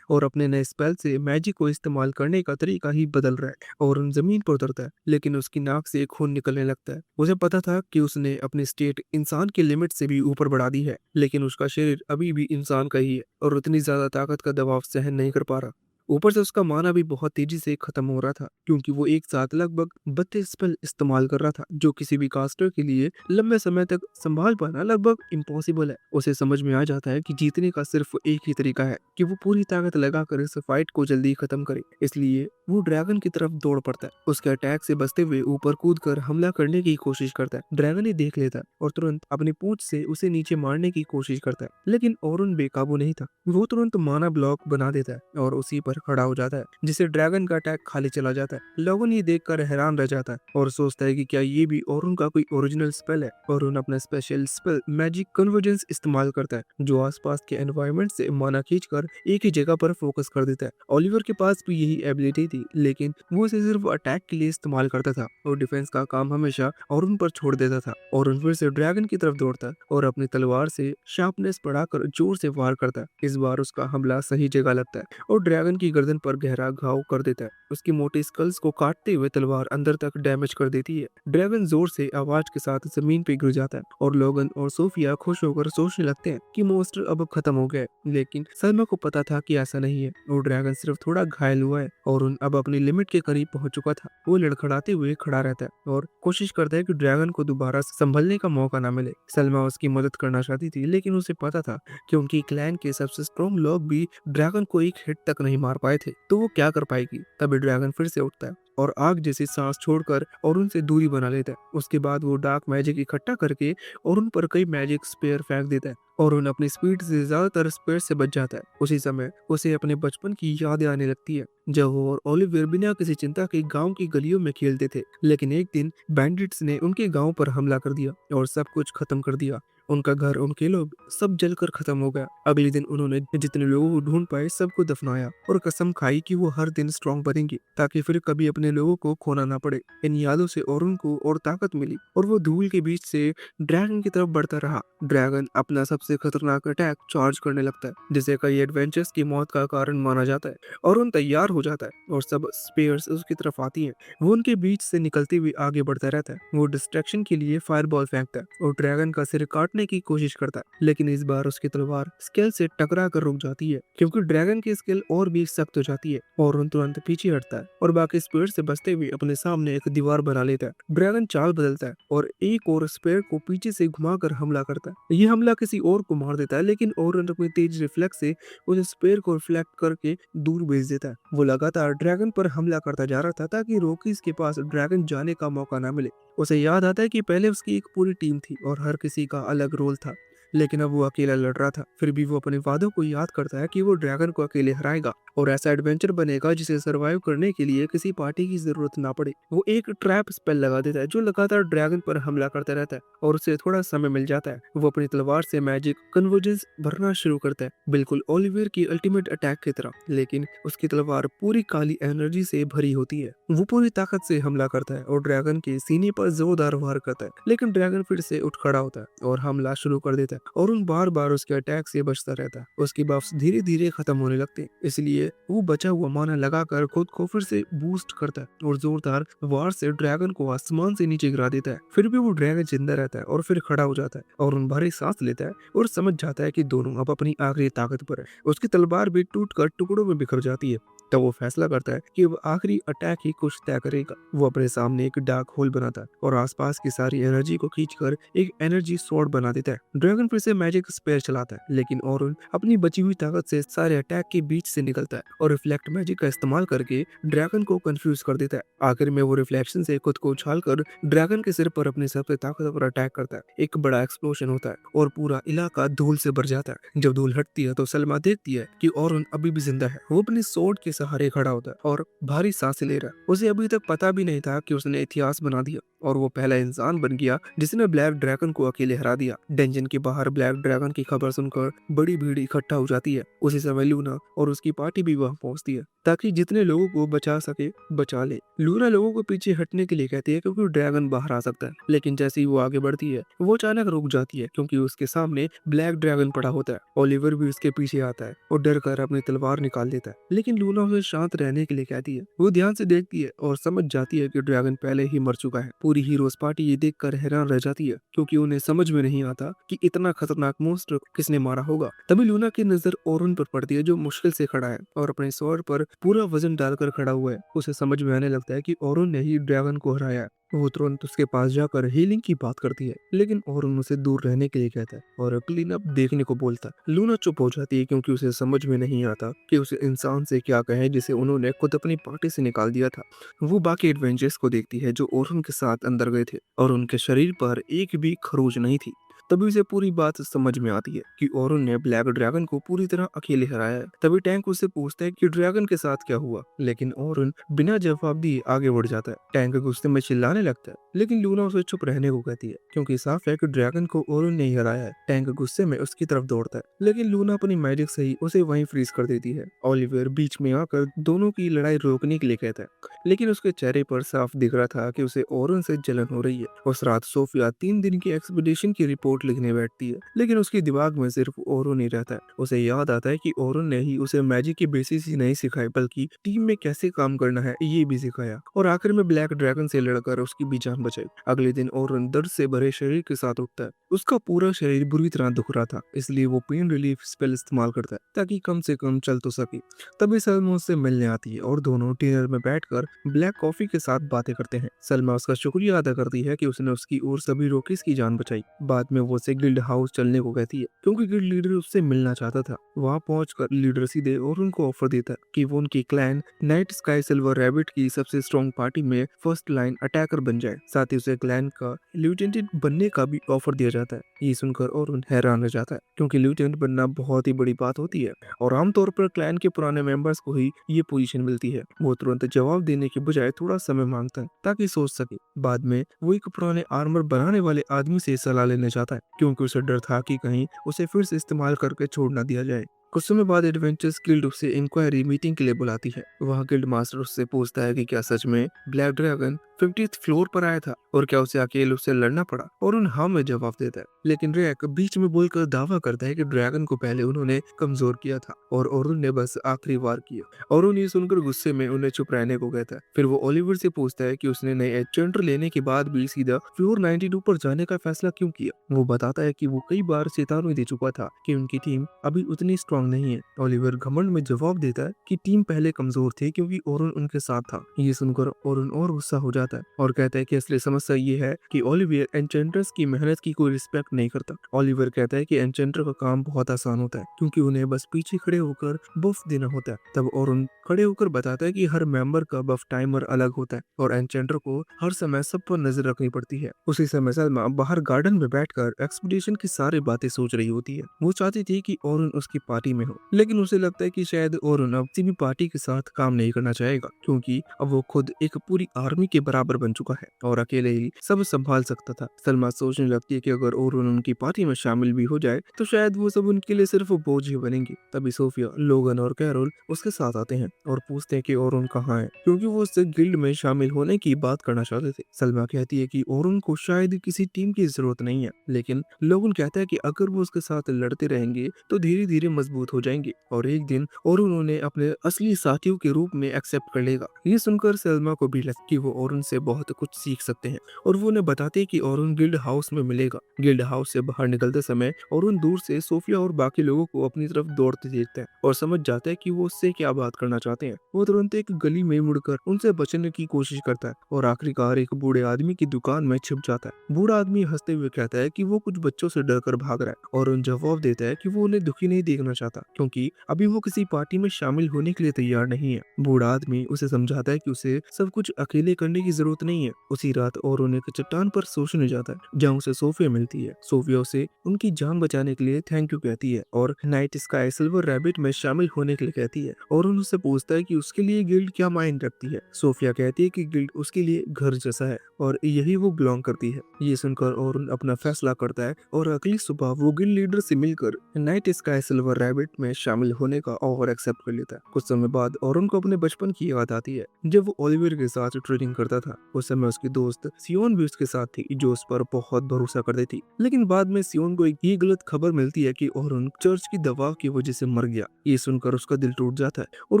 और अपने नए स्पेल से मैजिक को इस्तेमाल करने का तरीका ही बदल रहा है। और उन जमीन पर उतरता है, लेकिन उसकी नाक से खून निकलने लगता है। उसे पता था कि उसने अपनी स्टेट इंसान की लिमिट से भी ऊपर बढ़ा दी है, लेकिन उसका शरीर अभी भी इंसान का ही है और उतनी ज्यादा ताकत का दबाव सहन नहीं कर पा रहा। ऊपर से उसका माना भी बहुत तेजी से खत्म हो रहा था, क्योंकि वो एक साथ लगभग 32 स्पेल इस्तेमाल कर रहा था, जो किसी भी कास्टर के लिए लंबे समय तक संभाल पाना लगभग इम्पॉसिबल है। उसे समझ में आ जाता है कि जीतने का सिर्फ एक ही तरीका है कि वो पूरी ताकत लगाकर इस फाइट को जल्दी खत्म करे। इसलिए वो ड्रैगन की तरफ दौड़ पड़ता है, उसके अटैक से बचते हुए ऊपर कूदकर हमला करने की कोशिश करता है। ड्रैगन ही देख लेता है और तुरंत अपनी पूंछ से उसे नीचे मारने की कोशिश करता है, लेकिन औरुन बेकाबू नहीं था। वो तुरंत माना ब्लॉक बना देता है और उसी पर खड़ा हो जाता है, जिससे ड्रैगन का अटैक खाली चला जाता है। लोगन ये देखकर हैरान रह जाता है और सोचता है कि क्या ये भी औरुन का कोई ओरिजिनल स्पेल है। औरुन अपना स्पेशल स्पेल मैजिक कन्वर्जेंस इस्तेमाल करता है, जो आसपास के एनवायरनमेंट से माना खींचकर एक ही जगह पर फोकस कर देता है। ओलिवर के पास भी यही एबिलिटी थी, लेकिन वो इसे सिर्फ अटैक के लिए इस्तेमाल करता था और डिफेंस का काम हमेशा औरुन पर छोड़ देता था। औरुन फिर से ड्रैगन की तरफ दौड़ता है और अपनी तलवार से शार्पनेस बढ़ाकर जोर से वार करता है। इस बार उसका हमला सही जगह लगता है और ड्रैगन की गर्दन पर गहरा घाव कर देता है। उसकी मोटी स्कल्स को काटते हुए तलवार अंदर तक डैमेज कर देती है। ड्रैगन जोर से आवाज के साथ जमीन पे गिर जाता है और लोगन और सोफिया खुश होकर सोचने लगते हैं कि मॉन्स्टर अब खत्म हो गया है। लेकिन सलमा को पता था कि ऐसा नहीं है और ड्रैगन सिर्फ थोड़ा घायल हुआ है और उन अब अपनी लिमिट के करीब पहुंच चुका था। वो लड़खड़ाते हुए खड़ा रहता है और कोशिश करता है कि ड्रैगन को दोबारा संभलने का मौका ना मिले। सलमा उसकी मदद करना चाहती थी, लेकिन उसे पता था कि उनकी क्लैन के सबसे स्ट्रॉन्ग लोग भी ड्रैगन को एक हिट तक नहीं मार पाए थे, तो वो क्या कर पाएगी। तभी ड्रैगन फिर से उठता है और आग जैसी सांस छोड़कर और उनसे दूरी बना लेता है। उसके बाद वो डार्क मैजिक इकट्ठा करके और उन पर कई मैजिक स्पेयर फेंक देता है और उन अपनी स्पीड से ज्यादातर स्पेयर से बच जाता है। उसी समय उसे अपने बचपन की यादें आने लगती है, जब वो और ओलिवर बिना किसी चिंता के गांव की गलियों में खेलते थे। लेकिन एक दिन बैंडिट्स ने उनके गांव पर हमला कर दिया और सब कुछ खत्म कर दिया। उनका घर, उनके लोग सब जलकर खत्म हो गया। अगले दिन उन्होंने जितने लोगों को ढूंढ पाए सबको दफनाया और कसम खाई कि वो हर दिन स्ट्रॉन्ग बनेंगे, ताकि फिर कभी अपने लोगों को खोना ना पड़े। इन यादों से औरुन को और ताकत मिली और वो धूल के बीच से ड्रैगन की तरफ बढ़ता रहा। ड्रैगन अपना सबसे खतरनाक अटैक चार्ज करने लगता है, जिसे कई एडवेंचर्स की मौत का कारण माना जाता है। औरुन तैयार हो जाता है और सब स्पेयर्स उसकी तरफ आती हैं। वो उनके बीच से निकलते हुए आगे बढ़ता रहता है। वो डिस्ट्रैक्शन के लिए फायरबॉल फेंकता है और ड्रैगन का सिर काटने की कोशिश करता है, लेकिन इस बार उसकी तलवार स्केल से टकरा कर रुक जाती है, क्योंकि ड्रैगन की स्केल और भी सख्त हो जाती है। और उन तुरंत पीछे हटता है और बाकी स्पेयर से बचते हुए अपने सामने एक दीवार बना लेता है। ड्रैगन चाल बदलता है और एक और स्पेयर को पीछे से घुमाकर हमला करता है। ये हमला किसी और को मार देता है, लेकिन ओरन अपनी तेज रिफ्लेक्स से उस स्पेयर को रिफ्लेक्ट करके दूर भेज देता है। वो लगातार ड्रैगन पर हमला करता जा रहा था, ताकि रॉकीज के पास ड्रैगन जाने का मौका ना मिले। उसे याद आता है कि पहले उसकी एक पूरी टीम थी और हर किसी का अलग रोल था, लेकिन अब वो अकेला लड़ रहा था। फिर भी वो अपने वादों को याद करता है कि वो ड्रैगन को अकेले हराएगा और ऐसा एडवेंचर बनेगा जिसे सरवाइव करने के लिए किसी पार्टी की जरूरत ना पड़े। वो एक ट्रैप स्पेल लगा देता है जो लगातार ड्रैगन पर हमला करता रहता है और उसे थोड़ा समय मिल जाता है। वो अपनी तलवार से मैजिक कन्वर्जेंस भरना शुरू करता है, बिल्कुल ओलिवर की अल्टीमेट अटैक की तरह, लेकिन उसकी तलवार पूरी काली एनर्जी से भरी होती है। वो पूरी ताकत से हमला करता है और ड्रैगन के सीने पर जोरदार वार करता है, लेकिन ड्रैगन फिर से उठ खड़ा होता है और हमला शुरू कर देता है। है और उन बार बार उसके अटैक से बचता रहता है। उसकी बफ्स धीरे धीरे खत्म होने लगते हैं, इसलिए वो बचा हुआ माना लगाकर खुद को फिर से बूस्ट करता है और जोरदार वार से ड्रैगन को आसमान से नीचे गिरा देता है। फिर भी वो ड्रैगन जिंदा रहता है और फिर खड़ा हो जाता है और उन भारी सांस लेता है और समझ जाता है कि दोनों अब अपनी आखिरी ताकत पर है। उसकी तलवार भी टूटकर टुकड़ों में बिखर जाती है। तब वो फैसला करता है कि वो आखिरी अटैक ही कुछ तय करेगा। वो अपने सामने एक डार्क होल बनाता है और आसपास की सारी एनर्जी को खींचकर एक एनर्जी स्वॉर्ड बना देता है। ड्रैगन फिर से मैजिक स्पेयर चलाता है, लेकिन ओरुन अपनी बची हुई ताकत से सारे अटैक के बीच से निकलता है और रिफ्लेक्ट मैजिक का इस्तेमाल करके ड्रैगन को कंफ्यूज कर देता है। आखिर में वो रिफ्लेक्शन से खुद को उछालकर ड्रैगन के सिर पर अपने सबसे ताकतवर अटैक करता है। एक बड़ा एक्सप्लोजन होता है और पूरा इलाका धूल से भर जाता है। जब धूल हटती है तो सलमा देखती है कि ओरुन अभी भी जिंदा है। वो अपनी सोर्ड के सहारे खड़ा होता है और भारी सांसें ले रहा है। उसे अभी तक पता भी नहीं था कि उसने इतिहास बना दिया और वो पहला इंसान बन गया जिसने ब्लैक ड्रैगन को अकेले हरा दिया। डेंजन के बाहर ब्लैक ड्रैगन की खबर सुनकर बड़ी भीड़ इकट्ठा हो जाती है। उसी समय लूना और उसकी पार्टी भी वहां पहुंचती है ताकि जितने लोगों को बचा सके बचा ले। लूना लोगों को पीछे हटने के लिए कहती है क्योंकि ड्रैगन बाहर आ सकता है, लेकिन जैसे ही वो आगे बढ़ती है वो अचानक रुक जाती है क्योंकि उसके सामने ब्लैक ड्रैगन पड़ा होता है। ओलिवर भी उसके पीछे आता है और डर कर अपनी तलवार निकाल देता है, लेकिन लूना उसे शांत रहने के लिए कहती है। वो ध्यान से देखती है और समझ जाती है कि ड्रैगन पहले ही मर चुका है। पूरी हीरोज पार्टी ये देखकर हैरान रह जाती है क्योंकि उन्हें समझ में नहीं आता कि इतना खतरनाक मॉन्स्टर किसने मारा होगा। तभी लूना की नजर ओरुन पर पड़ती है जो मुश्किल से खड़ा है और अपने स्वॉर्ड पर पूरा वजन डालकर खड़ा हुआ है। उसे समझ में आने लगता है कि ओरुन ने ही ड्रैगन को हराया है। वो तुरंत उसके पास जाकर हीलिंग की बात करती है, लेकिन ओरुन उसे दूर रहने के लिए कहता है और क्लीन अप देखने को बोलता है। लूना चुप हो जाती है क्योंकि उसे समझ में नहीं आता कि उसे इंसान से क्या कहे जिसे उन्होंने खुद अपनी पार्टी से निकाल दिया था। वो बाकी एडवेंचर्स को देखती है जो ओरुन के साथ अंदर गए थे और उनके शरीर पर एक भी खरोच नहीं थी। तभी उसे पूरी बात समझ में आती है कि ओरुन ने ब्लैक ड्रैगन को पूरी तरह अकेले हराया है। तभी टैंक उससे पूछता है कि ड्रैगन के साथ क्या हुआ, लेकिन ओरुन बिना जवाब दिए आगे बढ़ जाता है। टैंक गुस्से में चिल्लाने लगता है, लेकिन लूना उसे चुप रहने को कहती है क्योंकि साफ है कि ड्रैगन को ओरुन ने ही हराया है। टैंक गुस्से में उसकी तरफ दौड़ता है, लेकिन लूना अपनी मैजिक से ही उसे वहीं फ्रीज कर देती है। ओलिवर बीच में आकर दोनों की लड़ाई रोकने के लिए कहता है, लेकिन उसके चेहरे पर साफ दिख रहा था कि उसे ओरुन से जलन हो रही है। उस रात सोफिया 3 दिन की एक्सपीडिशन की रिपोर्ट लिखने बैठती है, लेकिन उसके दिमाग में सिर्फ ओरुन ही रहता है। उसे याद आता है कि ओरुन ने ही उसे मैजिक की बेसिस ही नहीं सिखाई बल्कि टीम में कैसे काम करना है ये भी सिखाया और आखिर में ब्लैक ड्रैगन से लड़कर उसकी भी जान बचाई। अगले दिन ओरुन दर्द से भरे शरीर के साथ उठता है। उसका पूरा शरीर बुरी तरह दुख रहा था, इसलिए वो पेन रिलीफ स्पेल इस्तेमाल करता है ताकि कम से कम चल तो सके। तभी सलमा उससे मिलने आती है और दोनों डिनर में बैठकर ब्लैक कॉफी के साथ बातें करते हैं। सलमा उसका शुक्रिया अदा करती है कि उसने उसकी और सभी रोकीज की जान बचाई। बाद में वो उसे गिल्ड हाउस चलने को कहती है क्योंकि गिल्ड लीडर उससे मिलना चाहता था। वहां पहुंचकर लीडर सीधे और उनको ऑफर देता है कि वो उनकी clan night sky silver rabbit की सबसे स्ट्रॉन्ग पार्टी में फर्स्ट लाइन अटैकर बन जाए। साथ ही उसे क्लैन का लिeutenant बनने का भी ऑफर दिया जाता है। ये सुनकर और हैरान रह जाता है क्योंकि लिeutenant बनना बहुत ही बड़ी बात होती है और आमतौर पर क्लैन के पुराने मेंबर्स को ही ये पोजीशन मिलती है। वो तुरंत जवाब देने के बजाय थोड़ा समय मांगता है ताकि सोच सके। बाद में वो एक पुराने आर्मर बनाने वाले आदमी से सलाह लेने चाहता है क्योंकि उसे डर था कि कहीं उसे फिर से इस्तेमाल करके छोड़ ना दिया जाए। कुछ समय बाद एडवेंचर्स गिल्ड उसे इंक्वायरी मीटिंग के लिए बुलाती है। वहाँ गिल्ड मास्टर उससे पूछता है कि क्या सच में ब्लैक ड्रैगन 50th फ्लोर पर आया था और क्या उसे अकेले उससे लड़ना पड़ा, और उन हाँ में जवाब देता है। लेकिन रैक बीच में बोलकर दावा करता है कि ड्रैगन को पहले उन्होंने कमजोर किया था और ओरुन ने बस आखिरी वार किया। ओरुन ये सुनकर गुस्से में उन्हें चुप रहने को कहता है। फिर वो ओलिवर से पूछता है कि उसने नए एन्चेंटर लेने के बाद भी सीधा फ्लोर 92 पर जाने का फैसला क्यों किया। वो बताता है कि वो कई बार चेतावनी दे चुका था कि उनकी टीम अभी उतनी स्ट्रांग नहीं है। ओलिवर घमंड में जवाब देता है कि टीम पहले कमजोर थी क्योंकि ओरुन उनके साथ था। ये सुनकर ओरुन और गुस्सा हो जाता है और कहता है कि असली समस्या ये है कि ओलिवर एन्चेंटर्स की मेहनत की कोई रिस्पेक्ट नहीं करता। ओलिवर कहता है कि एन्चेंटर का काम बहुत आसान होता है क्योंकि उन्हें बस पीछे खड़े होकर बफ देना होता है। तब ओरुन खड़े होकर बताता है कि हर मेंबर का बफ टाइमर अलग होता है और एन्चेंटर को हर समय सब पर नजर रखनी पड़ती है। उसी समय सलमा बाहर गार्डन में बैठकर एक्सपीडिशन की सारी बातें सोच रही होती है। वो चाहती थी कि ओरुन उसकी पार्टी में हो, लेकिन उसे लगता है कि शायद ओरुन अब किसी भी पार्टी के साथ काम नहीं करना चाहेगा क्योंकि अब वो खुद एक पूरी आर्मी के बराबर बराबर बन चुका है और अकेले ही सब संभाल सकता था। सलमा सोचने लगती है कि अगर ओरुन उनकी पार्टी में शामिल भी हो जाए तो शायद वो सब उनके लिए सिर्फ बोझ ही बनेंगे। तभी सोफिया, लोगन और कैरोल उसके साथ आते हैं और पूछते हैं कि ओरुन कहाँ है, क्योंकि वो उससे गिल्ड में शामिल होने की बात करना चाहते थे। सलमा कहती है कि ओरुन को शायद किसी टीम की जरूरत नहीं है, लेकिन लोगन कहता है कि अगर वो उसके साथ लड़ते रहेंगे तो धीरे धीरे मजबूत हो जाएंगे और एक दिन ओरुन उन्हें अपने असली साथियों के रूप में एक्सेप्ट कर लेगा। ये सुनकर सलमा को भी लगता है कि वो ओरुन से बहुत कुछ सीख सकते हैं और वो उन्हें बताते हैं कि ओरुन गिल्ड हाउस में मिलेगा। गिल्ड हाउस से बाहर निकलते समय ओरुन दूर से सोफिया और बाकी लोगों को अपनी तरफ दौड़ते देखता है और समझ जाता है कि वो उससे क्या बात करना चाहते हैं। वो तुरंत एक गली में मुड़कर उनसे बचने की कोशिश करता है और आखिरकार एक बूढ़े आदमी की दुकान में छिप जाता है। बूढ़ा आदमी हंसते हुए कहता है कि वो कुछ बच्चों से डरकर भाग रहा है और उन जवाब देता है कि वो उन्हें दुखी नहीं देखना चाहता, क्योंकि अभी वो किसी पार्टी में शामिल होने के लिए तैयार नहीं है। बूढ़ा आदमी उसे समझाता है कि उसे सब कुछ अकेले करने की जरूरत नहीं है। उसी रात और उन्हें एक चट्टान पर सोचने जाता है जहाँ उसे सोफिया मिलती है। सोफिया उसे उनकी जान बचाने के लिए थैंक यू कहती है और नाइट स्काई सिल्वर रैबिट में शामिल होने के लिए कहती है और उनसे पूछता है कि उसके लिए गिल्ड क्या मायने रखती है। सोफिया कहती है कि गिल्ड उसके लिए घर जैसा है और यही वो बिलोंग करती है। ये सुनकर और अपना फैसला करता है और अगली सुबह वो गिल्ड लीडर से मिलकर नाइट स्काई सिल्वर रैबिट में शामिल होने का ऑफर एक्सेप्ट कर लेता है। कुछ समय बाद और उनको अपने बचपन की याद आती है जब वो ओलिवर के साथ ट्रेनिंग करता था। उस समय उसकी दोस्त सियोन भी उसके साथ थी जो उस पर बहुत भरोसा करती थी, लेकिन बाद में सियोन को एक ये गलत खबर मिलती है कि ओरुन चर्च की दवा की वजह से मर गया। ये सुनकर उसका दिल टूट जाता है और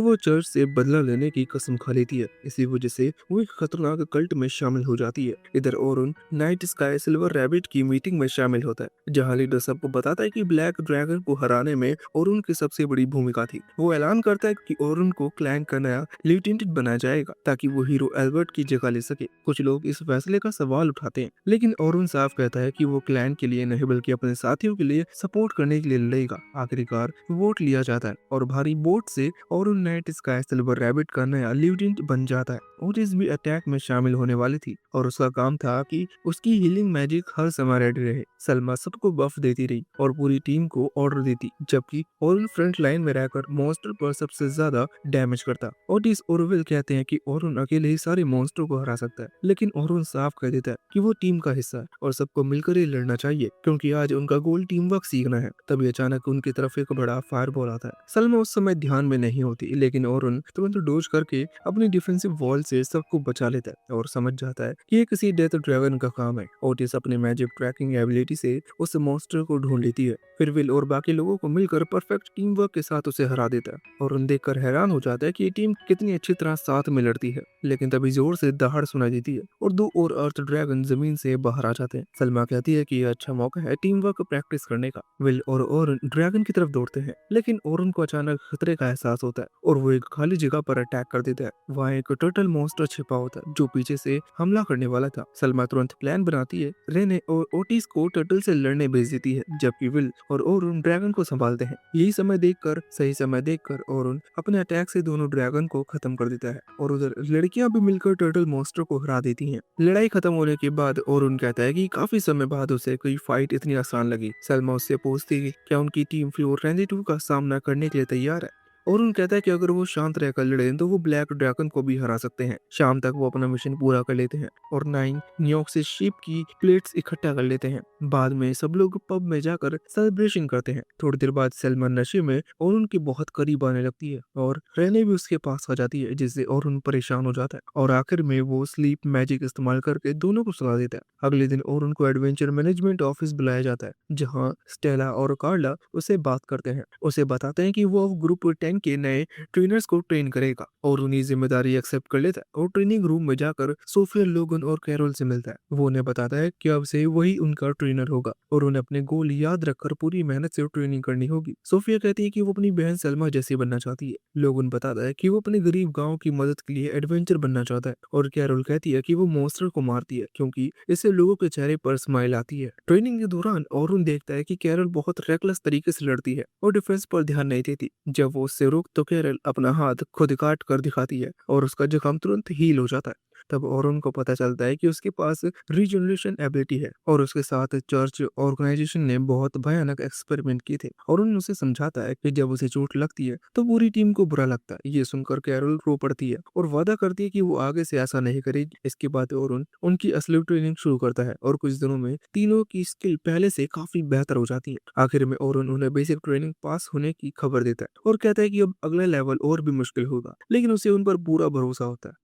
वो चर्च से बदला लेने की कसम खा लेती है। इसी वजह से वो एक खतरनाक कल्ट में शामिल हो जाती है। इधर ओरुन नाइट स्काई सिल्वर रैबिट की मीटिंग में शामिल होता है जहाँ लीडर सबको बताता है कि ब्लैक ड्रैगन को हराने में ओरुन की सबसे बड़ी भूमिका थी। वो ऐलान करता है कि ओरुन को क्लैन का नया लिeutenant बनाया जाएगा ताकि वो हीरो एल्बर्ट की जगह ले सके। कुछ लोग इस फैसले का सवाल उठाते हैं, लेकिन ओरुन साफ कहता है कि वो क्लैन के लिए नहीं बल्कि अपने साथियों के लिए सपोर्ट करने के लिए लड़ेगा। आखिरकार वोट लिया जाता है और भारी वोट से ओरुन नाइट स्काई सिल्वर रैबिट का नया लिeutenant बन जाता है। ओटिस भी अटैक में शामिल होने वाली थी और उसका काम था कि उसकी हीलिंग मैजिक हर समय रेडी रहे। सलमा सबको बफ देती रही और पूरी टीम को ऑर्डर देती, जबकि ओरुन फ्रंट लाइन में रहकर मॉन्स्टर पर सबसे ज्यादा डैमेज करता। ओटिस और विल कहते हैं कि ओरुन अकेले ही सारे मॉन्स्टर को हरा सकता है, लेकिन ओरुन साफ कह देता है कि वो टीम का हिस्सा है और सबको मिलकर ही लड़ना चाहिए, क्योंकि आज उनका गोल टीम वर्क सीखना है। तभी अचानक उनकी तरफ एक बड़ा फायर बॉल आता है। सलमा उस समय ध्यान में नहीं होती, लेकिन ओरुन तुरंत डोज करके अपनी डिफेंसिव वॉल से सबको बचा लेता है और समझ जाता है कि ये किसी डेथ ड्रैगन का काम है। ओटिस अपने मैजिक ट्रैकिंग एबिलिटी से उस मॉन्स्टर को ढूंढ लेती है। फिर विल और बाकी लोगों को मिलकर परफेक्ट टीम वर्क के साथ उसे हरा देता है और उन देखकर हैरान हो जाता है कि ये टीम कितनी अच्छी तरह साथ में लड़ती है। लेकिन तभी जोर से दहाड़ सुनाई देती है और दो और अर्थ ड्रैगन जमीन से बाहर आ जाते हैं। सलमा कहती है कि यह अच्छा मौका है टीम वर्क प्रैक्टिस करने का। विल और ओरुन ड्रैगन की तरफ दौड़ते हैं, लेकिन ओरुन को अचानक खतरे का एहसास होता है और वो एक खाली जगह पर अटैक कर देता है। वहाँ एक टर्टल मॉन्स्टर छिपा होता है जो पीछे से हमला करने वाला था। सलमा तुरंत प्लान बनाती है। रेने और ओटिस को टर्टल से लड़ने भेज देती है, जबकि विल और ओरुन ड्रैगन को संभालते हैं। सही समय देखकर ओरुन अपने अटैक से दोनों ड्रैगन को खत्म कर देता है और उधर लड़कियां भी मिलकर टर्टल मॉन्स्टर को हरा देती हैं। लड़ाई खत्म होने के बाद ओरुन कहता है कि काफी समय बाद उसे कोई फाइट इतनी आसान लगी। सलमा उससे पूछती है कि क्या उनकी टीम फ्लोर 22 का सामना करने के लिए तैयार है। ओरुन कहता है कि अगर वो शांत रहकर लड़े तो वो ब्लैक ड्रैगन को भी हरा सकते हैं। शाम तक वो अपना मिशन पूरा कर लेते हैं और 9 न्यूयॉर्क से शिप की प्लेट्स इकट्ठा कर लेते हैं। बाद में सब लोग पब में जाकर सेलिब्रेशन करते हैं। थोड़ी देर बाद सलमा नशे में ओरुन के बहुत करीब आने लगती है और रेने भी उसके पास आ जाती है, जिससे ओरुन परेशान हो जाता है और आखिर में वो स्लीप मैजिक इस्तेमाल करके दोनों को सुला देता है। अगले दिन ओरुन को एडवेंचर मैनेजमेंट ऑफिस बुलाया जाता है जहाँ स्टेला और कार्ला उसे बात करते हैं। उसे बताते हैं कि वो अब ग्रुप 10 के नए ट्रेनर्स को ट्रेन करेगा और उन्हें जिम्मेदारी एक्सेप्ट कर लेता है और ट्रेनिंग रूम में जाकर सोफिया, लोगन और कैरोल से मिलता है। वो उन्हें बताता है कि अब से वही उनका ट्रेनर होगा और उन्हें अपने गोल याद रखकर पूरी मेहनत से ट्रेनिंग करनी होगी। सोफिया कहती है कि वो अपनी बहन सलमा जैसी बनना चाहती है। लोगन बताता है कि वो अपने गरीब गांव की मदद के लिए एडवेंचर बनना चाहता है और कैरोल कहती है कि वो मॉन्स्टर को मारती है क्योंकि इससे लोगों के चेहरे पर स्माइल आती है। ट्रेनिंग के दौरान औरुन देखता है कि कैरोल बहुत रेकलेस तरीके से लड़ती है और डिफेंस पर ध्यान नहीं देती। जब वो उससे रोक तो कैरल अपना हाथ खुद काट कर दिखाती है और उसका जख्म तुरंत हील हो जाता है। तब ओरन को पता चलता है कि उसके पास रीजनरेशन एबिलिटी है और उसके साथ चर्च ऑर्गेनाइजेशन ने बहुत भयानक एक्सपेरिमेंट किए थे। ओरन उसे समझाता है कि जब उसे चोट लगती है तो पूरी टीम को बुरा लगता है। ये सुनकर कैरल रो पड़ती है और वादा करती है कि वो आगे से ऐसा नहीं करेगी। इसके बाद ओरन उनकी असली ट्रेनिंग शुरू करता है और कुछ दिनों में तीनों की स्किल पहले से काफी बेहतर हो जाती है। आखिर में ओरन उन्हें बेसिक ट्रेनिंग पास होने की खबर देता है और कहता है कि अब अगला लेवल और भी मुश्किल होगा, लेकिन उसे उन पर पूरा भरोसा होता है।